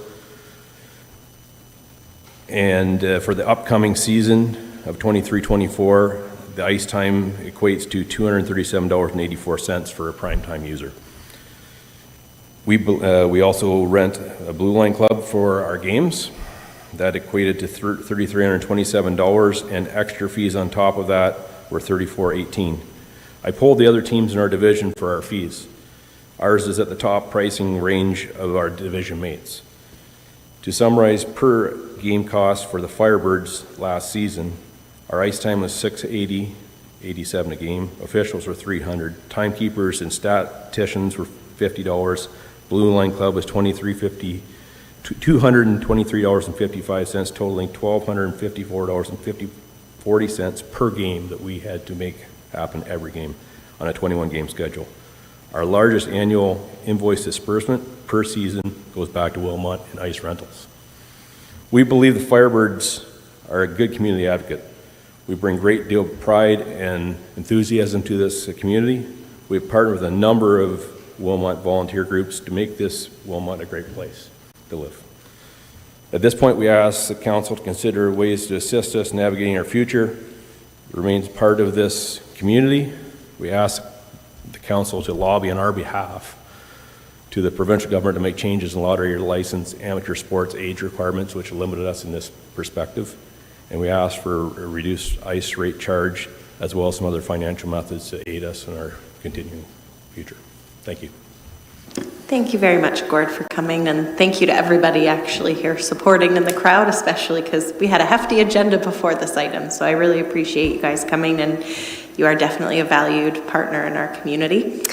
And for the upcoming season of 23-24, the ice time equates to $237.84 for a prime-time user. We also rent a Blue Line Club for our games. That equated to $3,327, and extra fees on top of that were $34.18. I polled the other teams in our division for our fees. Ours is at the top pricing range of our division mates. To summarize, per game cost for the Firebirds last season, our ice time was $680.87 a game. Officials were $300. Timekeepers and statisticians were $50. Blue Line Club was $223.55, totaling $1,254.40 per game that we had to make happen every game on a 21-game schedule. Our largest annual invoice disbursement per season goes back to Wilmot and ice rentals. We believe the Firebirds are a good community advocate. We bring a great deal of pride and enthusiasm to this community. We've partnered with a number of Wilmot volunteer groups to make this Wilmot a great place to live. At this point, we ask the council to consider ways to assist us in navigating our future. It remains part of this community. We ask the council to lobby on our behalf to the provincial government to make changes in lottery license, amateur sports age requirements, which limited us in this perspective. And we ask for a reduced ice rate charge, as well as some other financial methods to aid us in our continuing future. Thank you. Thank you very much, Gord, for coming, and thank you to everybody actually here supporting in the crowd, especially because we had a hefty agenda before this item, so I really appreciate you guys coming, and you are definitely a valued partner in our community.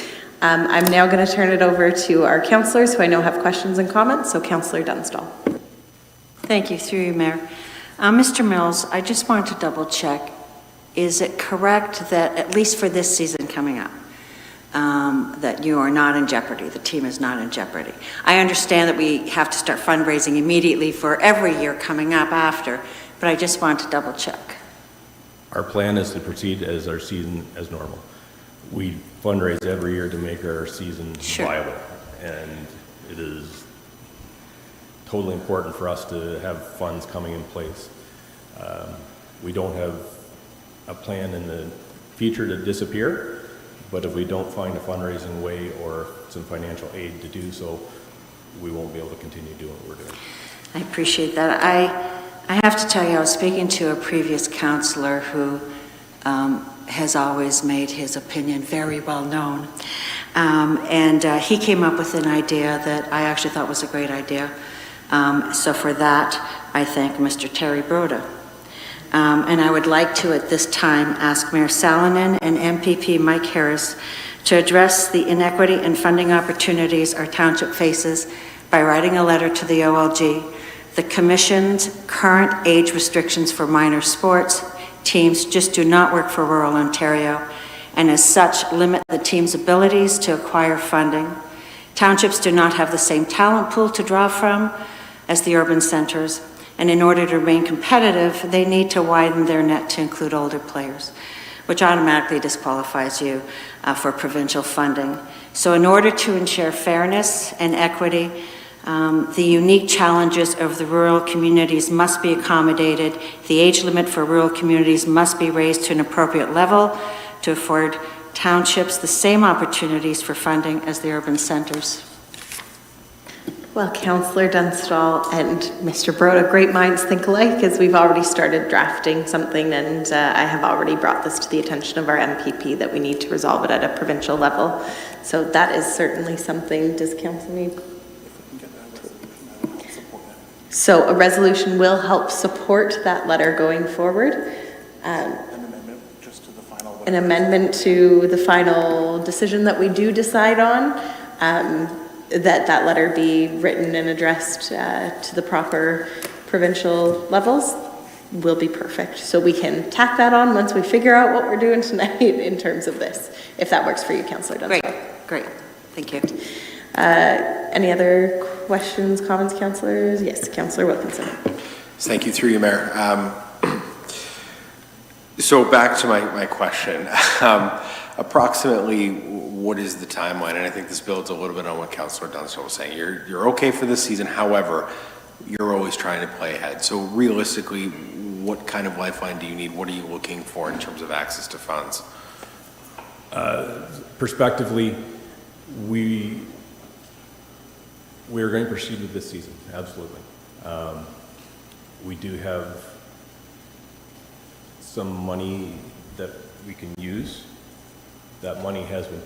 I'm now going to turn it over to our councillors who I know have questions and comments, so Councillor Dunstall. Thank you, through you, Mayor. Mr. Mills, I just wanted to double check. is it correct that, at least for this season coming up, that you are not in jeopardy, the team is not in jeopardy? I understand that we have to start fundraising immediately for every year coming up after, but I just want to double check. Our plan is to proceed as our season as normal. We fundraise every year to make our season viable, and it is totally important for us to have funds coming in place. We don't have a plan in the future to disappear, but if we don't find a fundraising way or some financial aid to do so, we won't be able to continue doing what we're doing. I appreciate that. I have to tell you, I was speaking to a previous councillor who has always made his opinion very well known. And he came up with an idea that I actually thought was a great idea. So for that, I thank Mr. Terry Broda. And I would like to, at this time, ask Mayor Salonen and MPP Mike Harris to address the inequity and funding opportunities our township faces by writing a letter to the OLG. The Commission's current age restrictions for minor sports teams just do not work for rural Ontario, and as such limit the team's abilities to acquire funding. Townships do not have the same talent pool to draw from as the urban centers, and in order to remain competitive, they need to widen their net to include older players, which automatically disqualifies you for provincial funding. So in order to ensure fairness and equity, the unique challenges of the rural communities must be accommodated. The age limit for rural communities must be raised to an appropriate level to afford townships the same opportunities for funding as the urban centers. Well, Councillor Dunstall and Mr. Broda, great minds think alike, as we've already started drafting something, and I have already brought this to the attention of our MPP that we need to resolve it at a provincial level. So that is certainly something. Does council need? So a resolution will help support that letter going forward. An amendment to the final decision that we do decide on, that letter be written and addressed to the proper provincial levels will be perfect. So we can tack that on once we figure out what we're doing tonight in terms of this, if that works for you, Councillor Dunstall. Great, thank you. Any other questions, comments, councillors? Yes, Councillor Wilkinson. Thank you, through you, Mayor. So back to my question. Approximately, what is the timeline? And I think this builds a little bit on what Councillor Dunstall was saying. You're okay for this season, however, you're always trying to play ahead. So realistically, what kind of lifeline do you need? What are you looking for in terms of access to funds? Prospectively, we're going to proceed with this season, absolutely. We do have some money that we can use. That money has been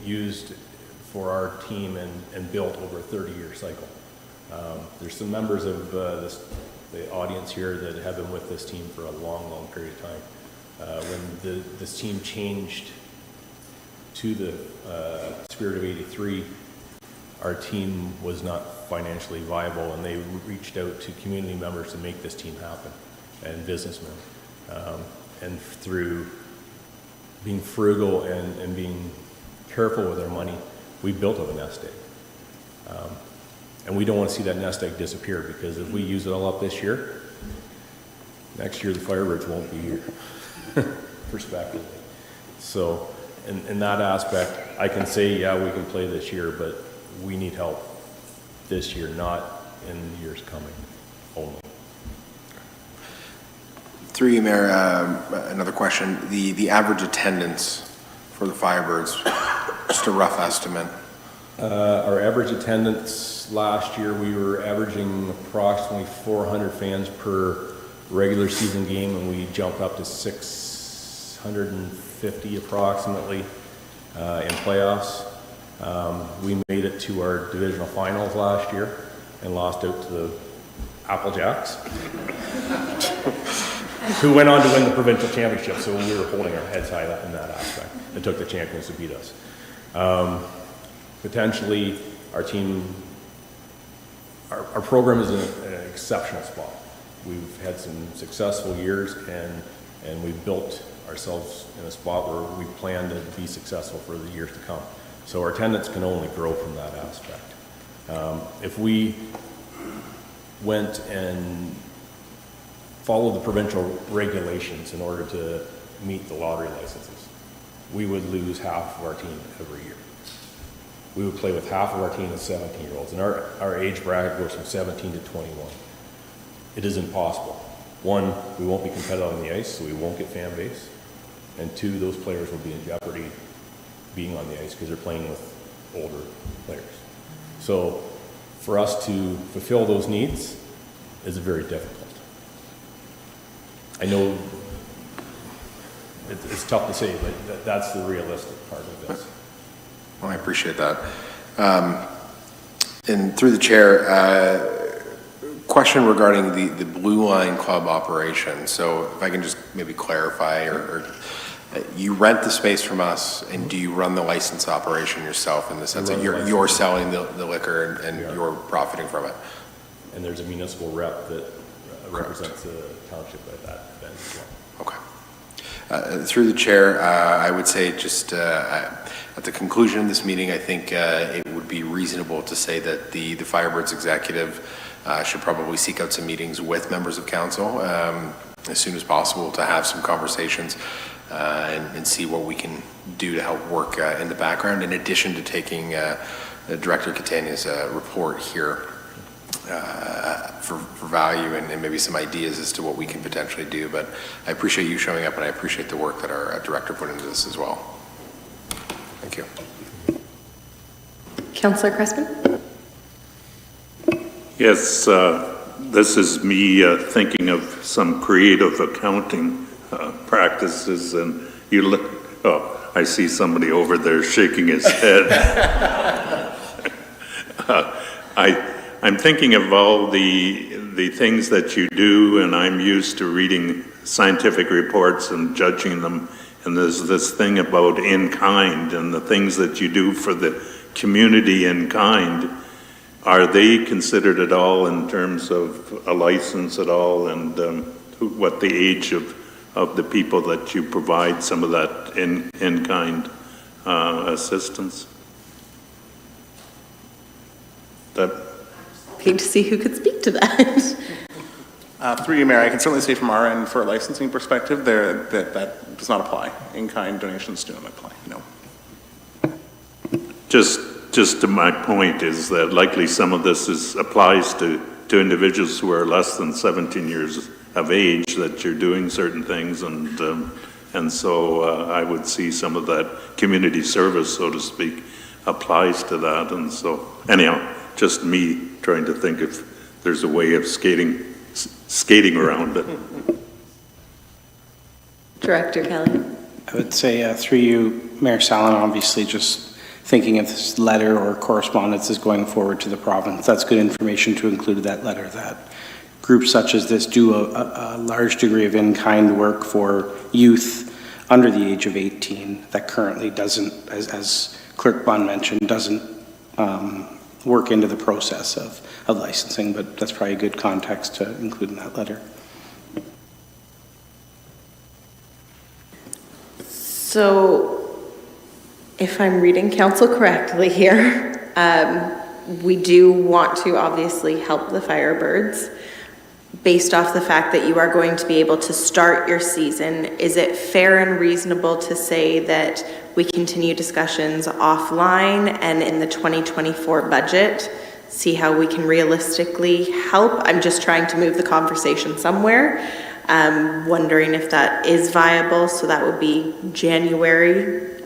used for our team and built over a 30-year cycle. There's some members of the audience here that have been with this team for a long, long period of time. When this team changed to the Spirit of 83, our team was not financially viable, and they reached out to community members to make this team happen, and businessmen. And through being frugal and being careful with our money, we built up a nest egg. And we don't want to see that nest egg disappear, because if we use it all up this year, next year the Firebirds won't be here, prospectively. So in that aspect, I can say, yeah, we can play this year, but we need help this year, not in years coming only. Through you, Mayor, another question. The average attendance for the Firebirds, just a rough estimate. Our average attendance last year, we were averaging approximately 400 fans per regular season game, and we jumped up to 650 approximately in playoffs. We made it to our divisional finals last year and lost out to the Apple Jacks, who went on to win the provincial championship, so we were holding our heads high in that aspect. It took the champions to beat us. Potentially, our team, our program is in an exceptional spot. We've had some successful years, and we've built ourselves in a spot where we plan to be successful for the years to come. So our attendance can only grow from that aspect. If we went and followed the provincial regulations in order to meet the lottery licenses, we would lose half of our team every year. We would play with half of our team as 17-year-olds, and our age bracket goes from 17 to 21. It is impossible. One, we won't be competitive on the ice, so we won't get fan base. And two, those players will be in jeopardy being on the ice because they're playing with older players. So for us to fulfill those needs is very difficult. I know it's tough to say, but that's the realistic part of this. Well, I appreciate that. And through the chair, question regarding the Blue Line Club operation. So if I can just maybe clarify, or you rent the space from us, and do you run the license operation yourself in the sense that you're selling the liquor and you're profiting from it? And there's a municipal rep that represents the township at that event as well. Okay. Through the chair, I would say just at the conclusion of this meeting, I think it would be reasonable to say that the Firebirds executive should probably seek out some meetings with members of council as soon as possible to have some conversations and see what we can do to help work in the background, in addition to taking Director Catania's report here for value and maybe some ideas as to what we can potentially do. But I appreciate you showing up, and I appreciate the work that our director put into this as well. Thank you. Councillor Crespin? Yes, this is me thinking of some creative accounting practices, and you look, oh, I see somebody over there shaking his head. I'm thinking of all the things that you do, and I'm used to reading scientific reports and judging them, and there's this thing about in kind and the things that you do for the community in kind. Are they considered at all in terms of a license at all, and what the age of the people that you provide some of that in kind assistance? Looking to see who could speak to that. Through you, Mayor, I can certainly say from our end, for a licensing perspective, that does not apply. In-kind donations do not apply, no. Just to my point is that likely some of this applies to individuals who are less than 17 years of age, that you're doing certain things, and so I would see some of that community service, so to speak, applies to that. And so anyhow, just me trying to think if there's a way of skating around it. Director Kelly? I would say through you, Mayor Sallin, obviously just thinking if this letter or correspondence is going forward to the province, that's good information to include in that letter, that groups such as this do a large degree of in-kind work for youth under the age of 18 that currently doesn't, as Clerk Bunn mentioned, doesn't work into the process of licensing, but that's probably a good context to include in that letter. So, if I'm reading council correctly here, we do want to obviously help the Firebirds. Based off the fact that you are going to be able to start your season, is it fair and reasonable to say that we continue discussions offline and in the 2024 budget, see how we can realistically help? I'm just trying to move the conversation somewhere. Wondering if that is viable, so that would be January.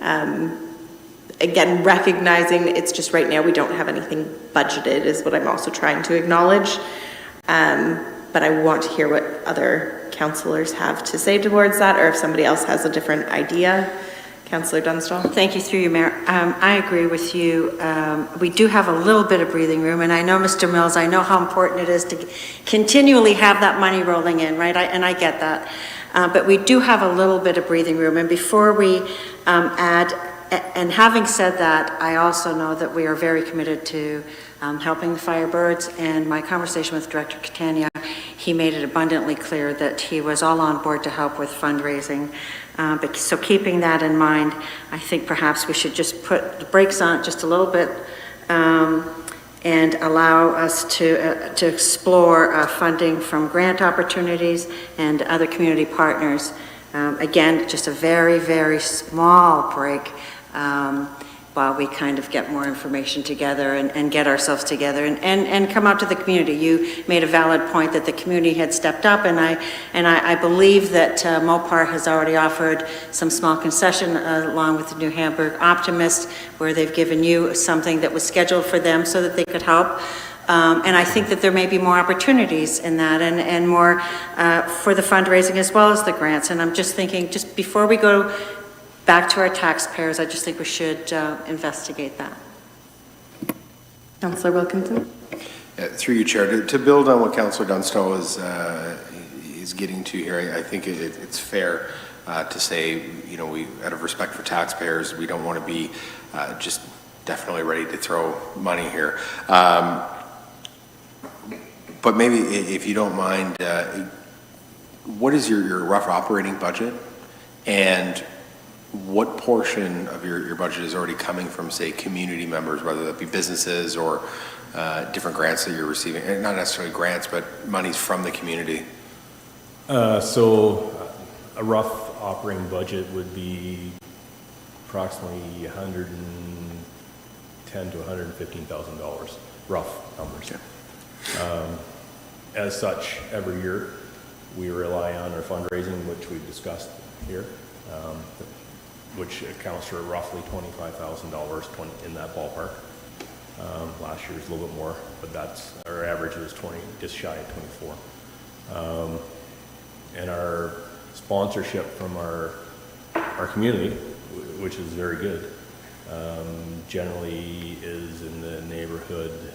Again, recognizing it's just right now we don't have anything budgeted is what I'm also trying to acknowledge. But I want to hear what other councillors have to say towards that, or if somebody else has a different idea. Councillor Dunstall. Thank you, through you, Mayor. I agree with you. We do have a little bit of breathing room, and I know, Mr. Mills, I know how important it is to continually have that money rolling in, right? And I get that. But we do have a little bit of breathing room, and before we add, and having said that, I also know that we are very committed to helping the Firebirds, and my conversation with Director Catania, he made it abundantly clear that he was all on board to help with fundraising. So keeping that in mind, I think perhaps we should just put the brakes on it just a little bit and allow us to explore funding from grant opportunities and other community partners. Again, just a very, very small break while we kind of get more information together and get ourselves together and come out to the community. You made a valid point that the community had stepped up, and I believe that Mopar has already offered some small concession along with the New Hamburg Optimist, where they've given you something that was scheduled for them so that they could help. And I think that there may be more opportunities in that and more for the fundraising as well as the grants. And I'm just thinking, just before we go back to our taxpayers, I just think we should investigate that. Councillor Wilkinson? Through you, Chair, to build on what Councillor Dunstall is getting to here, I think it's fair to say, you know, we, out of respect for taxpayers, we don't want to be just definitely ready to throw money here. But maybe, if you don't mind, what is your rough operating budget, and what portion of your budget is already coming from, say, community members, whether that be businesses or different grants that you're receiving? And not necessarily grants, but monies from the community. So a rough operating budget would be approximately $110,000 to $115,000, rough numbers. Okay. As such, every year we rely on our fundraising, which we've discussed here, which accounts for roughly $25,000 in that ballpark. Last year was a little bit more, but that's our average was 20, just shy of 24. And our sponsorship from our community, which is very good, generally is in the neighborhood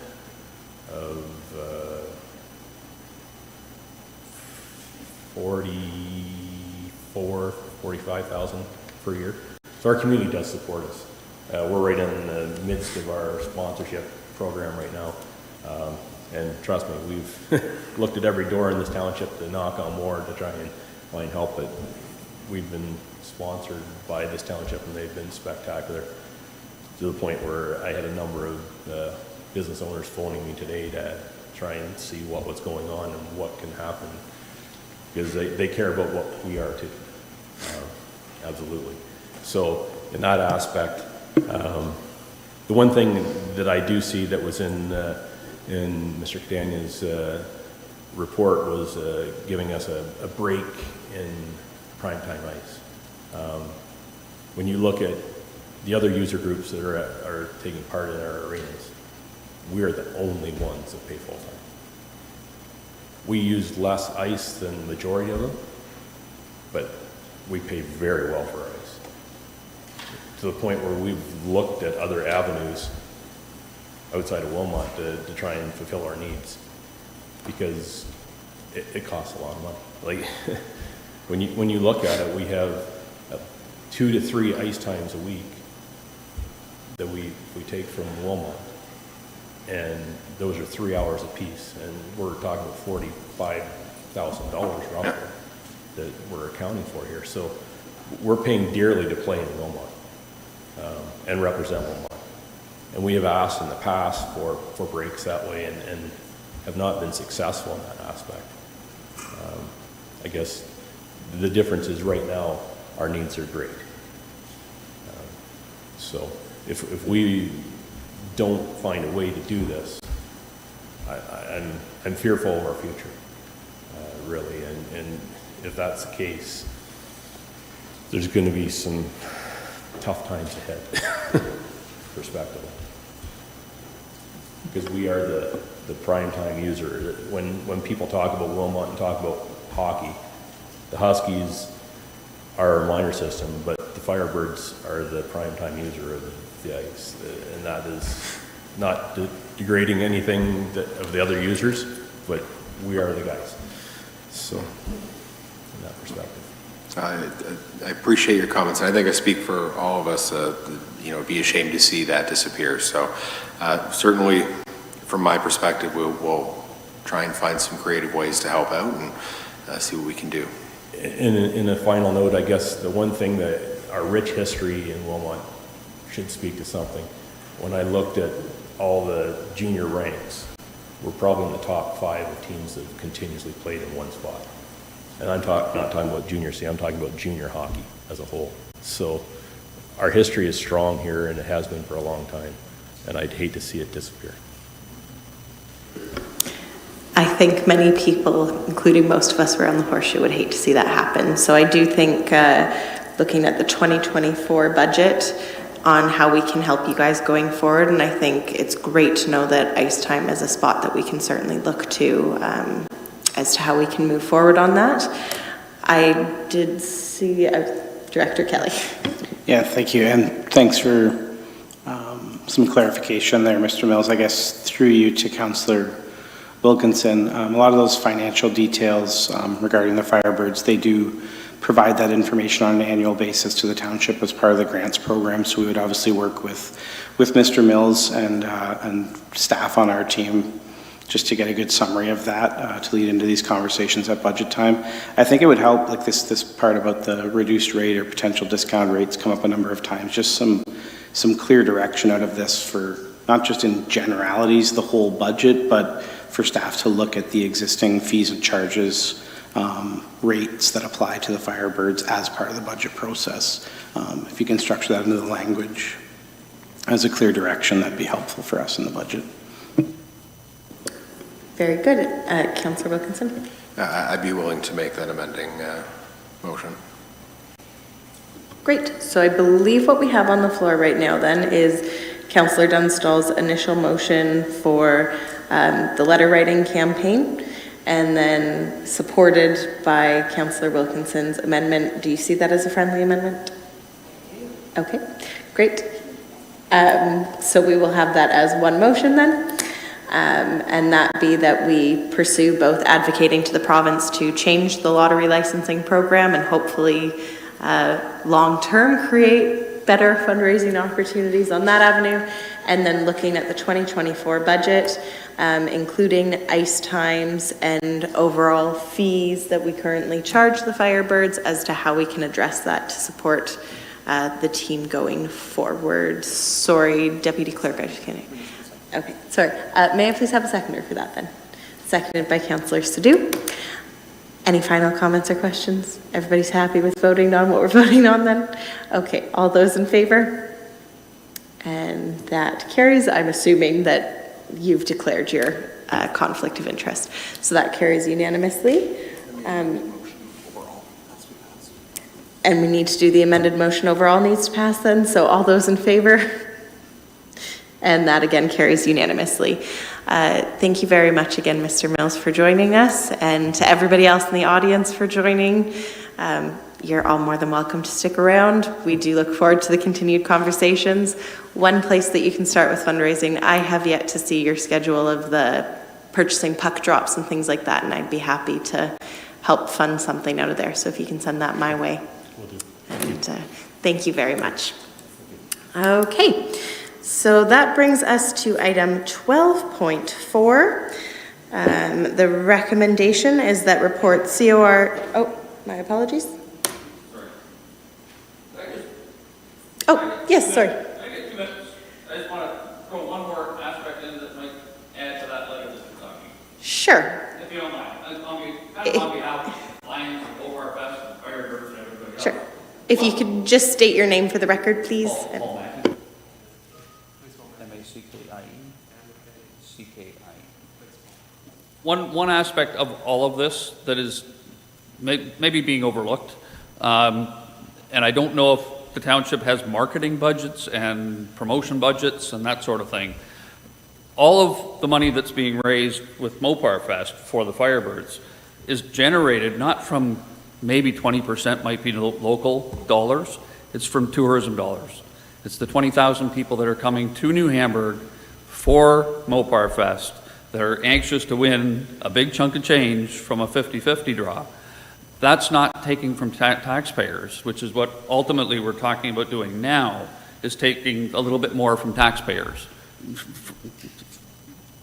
of 45,000 per year. So our community does support us. We're right in the midst of our sponsorship program right now. And trust me, we've looked at every door in this township to knock on more to try and find help, but we've been sponsored by this township and they've been spectacular, to the point where I had a number of business owners phoning me today to try and see what's going on and what can happen, because they care about what we are too. Absolutely. So in that aspect, the one thing that I do see that was in Mr. Cadanya's report was giving us a break in primetime ice. When you look at the other user groups that are taking part in our arenas, we are the only ones that pay full time. We use less ice than the majority of them, but we pay very well for ice, to the point where we've looked at other avenues outside of Wilmot to try and fulfill our needs, because it costs a lot of money. Like when you look at it, we have 2 to 3 ice times a week that we take from Wilmot, and those are 3 hours apiece, and we're talking about $45,000 roughly that we're accounting for here. So we're paying dearly to play in Wilmot and represent Wilmot. And we have asked in the past for breaks that way and have not been successful in that aspect. I guess the difference is right now our needs are great. So if we don't find a way to do this, I'm fearful of our future, really. And if that's the case, there's going to be some tough times ahead, respectively. Because we are the prime time user. When people talk about Wilmot and talk about hockey, the Huskies are our minor system, but the Firebirds are the prime time user of the ice. And that is not degrading anything of the other users, but we are the guys. So, in that perspective. I appreciate your comments, and I think I speak for all of us, be ashamed to see that disappear. So certainly, from my perspective, we'll try and find some creative ways to help out and see what we can do. In a final note, I guess the one thing that our rich history in Wilmot should speak to something. When I looked at all the junior ranks, we're probably in the top 5 of teams that have continuously played in one spot. And I'm not talking about junior C, I'm talking about junior hockey as a whole. So our history is strong here, and it has been for a long time, and I'd hate to see it disappear. I think many people, including most of us around the Horseshoe, would hate to see that happen. So I do think looking at the 2024 budget on how we can help you guys going forward, and I think it's great to know that ice time is a spot that we can certainly look to as to how we can move forward on that. I did see Director Kelly. Yeah, thank you, and thanks for some clarification there, Mr. Mills. I guess through you to Councillor Wilkinson, a lot of those financial details regarding the Firebirds, they do provide that information on an annual basis to the township as part of the grants program. So we would obviously work with Mr. Mills and staff on our team just to get a good summary of that to lead into these conversations at budget time. I think it would help, like this part about the reduced rate or potential discount rates come up a number of times, just some clear direction out of this for not just in generalities, the whole budget, but for staff to look at the existing fees and charges rates that apply to the Firebirds as part of the budget process. If you can structure that into the language as a clear direction, that'd be helpful for us in the budget. Very good. Councillor Wilkinson? I'd be willing to make that amending motion. Great. So I believe what we have on the floor right now then is Councillor Dunstall's initial motion for the letter writing campaign, and then supported by Councillor Wilkinson's amendment. Do you see that as a friendly amendment? Okay, great. So we will have that as one motion then. And that be that we pursue both advocating to the province to change the lottery licensing program and hopefully long-term create better fundraising opportunities on that avenue, and then looking at the 2024 budget, including ice times and overall fees that we currently charge the Firebirds as to how we can address that to support the team going forward. Sorry, Deputy Clerk, I just can't. Okay, sorry. May I please have a seconder for that then? Seconded by Councillor Sadoo. Any final comments or questions? Everybody's happy with voting on what we're voting on then? Okay, all those in favor? And that carries. I'm assuming that you've declared your conflict of interest. So that carries unanimously. And we need to do the amended motion overall needs to pass then. So all those in favor? And that again carries unanimously. Thank you very much again, Mr. Mills, for joining us, and to everybody else in the audience for joining. You're all more than welcome to stick around. We do look forward to the continued conversations. One place that you can start with fundraising, I have yet to see your schedule of the purchasing puck drops and things like that, and I'd be happy to help fund something out of there. So if you can send that my way. Will do. And, thank you very much. Okay. So that brings us to item 12.4. The recommendation is that report COR, oh, my apologies. Oh, yes, sorry. I get 2 minutes. I just want to throw one more aspect in that might add to that letter that you're talking. Sure. If you don't mind. On behalf of Lions, Overar Fest, and Firebirds, and everybody else. Sure. If you could just state your name for the record, please. Paul Mackey. M-A-C-K-I-E. One aspect of all of this that is maybe being overlooked, and I don't know if the township has marketing budgets and promotion budgets and that sort of thing. All of the money that's being raised with Mopar Fest for the Firebirds is generated not from maybe 20% might be local dollars, it's from tourism dollars. It's the 20,000 people that are coming to New Hamburg for Mopar Fest that are anxious to win a big chunk of change from a 50-50 draw. That's not taking from taxpayers, which is what ultimately we're talking about doing now, is taking a little bit more from taxpayers.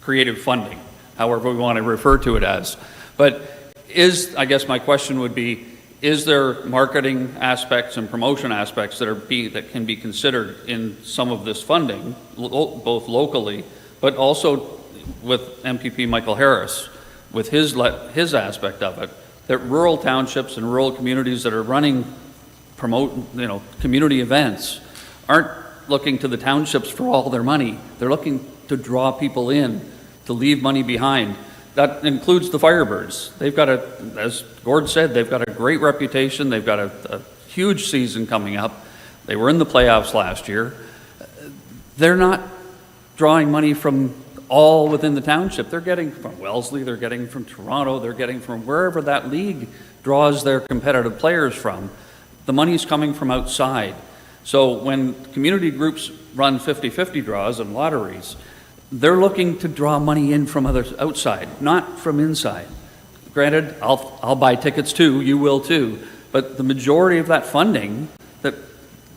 Creative funding however we want to refer to it as. But I guess my question would be, is there marketing aspects and promotion aspects that can be considered in some of this funding, both locally, but also with MPP Michael Harris, with his aspect of it, that rural townships and rural communities that are running community events aren't looking to the townships for all their money. They're looking to draw people in, to leave money behind. That includes the Firebirds. They've got as Gord said, they've got a great reputation. They've got a huge season coming up. They were in the playoffs last year. They're not drawing money from all within the township. They're getting from Wellesley, they're getting from Toronto, they're getting from wherever that league draws their competitive players from. The money's coming from outside. So when community groups run 50-50 draws and lotteries, they're looking to draw money in from others outside, not from inside. Granted, I'll buy tickets too, you will too, but the majority of that funding that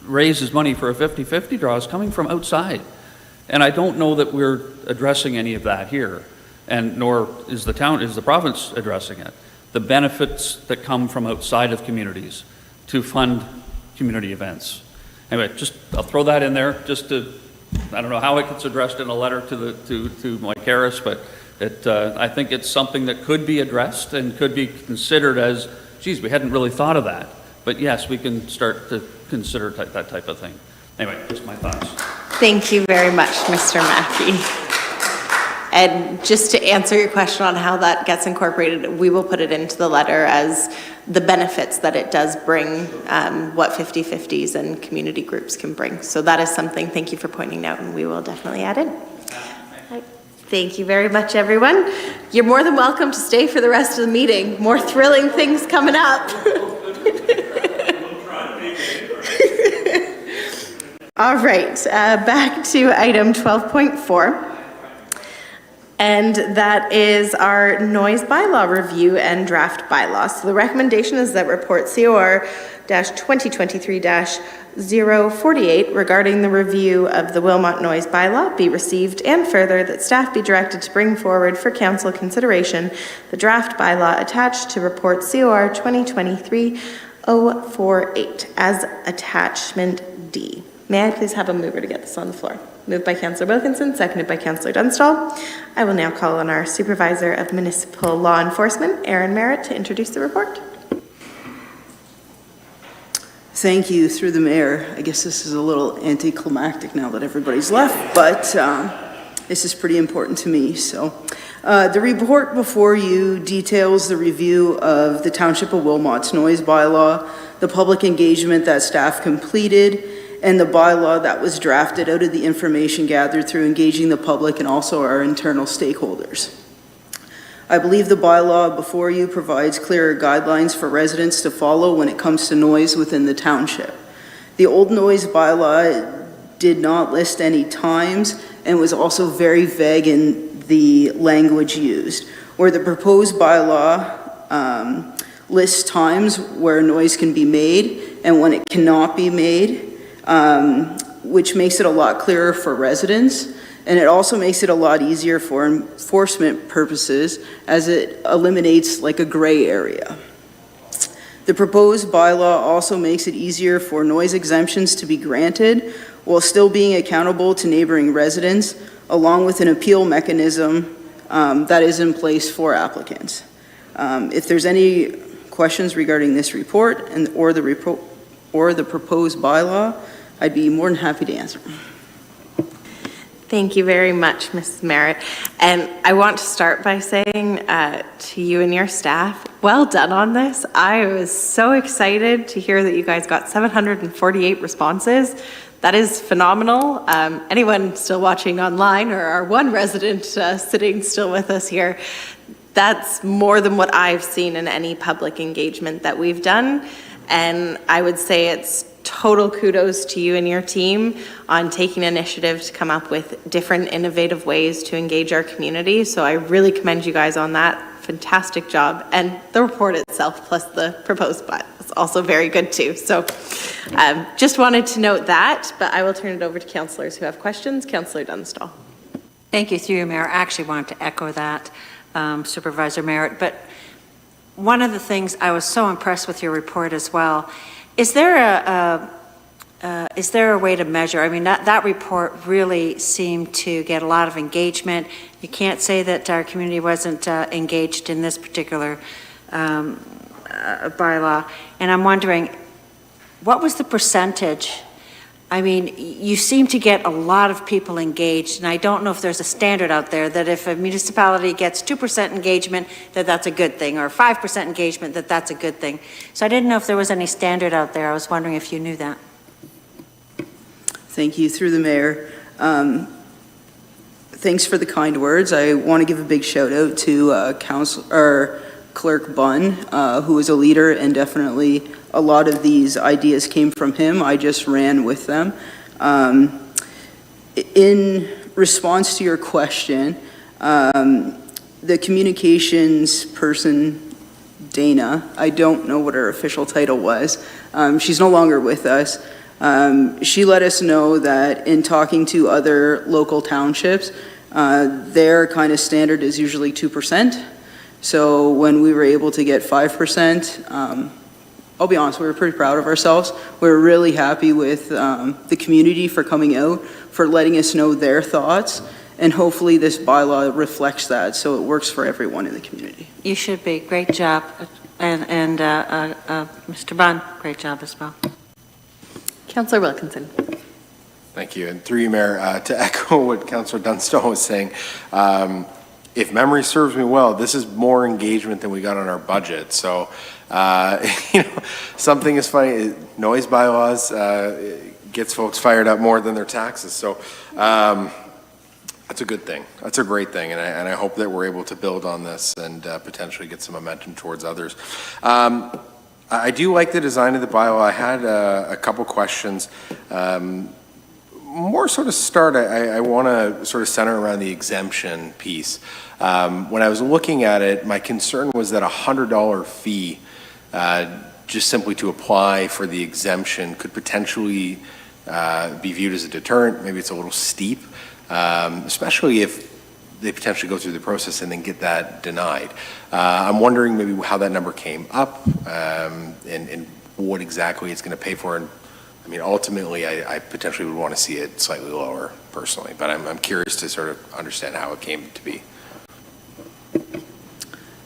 raises money for a 50-50 draw is coming from outside. And I don't know that we're addressing any of that here, and nor is the province addressing it. The benefits that come from outside of communities to fund community events. Anyway, I'll throw that in there just to, I don't know how it gets addressed in a letter to Mike Harris, but I think it's something that could be addressed and could be considered as, geez, we hadn't really thought of that. But yes, we can start to consider that type of thing. Anyway, just my thoughts. Thank you very much, Mr. Mackey. And just to answer your question on how that gets incorporated, we will put it into the letter as the benefits that it does bring, what 50-50s and community groups can bring. So that is something, thank you for pointing out, and we will definitely add in. Thank you very much, everyone. You're more than welcome to stay for the rest of the meeting. More thrilling things coming up. All right, back to item 12.4. And that is our noise bylaw review and draft bylaw. So the recommendation is that report COR-2023-048 regarding the review of the Wilmot noise bylaw be received, and further that staff be directed to bring forward for council consideration the draft bylaw attached to report COR-2023-048 as attachment D. May I please have a mover to get this on the floor? Moved by Councillor Wilkinson, seconded by Councillor Dunstall. I will now call on our Supervisor of Municipal Law Enforcement, Aaron Merritt, to introduce the report. Thank you, through the mayor. I guess this is a little anticlimactic now that everybody's left, but this is pretty important to me. So, the report before you details the review of the Township of Wilmot's noise bylaw, the public engagement that staff completed, and the bylaw that was drafted out of the information gathered through engaging the public and also our internal stakeholders. I believe the bylaw before you provides clearer guidelines for residents to follow when it comes to noise within the township. The old noise bylaw did not list any times and was also very vague in the language used, where the proposed bylaw lists times where noise can be made and when it cannot be made, which makes it a lot clearer for residents, and it also makes it a lot easier for enforcement purposes as it eliminates like a gray area. The proposed bylaw also makes it easier for noise exemptions to be granted while still being accountable to neighboring residents, along with an appeal mechanism that is in place for applicants. If there's any questions regarding this report or the proposed bylaw, I'd be more than happy to answer. Thank you very much, Mrs. Merritt. And I want to start by saying to you and your staff, well done on this. I was so excited to hear that you guys got 748 responses. That is phenomenal. Anyone still watching online, or our one resident sitting still with us here, that's more than what I've seen in any public engagement that we've done. And I would say it's total kudos to you and your team on taking initiative to come up with different innovative ways to engage our community. So I really commend you guys on that. Fantastic job. And the report itself plus the proposed bylaw is also very good too. So just wanted to note that, but I will turn it over to councillors who have questions. Councillor Dunstall. Thank you, through you, Mayor. I actually wanted to echo that, Supervisor Merritt. But one of the things, I was so impressed with your report as well. Is there a way to measure? I mean, that report really seemed to get a lot of engagement. You can't say that our community wasn't engaged in this particular bylaw. And I'm wondering, what was the percentage? I mean, you seem to get a lot of people engaged, and I don't know if there's a standard out there that if a municipality gets 2% engagement, that that's a good thing, or 5% engagement, that that's a good thing. So I didn't know if there was any standard out there. I was wondering if you knew that. Thank you, through the mayor. Thanks for the kind words. I want to give a big shout out to Clerk Bunn, who is a leader, and definitely a lot of these ideas came from him. I just ran with them. In response to your question, the communications person, Dana, I don't know what her official title was. She's no longer with us. She let us know that in talking to other local townships, their kind of standard is usually 2%. So when we were able to get 5%, I'll be honest, we were pretty proud of ourselves. We were really happy with the community for coming out, for letting us know their thoughts, and hopefully this bylaw reflects that so it works for everyone in the community. You should be. Great job. And Mr. Bunn, great job as well. Councillor Wilkinson. Thank you. And through you, Mayor, to echo what Councillor Dunstone was saying, if memory serves me well, this is more engagement than we got on our budget. So, something is funny. Noise bylaws gets folks fired up more than their taxes. So, that's a good thing. That's a great thing. And I hope that we're able to build on this and potentially get some momentum towards others. I do like the design of the bylaw. I had a couple questions. More sort of start, I want to sort of center around the exemption piece. When I was looking at it, my concern was that a $100 fee, just simply to apply for the exemption, could potentially be viewed as a deterrent. Maybe it's a little steep, especially if they potentially go through the process and then get that denied. I'm wondering maybe how that number came up and what exactly it's going to pay for. And I mean, ultimately, I potentially would want to see it slightly lower personally, but I'm curious to sort of understand how it came to be.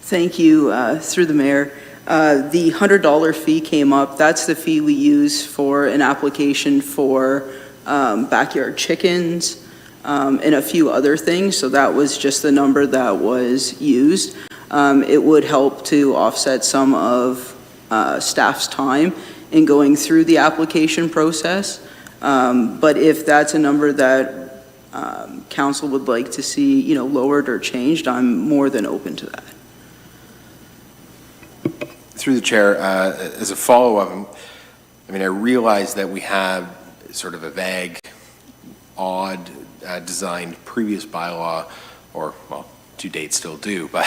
Thank you, through the mayor. The $100 fee came up. That's the fee we use for an application for backyard chickens and a few other things. So that was just the number that was used. It would help to offset some of staff's time in going through the application process. But if that's a number that council would like to see, lowered or changed, I'm more than open to that. Through the chair, as a follow-up, I mean, I realize that we have sort of a vague, odd designed previous bylaw, or, well, to date still do, but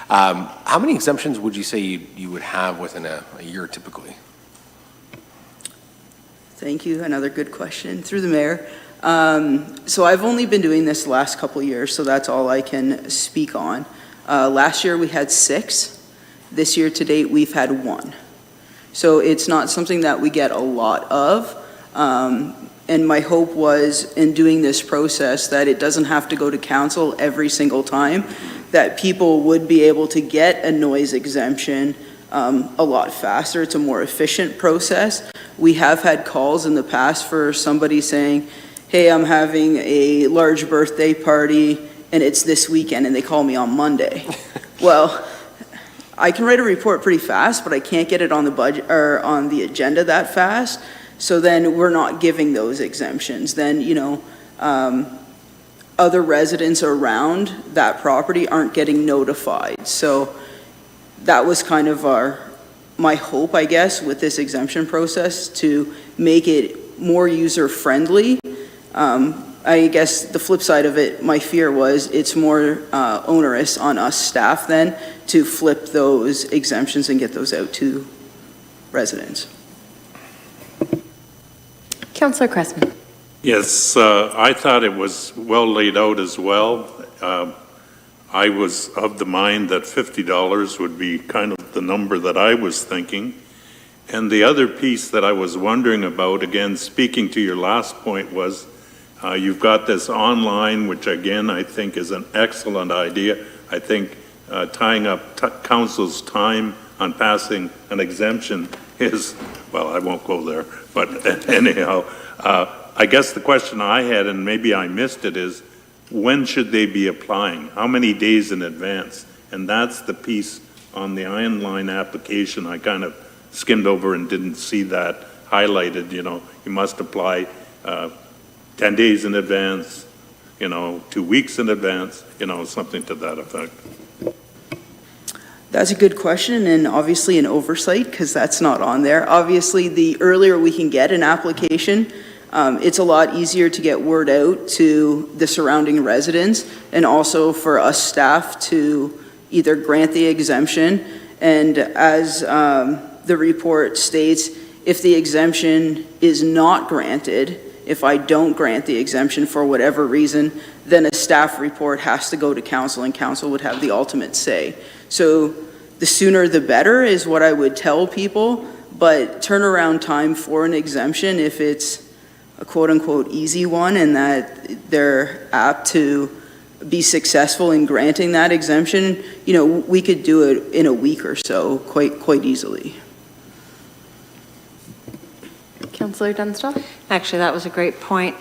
how many exemptions would you say you would have within a year typically? Thank you. Another good question. Through the mayor. So I've only been doing this the last couple of years, so that's all I can speak on. Last year we had 6. This year to date we've had 1. So it's not something that we get a lot of. And my hope was in doing this process that it doesn't have to go to council every single time, that people would be able to get a noise exemption a lot faster. It's a more efficient process. We have had calls in the past for somebody saying, hey, I'm having a large birthday party and it's this weekend, and they call me on Monday. Well, I can write a report pretty fast, but I can't get it on the budget or on the agenda that fast. So then we're not giving those exemptions. Then, other residents around that property aren't getting notified. So that was kind of my hope, I guess, with this exemption process, to make it more user-friendly. I guess the flip side of it, my fear was it's more onerous on us staff then to flip those exemptions and get those out to residents. Councillor Cressman. Yes, I thought it was well laid out as well. I was of the mind that $50 would be kind of the number that I was thinking. And the other piece that I was wondering about, again, speaking to your last point, was you've got this online, which again, I think is an excellent idea. I think tying up council's time on passing an exemption is, well, I won't go there, but anyhow, I guess the question I had, and maybe I missed it, is when should they be applying? How many days in advance? And that's the piece on the online application I kind of skimmed over and didn't see that highlighted. You know, you must apply 10 days in advance, 2 weeks in advance, something to that effect. That's a good question, and obviously an oversight, because that's not on there. Obviously, the earlier we can get an application, it's a lot easier to get word out to the surrounding residents, and also for us staff to either grant the exemption, and as the report states, if the exemption is not granted, if I don't grant the exemption for whatever reason, then a staff report has to go to council, and council would have the ultimate say. So the sooner the better is what I would tell people, but turnaround time for an exemption, if it's a quote-unquote easy one and that they're apt to be successful in granting that exemption, we could do it in a week or so quite easily. Councillor Dunstall? Actually, that was a great point,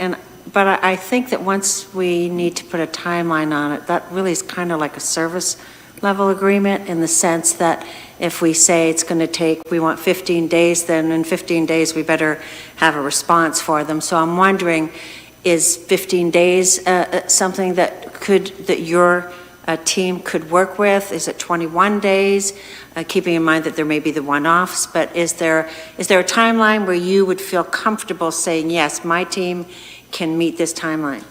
but I think that once we need to put a timeline on it, that really is kind of like a service level agreement, in the sense that if we say it's going to take, we want 15 days, then in 15 days we better have a response for them. So I'm wondering, is 15 days something that your team could work with? Is it 21 days? Keeping in mind that there may be the one-offs, but is there a timeline where you would feel comfortable saying, yes, my team can meet this timeline?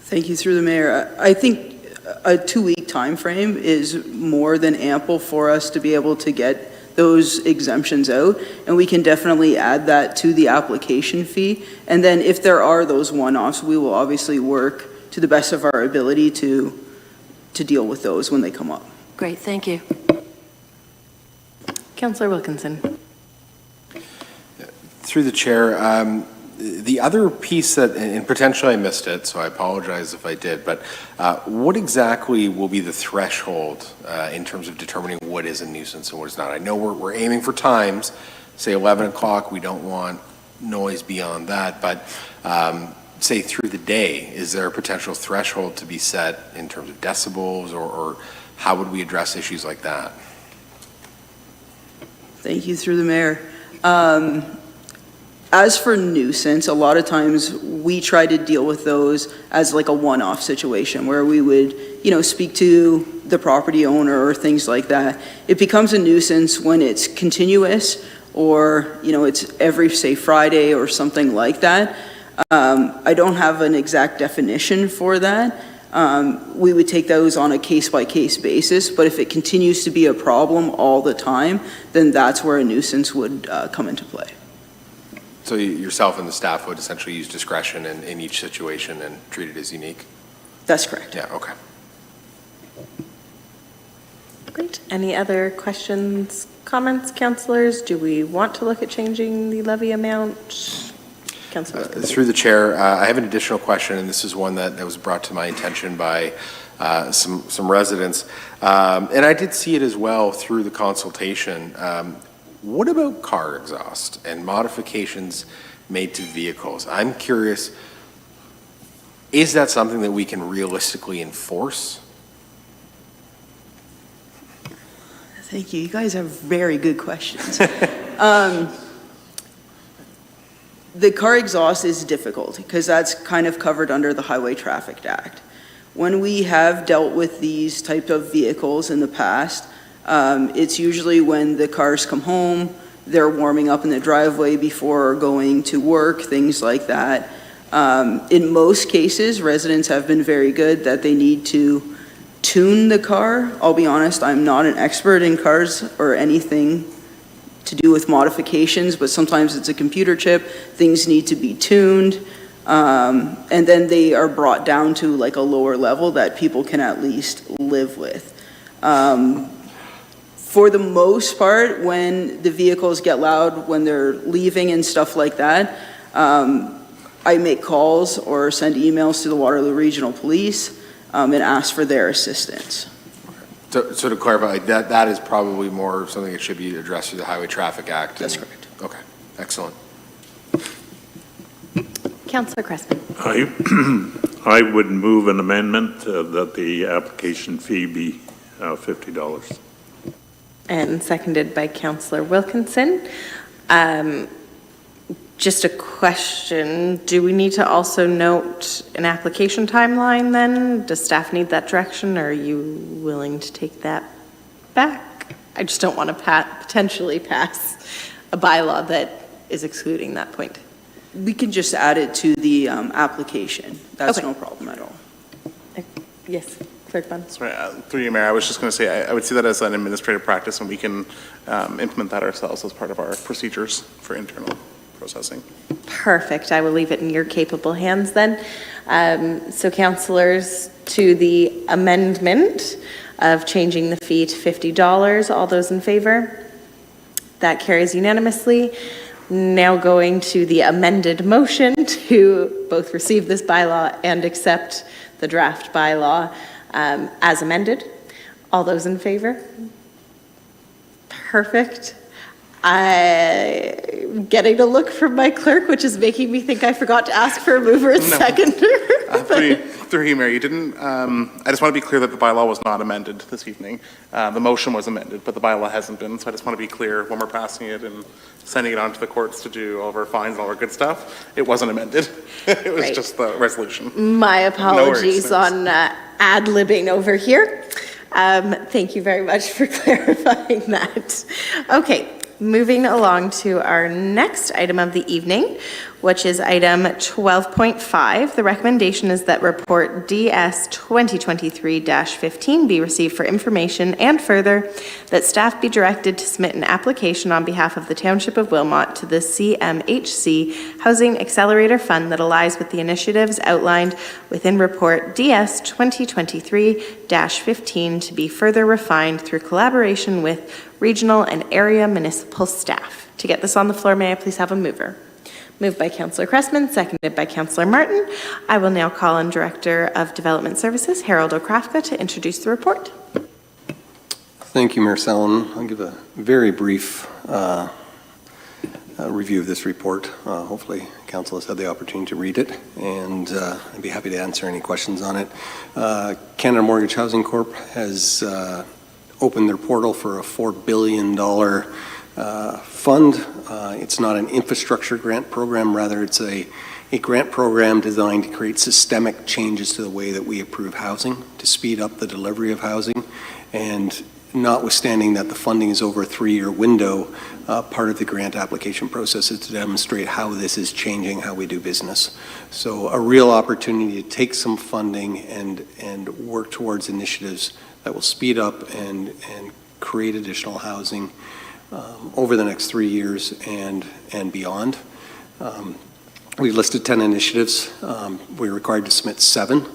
Thank you, through the mayor. I think a 2-week time frame is more than ample for us to be able to get those exemptions out, and we can definitely add that to the application fee. And then if there are those one-offs, we will obviously work to the best of our ability to deal with those when they come up. Great, thank you. Councillor Wilkinson. Through the chair, the other piece that, and potentially I missed it, so I apologize if I did, but what exactly will be the threshold in terms of determining what is a nuisance and what is not? I know we're aiming for times, say 11 o'clock, we don't want noise beyond that, but say through the day, is there a potential threshold to be set in terms of decibels, or how would we address issues like that? Thank you, through the mayor. As for nuisance, a lot of times we try to deal with those as like a one-off situation where we would, speak to the property owner or things like that. It becomes a nuisance when it's continuous or, it's every, say, Friday or something like that. I don't have an exact definition for that. We would take those on a case-by-case basis, but if it continues to be a problem all the time, then that's where a nuisance would come into play. So yourself and the staff would essentially use discretion in each situation and treat it as unique? That's correct. Yeah, okay. Great. Any other questions, comments, councillors? Do we want to look at changing the levy amount? Councillor. Through the chair, I have an additional question, and this is one that was brought to my attention by some residents. And I did see it as well through the consultation. What about car exhaust and modifications made to vehicles? I'm curious, is that something that we can realistically enforce? Thank you. You guys have very good questions. The car exhaust is difficult because that's kind of covered under the Highway Traffic Act. When we have dealt with these type of vehicles in the past, it's usually when the cars come home, they're warming up in the driveway before going to work, things like that. In most cases, residents have been very good that they need to tune the car. I'll be honest, I'm not an expert in cars or anything to do with modifications, but sometimes it's a computer chip, things need to be tuned, and then they are brought down to like a lower level that people can at least live with. For the most part, when the vehicles get loud, when they're leaving and stuff like that, I make calls or send emails to the Waterloo Regional Police and ask for their assistance. So to clarify, that is probably more something that should be addressed through the Highway Traffic Act? That's correct. Okay, excellent. Councillor Cressman. I would move an amendment that the application fee be $50. And seconded by Councillor Wilkinson. Just a question, do we need to also note an application timeline then? Does staff need that direction, or are you willing to take that back? I just don't want to potentially pass a bylaw that is excluding that point. We can just add it to the application. That's Okay. no problem at all. Yes, Clerk Bunn. Sorry, through you, Mayor, I was just going to say, I would see that as an administrative practice, and we can implement that ourselves as part of our procedures for internal processing. Perfect. I will leave it in your capable hands then. So councillors, to the amendment of changing the fee to $50, all those in favor? That carries unanimously. Now going to the amended motion to both receive this bylaw and accept the draft bylaw as amended. All those in favor? Perfect. I'm getting a look from my clerk, which is making me think I forgot to ask for a mover and seconder. Through you, Mayor, you didn't, I just want to be clear that the bylaw was not amended this evening. The motion was amended, but the bylaw hasn't been, so I just want to be clear when we're passing it and sending it on to the courts to do all of our fines and all our good stuff, it wasn't amended. It was Right. just the resolution. My No worries, apologies on ad-libbing over here. Thank you very much for clarifying that. Okay, moving along to our next item of the evening, which is item 12.5. The recommendation is that report DS 2023-15 be received for information, and further, that staff be directed to submit an application on behalf of the Township of Wilmot to the CMHC Housing Accelerator Fund that aligns with the initiatives outlined within report DS 2023-15 to be further refined through collaboration with regional and area municipal staff. To get this on the floor, may I please have a mover? Moved by Councillor Cressman, seconded by Councillor Martin. I will now call on Director of Development Services, Harold O'Krafka, to introduce the report. Thank you, Mayor Sallin. I'll give a very brief review of this report. Hopefully, Council has had the opportunity to read it, and I'd be happy to answer any questions on it. Canada Mortgage Housing Corp has opened their portal for a $4 billion fund. It's not an infrastructure grant program, rather it's a grant program designed to create systemic changes to the way that we approve housing, to speed up the delivery of housing. And notwithstanding that the funding is over a 3-year window, part of the grant application process is to demonstrate how this is changing how we do business. So a real opportunity to take some funding and work towards initiatives that will speed up and create additional housing over the next 3 years and beyond. We listed 10 initiatives. We're required to submit 7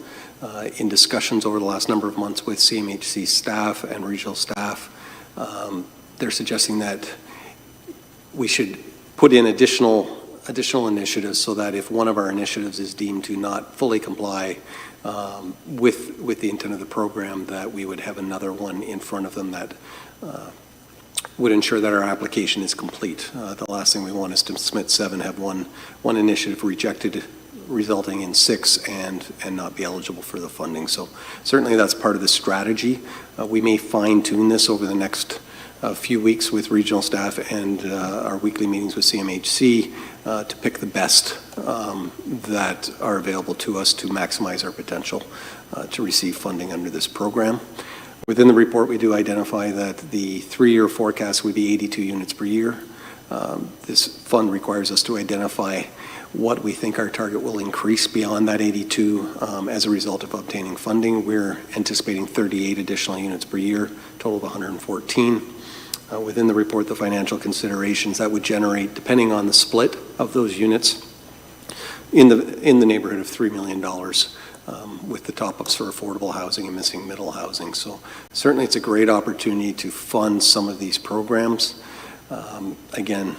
in discussions over the last number of months with CMHC staff and regional staff. They're suggesting that we should put in additional initiatives so that if one of our initiatives is deemed to not fully comply with the intent of the program, that we would have another one in front of them that would ensure that our application is complete. The last thing we want is to submit 7, have one initiative rejected, resulting in 6 and not be eligible for the funding. So certainly that's part of the strategy. We may fine tune this over the next few weeks with regional staff and our weekly meetings with CMHC to pick the best that are available to us to maximize our potential to receive funding under this program. Within the report, we do identify that the 3-year forecast would be 82 units per year. This fund requires us to identify what we think our target will increase beyond that 82 as a result of obtaining funding. We're anticipating 38 additional units per year, total of 114. within the report the financial considerations that would generate, depending on the split of those units, in the neighborhood of $3 million with the top-ups for affordable housing and missing middle housing. So certainly it's a great opportunity to fund some of these programs. Again,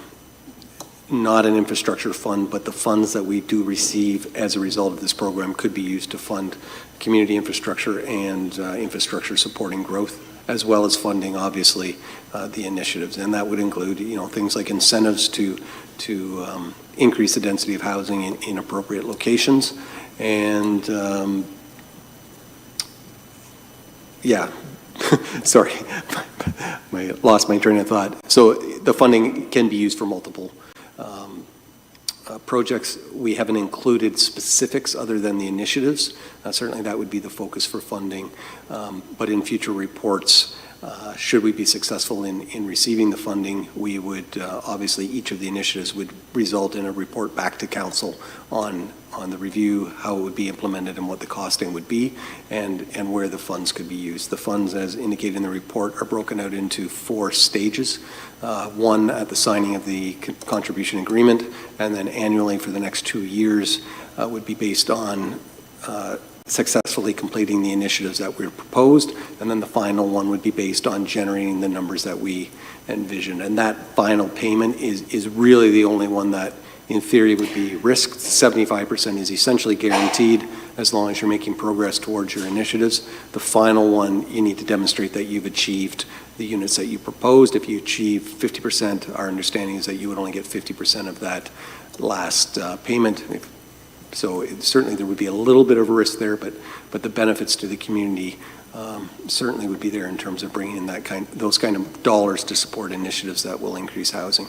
not an infrastructure fund, but the funds that we do receive as a result of this program could be used to fund community infrastructure and infrastructure supporting growth, as well as funding, obviously, the initiatives. And that would include, things like incentives to increase the density of housing in appropriate locations. And, sorry, I lost my train of thought. So the funding can be used for multiple projects. We haven't included specifics other than the initiatives. Certainly that would be the focus for funding. But in future reports, should we be successful in receiving the funding, we would, obviously, each of the initiatives would result in a report back to council on the review, how it would be implemented and what the costing would be, and where the funds could be used. The funds, as indicated in the report, are broken out into 4 stages. One at the signing of the contribution agreement, and then annually for the next 2 years would be based on successfully completing the initiatives that were proposed, and then the final one would be based on generating the numbers that we envisioned. And that final payment is really the only one that, in theory, would be risked. 75% is essentially guaranteed as long as you're making progress towards your initiatives. The final one, you need to demonstrate that you've achieved the units that you proposed. If you achieve 50%, our understanding is that you would only get 50% of that last payment. So certainly there would be a little bit of a risk there, but the benefits to the community certainly would be there in terms of bringing in those kind of dollars to support initiatives that will increase housing.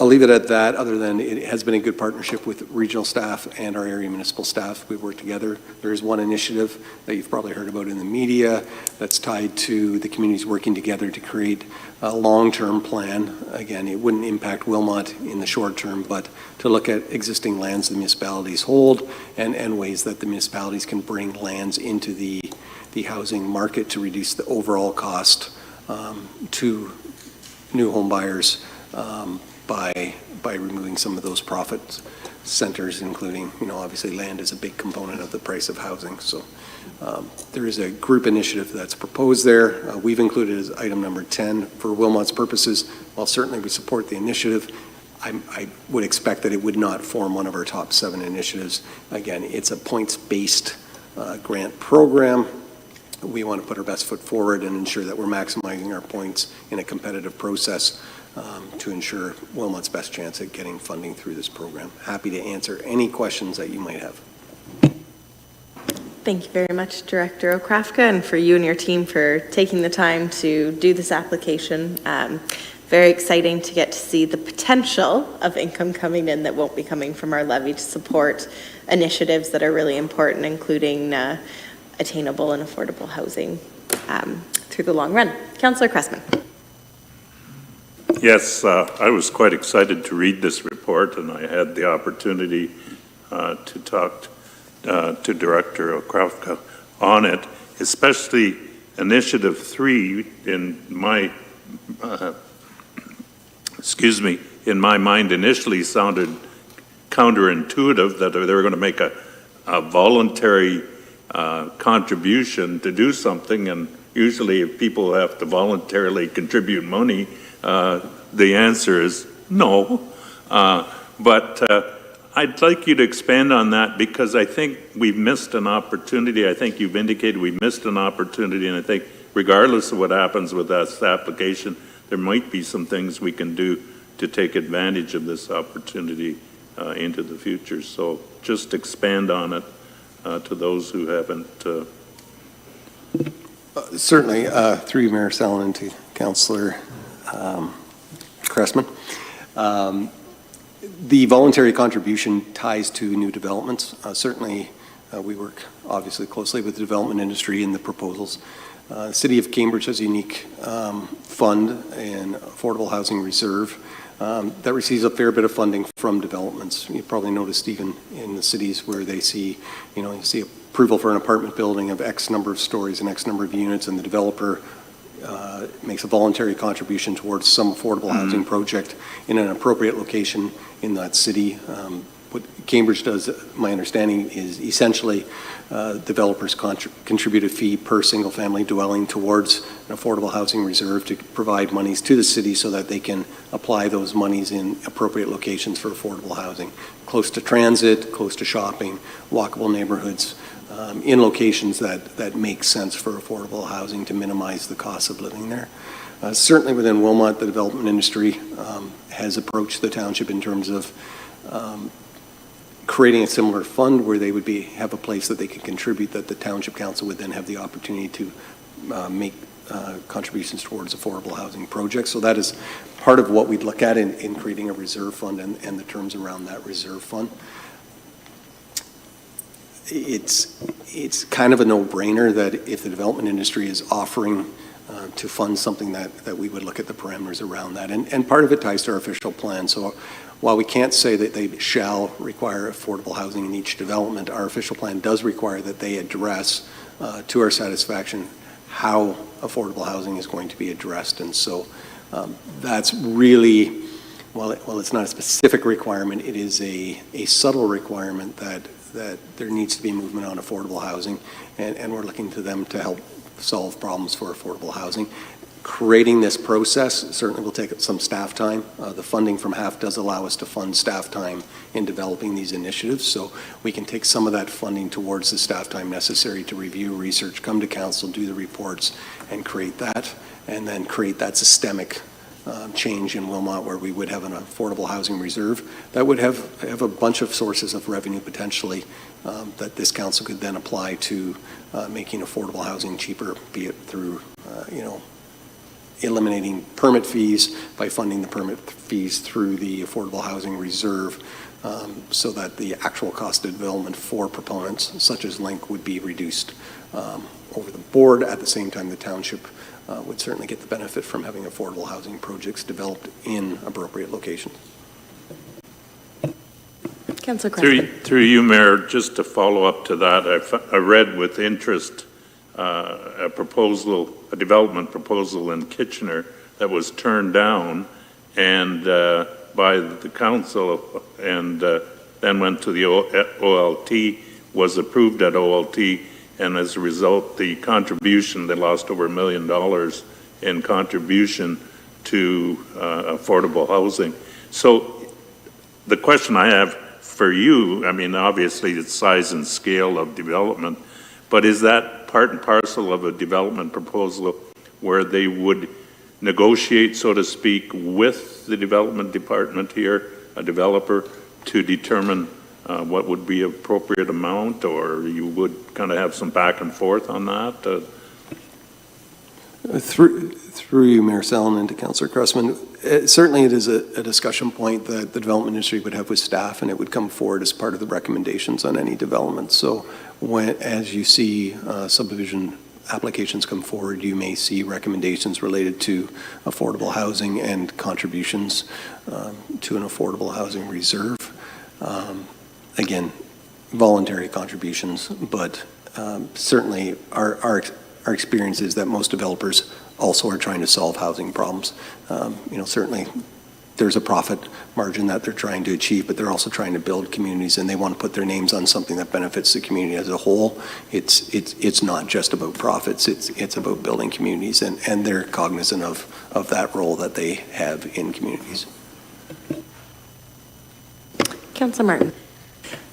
I'll leave it at that, other than it has been a good partnership with regional staff and our area municipal staff. We've worked together. There is one initiative that you've probably heard about in the media that's tied to the communities working together to create a long-term plan. Again, it wouldn't impact Wilmot in the short term, but to look at existing lands the municipalities hold and ways that the municipalities can bring lands into the housing market to reduce the overall cost to new home buyers by removing some of those profit centers, including, obviously land is a big component of the price of housing. So there is a group initiative that's proposed there. We've included as item number 10 for Wilmot's purposes. While certainly we support the initiative, I would expect that it would not form one of our top 7 initiatives. Again, it's a points-based grant program. We want to put our best foot forward and ensure that we're maximizing our points in a competitive process to ensure Wilmot's best chance at getting funding through this program. Happy to answer any questions that you might have. Thank you very much, Director Okrafka, and for you and your team for taking the time to do this application. Very exciting to get to see the potential of income coming in that won't be coming from our levy to support initiatives that are really important, including attainable and affordable housing through the long run. Councillor Cressman. Yes, I was quite excited to read this report, and I had the opportunity to talk to Director Okrafka on it, especially Initiative 3 in my mind initially sounded counterintuitive, that they were going to make a voluntary contribution to do something, and usually if people have to voluntarily contribute money, the answer is no. But I'd like you to expand on that, because I think we've missed an opportunity. I think you've indicated we missed an opportunity, and I think regardless of what happens with this application, there might be some things we can do to take advantage of this opportunity into the future. So just expand on it to those who haven't. Certainly, through Mayor Salonen to Councillor Cressman. The voluntary contribution ties to new developments. Certainly, we work obviously closely with the development industry in the proposals. The City of Cambridge has a unique fund and affordable housing reserve that receives a fair bit of funding from developments. You probably noticed even in the cities where they see, you see approval for an apartment building of X number of stories and X number of units, and the developer makes a voluntary contribution towards some affordable housing project in an appropriate location in that city. What Cambridge does, my understanding, is essentially developers contribute a fee per single-family dwelling towards an affordable housing reserve to provide monies to the city so that they can apply those monies in appropriate locations for affordable housing, close to transit, close to shopping, walkable neighborhoods, in locations that make sense for affordable housing to minimize the cost of living there. Certainly within Wilmot, the development industry has approached the township in terms of creating a similar fund where they would have a place that they can contribute, that the township council would then have the opportunity to make contributions towards affordable housing projects. So that is part of what we'd look at in creating a reserve fund and the terms around that reserve fund. It's kind of a no-brainer that if the development industry is offering to fund something that we would look at the parameters around that. And part of it ties to our official plan. So while we can't say that they shall require affordable housing in each development, our official plan does require that they address to our satisfaction how affordable housing is going to be addressed. And so that's really, while it's not a specific requirement, it is a subtle requirement that there needs to be movement on affordable housing, and we're looking to them to help solve problems for affordable housing. Creating this process certainly will take some staff time. The funding from HAF does allow us to fund staff time in developing these initiatives, so we can take some of that funding towards the staff time necessary to review research, come to council, do the reports, and create that, and then create that systemic change in Wilmot where we would have an affordable housing reserve that would have a bunch of sources of revenue potentially that this council could then apply to making affordable housing cheaper, be it through, eliminating permit fees by funding the permit fees through the affordable housing reserve so that the actual cost of development for proponents such as Link would be reduced over the board. At the same time, the township would certainly get the benefit from having affordable housing projects developed in appropriate locations. Councillor Cressman. Through you, Mayor, just to follow up to that, I read with interest a development proposal in Kitchener that was turned down and by the council and then went to the OLT, was approved at OLT, and as a result, the contribution, they lost over $1 million in contribution to affordable housing. So the question I have for you, I mean, obviously it's size and scale of development, but is that part and parcel of a development proposal where they would negotiate, so to speak, with the development department here, a developer, to determine what would be appropriate amount, or you would kind of have some back and forth on that? Through you, Mayor Sallin, and to Councillor Cressman, certainly it is a discussion point that the development industry would have with staff, and it would come forward as part of the recommendations on any development. So as you see subdivision applications come forward, you may see recommendations related to affordable housing and contributions to an affordable housing reserve. Again, voluntary contributions, but certainly our experience is that most developers also are trying to solve housing problems. Certainly there's a profit margin that they're trying to achieve, but they're also trying to build communities, and they want to put their names on something that benefits the community as a whole. It's not just about profits, it's about building communities, and they're cognizant of that role that they have in communities. Councillor Martin.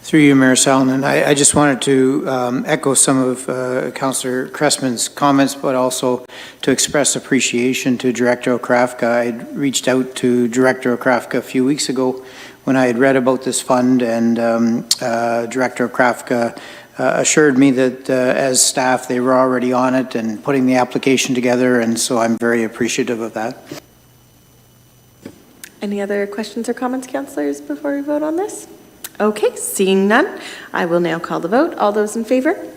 Through you, Mayor Sallin, I just wanted to echo some of Councillor Cressman's comments, but also to express appreciation to Director Okrafka. I reached out to Director Okrafka a few weeks ago when I had read about this fund, and Director Okrafka assured me that as staff they were already on it and putting the application together, and so I'm very appreciative of that. Any other questions or comments, councillors, before we vote on this? Okay, seeing none, I will now call the vote. All those in favor?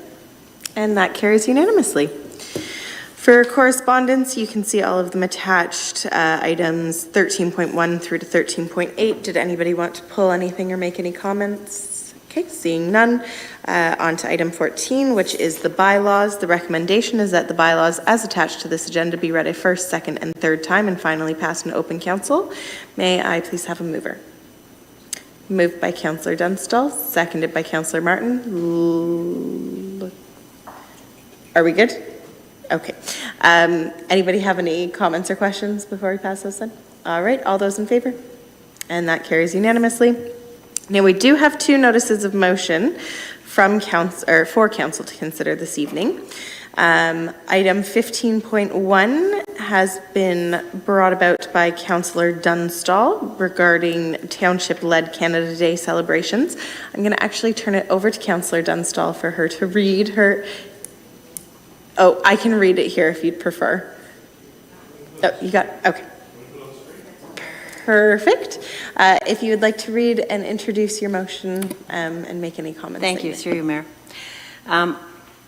And that carries unanimously. For correspondence, you can see all of them attached, items 13.1 through to 13.8. Did anybody want to pull anything or make any comments? Okay. Okay, seeing none, on to item 14, which is the bylaws. The recommendation is that the bylaws as attached to this agenda be read a first, second, and third time and finally passed in open council. May I please have a mover? Moved by Councillor Dunstall, seconded by Councillor Martin. Are we good? Okay. Anybody have any comments or questions before we pass this in? All right, all those in favor? And that carries unanimously. Now, we do have two notices of motion from for council to consider this evening. Item 15.1 has been brought about by Councillor Dunstall regarding Township-led Canada Day celebrations. I'm going to actually turn it over to Councillor Dunstall for her to read her. Oh, I can read it here if you'd prefer. Oh, you got, okay. Perfect. If you would like to read and introduce your motion and make any comments. Thank you, through you, Mayor.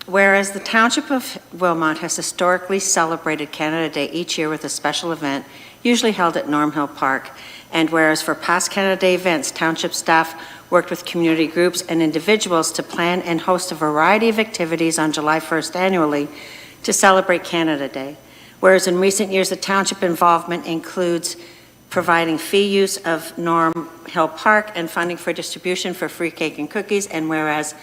Whereas the Township of Wilmot has historically celebrated Canada Day each year with a special event, usually held at Norm Hill Park, and whereas for past Canada Day events, Township staff worked with community groups and individuals to plan and host a variety of activities on July 1st annually to celebrate Canada Day. Whereas in recent years, the Township involvement includes providing fee use of Norm Hill Park and funding for distribution for free cake and cookies, and whereas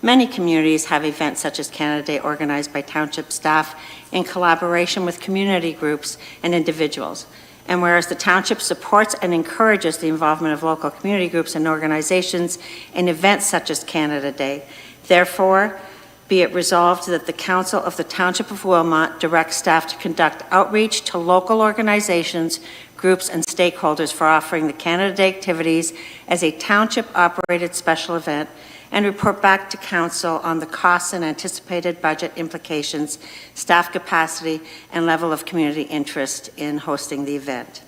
many communities have events such as Canada Day organized by Township staff in collaboration with community groups and individuals. And whereas the Township supports and encourages the involvement of local community groups and organizations in events such as Canada Day, therefore, be it resolved that the Council of the Township of Wilmot directs staff to conduct outreach to local organizations, groups, and stakeholders for offering the Canada Day activities as a Township-operated special event, and report back to Council on the costs and anticipated budget implications, staff capacity, and level of community interest in hosting the event.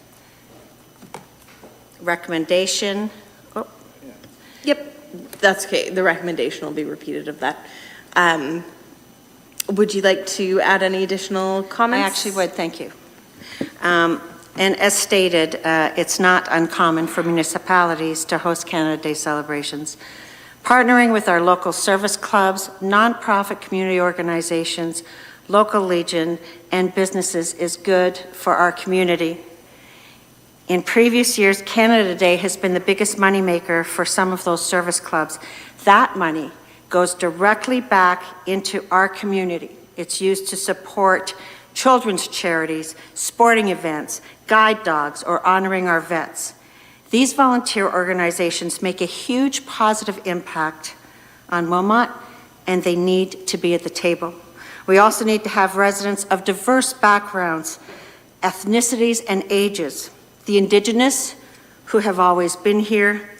Recommendation. Oh. Yep, that's okay. The recommendation will be repeated of that. Would you like to add any additional comments? I actually would, thank you. And as stated, it's not uncommon for municipalities to host Canada Day celebrations. Partnering with our local service clubs, nonprofit community organizations, local legion, and businesses is good for our community. In previous years, Canada Day has been the biggest moneymaker for some of those service clubs. That money goes directly back into our community. It's used to support children's charities, sporting events, guide dogs, or honoring our vets. These volunteer organizations make a huge positive impact on Wilmot, and they need to be at the table. We also need to have residents of diverse backgrounds, ethnicities, and ages. The Indigenous, who have always been here,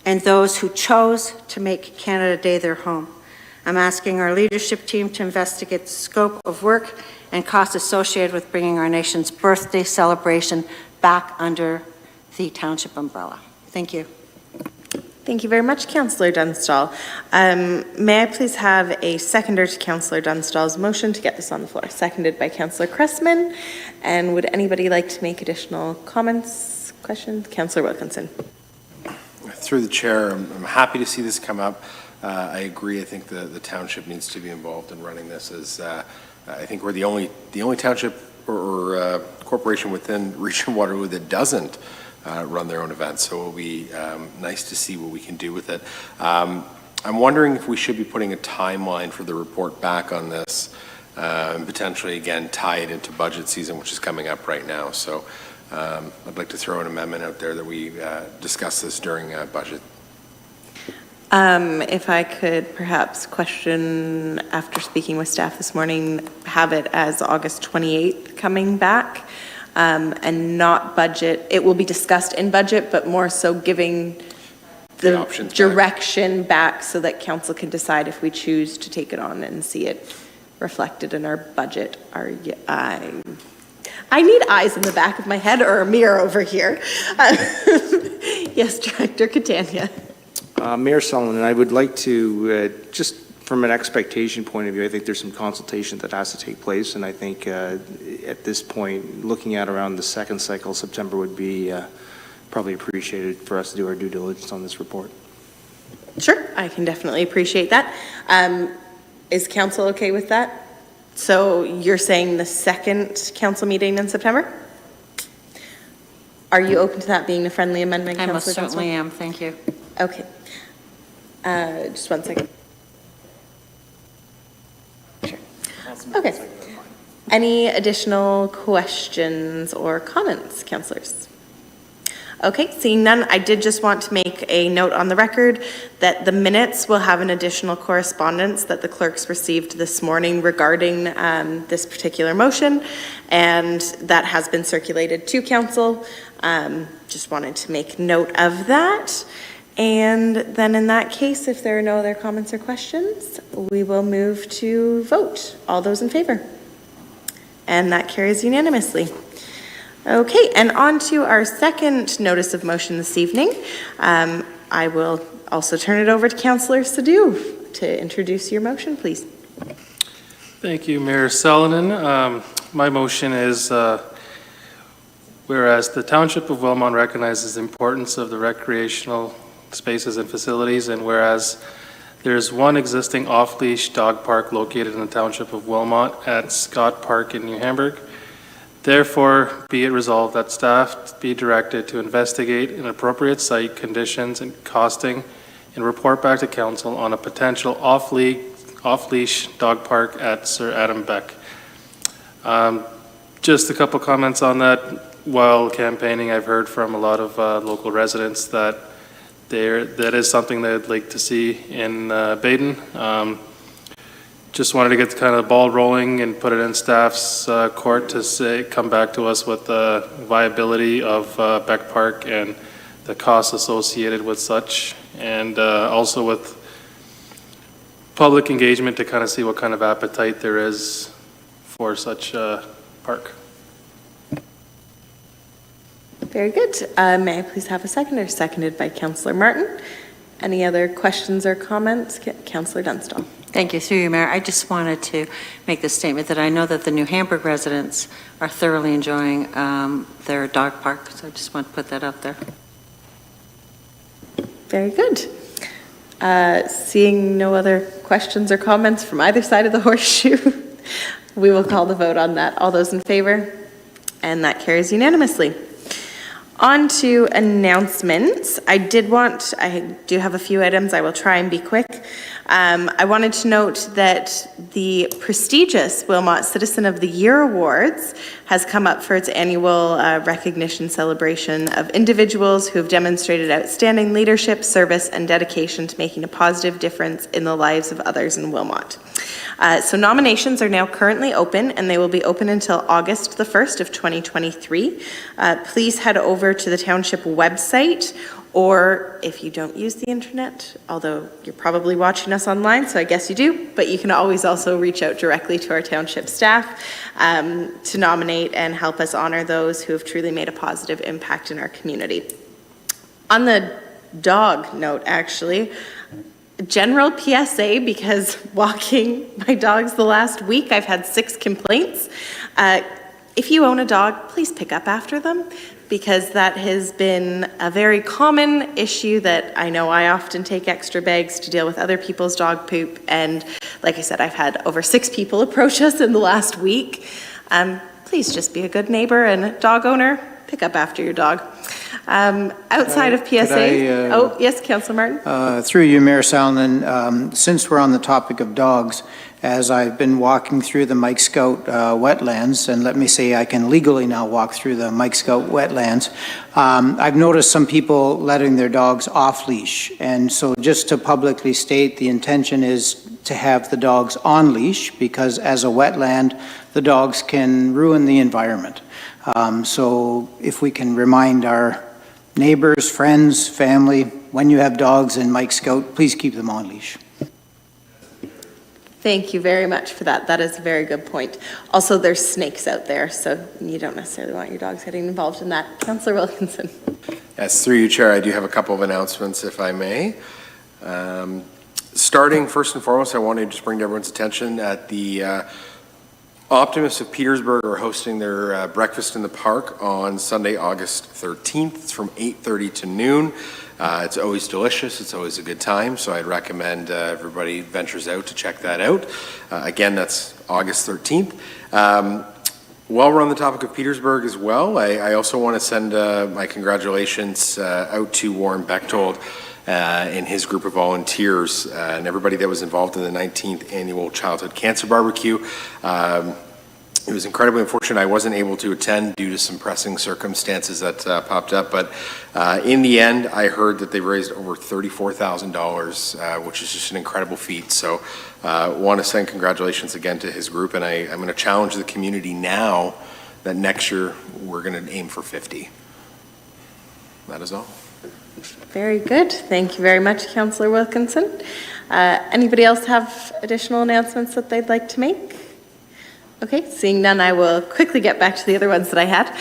and those who chose to make Canada Day their home. I'm asking our leadership team to investigate the scope of work and costs associated with bringing our nation's birthday celebration back under the Township umbrella. Thank you. Thank you very much, Councillor Dunstall. May I please have a seconder to Councillor Dunstall's motion to get this on the floor? Seconded by Councillor Cressman. And would anybody like to make additional comments, questions? Councillor Wilkinson. Through the chair, I'm happy to see this come up. I agree. I think the township needs to be involved in running this. As I think we're the only township or corporation within Region Waterloo that doesn't run their own events. So it'll be nice to see what we can do with it. I'm wondering if we should be putting a timeline for the report back on this, and potentially again tie it into budget season, which is coming up right now. So I'd like to throw an amendment out there that we discuss this during budget. If I could perhaps question, after speaking with staff this morning, have it as August 28th coming back, and not budget. It will be discussed in budget, but more so giving the direction back so that council can decide if we choose to take it on and see it reflected in our budget. I need eyes in the back of my head or a mirror over here. Yes, Director Catania. Mayor Sullivan, I would like to, just from an expectation point of view, I think there's some consultation that has to take place, and I think at this point, looking at around the second cycle, September would be probably appreciated for us to do our due diligence on this report. Sure, I can definitely appreciate that. Is council okay with that? So you're saying the second council meeting in September? Are you open to that being a friendly amendment, I Councillor most certainly Dunstall? am, thank you. Okay. Just 1 second. Sure. Okay. Any additional questions or comments, councillors? Okay, seeing none, I did just want to make a note on the record that the minutes will have an additional correspondence that the clerks received this morning regarding this particular motion, and that has been circulated to council. Just wanted to make note of that. And then in that case, if there are no other comments or questions, we will move to vote. All those in favor? And that carries unanimously. Okay, and on to our second notice of motion this evening. I will also turn it over to Councillor Sadhu to introduce your motion, please. Thank you, Mayor Salonen. My motion is, whereas the Township of Wilmot recognizes the importance of the recreational spaces and facilities, and whereas there is one existing off-leash dog park located in the Township of Wilmot at Scott Park in New Hamburg, therefore be it resolved that staff be directed to investigate an appropriate site conditions and costing and report back to council on a potential off-leash dog park at Sir Adam Beck. Just a couple comments on that. While campaigning, I've heard from a lot of local residents that that is something they'd like to see in Baden. Just wanted to get the kind of ball rolling and put it in staff's court to come back to us with the viability of Beck Park and the costs associated with such, and also with public engagement to kind of see what kind of appetite there is for such a park. Very good. May I please have a seconder? Seconded by Councillor Martin. Any other questions or comments? Councillor Dunstall. Thank you. Through you, Mayor, I just wanted to make the statement that I know that the New Hamburg residents are thoroughly enjoying their dog park, so I just want to put that out there. Very good. Seeing no other questions or comments from either side of the horseshoe, we will call the vote on that. All those in favor? And that carries unanimously. On to announcements. I do have a few items. I will try and be quick. I wanted to note that the prestigious Wilmot Citizen of the Year Awards has come up for its annual recognition celebration of individuals who have demonstrated outstanding leadership, service, and dedication to making a positive difference in the lives of others in Wilmot. So nominations are now currently open, and they will be open until August the 1st of 2023. Please head over to the Township website, or if you don't use the internet, although you're probably watching us online, so I guess you do, but you can always also reach out directly to our Township staff to nominate and help us honor those who have truly made a positive impact in our community. On the dog note, actually, general PSA, because walking my dogs the last week, I've had 6 complaints. If you own a dog, please pick up after them, because that has been a very common issue that I know I often take extra bags to deal with other people's dog poop. And like I said, I've had over 6 people approach us in the last week. Please just be a good neighbor and dog owner. Pick up after your dog. Outside of PSA, oh yes, Councillor Martin. Through you, Mayor Salonen, since we're on the topic of dogs, as I've been walking through the Mike Scout wetlands, and let me say I can legally now walk through the Mike Scout wetlands, I've noticed some people letting their dogs off leash. And so just to publicly state, the intention is to have the dogs on leash, because as a wetland, the dogs can ruin the environment. So if we can remind our neighbors, friends, family, when you have dogs in Mike Scout, please keep them on leash. Thank you very much for that. That is a very good point. Also, there's snakes out there, so you don't necessarily want your dogs getting involved in that. Councillor Wilkinson. Yes, through you, Chair, I do have a couple of announcements, if I may. Starting first and foremost, I wanted to just bring to everyone's attention at the Optimists of Petersburg are hosting their breakfast in the park on Sunday, August 13th. It's from 8:30 to noon. It's always delicious. It's always a good time. So I'd recommend everybody ventures out to check that out. Again, that's August 13th. While we're on the topic of Petersburg as well, I also want to send my congratulations out to Warren Bechtold and his group of volunteers and everybody that was involved in the 19th Annual Childhood Cancer Barbecue. It was incredibly unfortunate I wasn't able to attend due to some pressing circumstances that popped up, but in the end, I heard that they raised over $34,000, which is just an incredible feat. So want to send congratulations again to his group, and I'm going to challenge the community now that next year we're going to aim for 50. That is all. Very good. Thank you very much, Councillor Wilkinson. Anybody else have additional announcements that they'd like to make? Okay, seeing none, I will quickly get back to the other ones that I had.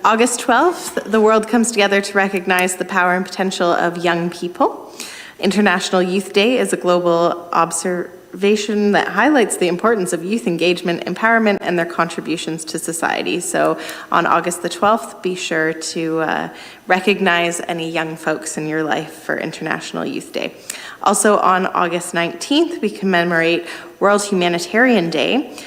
August 12th, the world comes together to recognize the power and potential of young people. International Youth Day is a global observation that highlights the importance of youth engagement, empowerment, and their contributions to society. So on August the 12th, be sure to recognize any young folks in your life for International Youth Day. Also on August 19th, we commemorate World Humanitarian Day,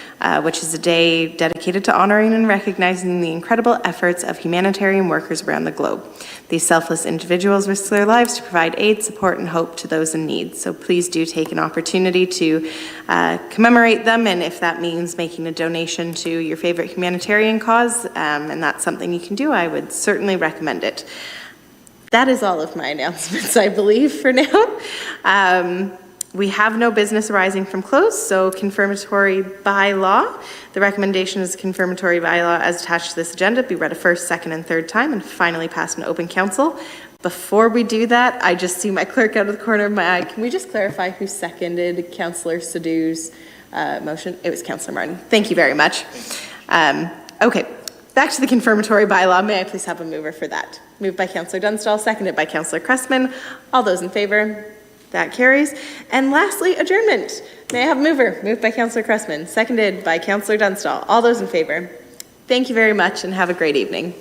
which is a day dedicated to honoring and recognizing the incredible efforts of humanitarian workers around the globe. These selfless individuals risk their lives to provide aid, support, and hope to those in need. So please do take an opportunity to commemorate them, and if that means making a donation to your favorite humanitarian cause, and that's something you can do, I would certainly recommend it. That is all of my announcements, I believe, for now. We have no business arising from close, so confirmatory bylaw. The recommendation is confirmatory bylaw as attached to this agenda be read a first, second, and third time, and finally passed in open council. Before we do that, I just see my clerk out of the corner of my eye. Can we just clarify who seconded Councillor Sadhu's motion? It was Councillor Martin. Thank you very much. Okay, back to the confirmatory bylaw. May I please have a mover for that? Moved by Councillor Dunstall, seconded by Councillor Cressman. All those in favor? That carries. And lastly, adjournment. May I have a mover? Moved by Councillor Cressman, seconded by Councillor Dunstall. All those in favor? Thank you very much and have a great evening.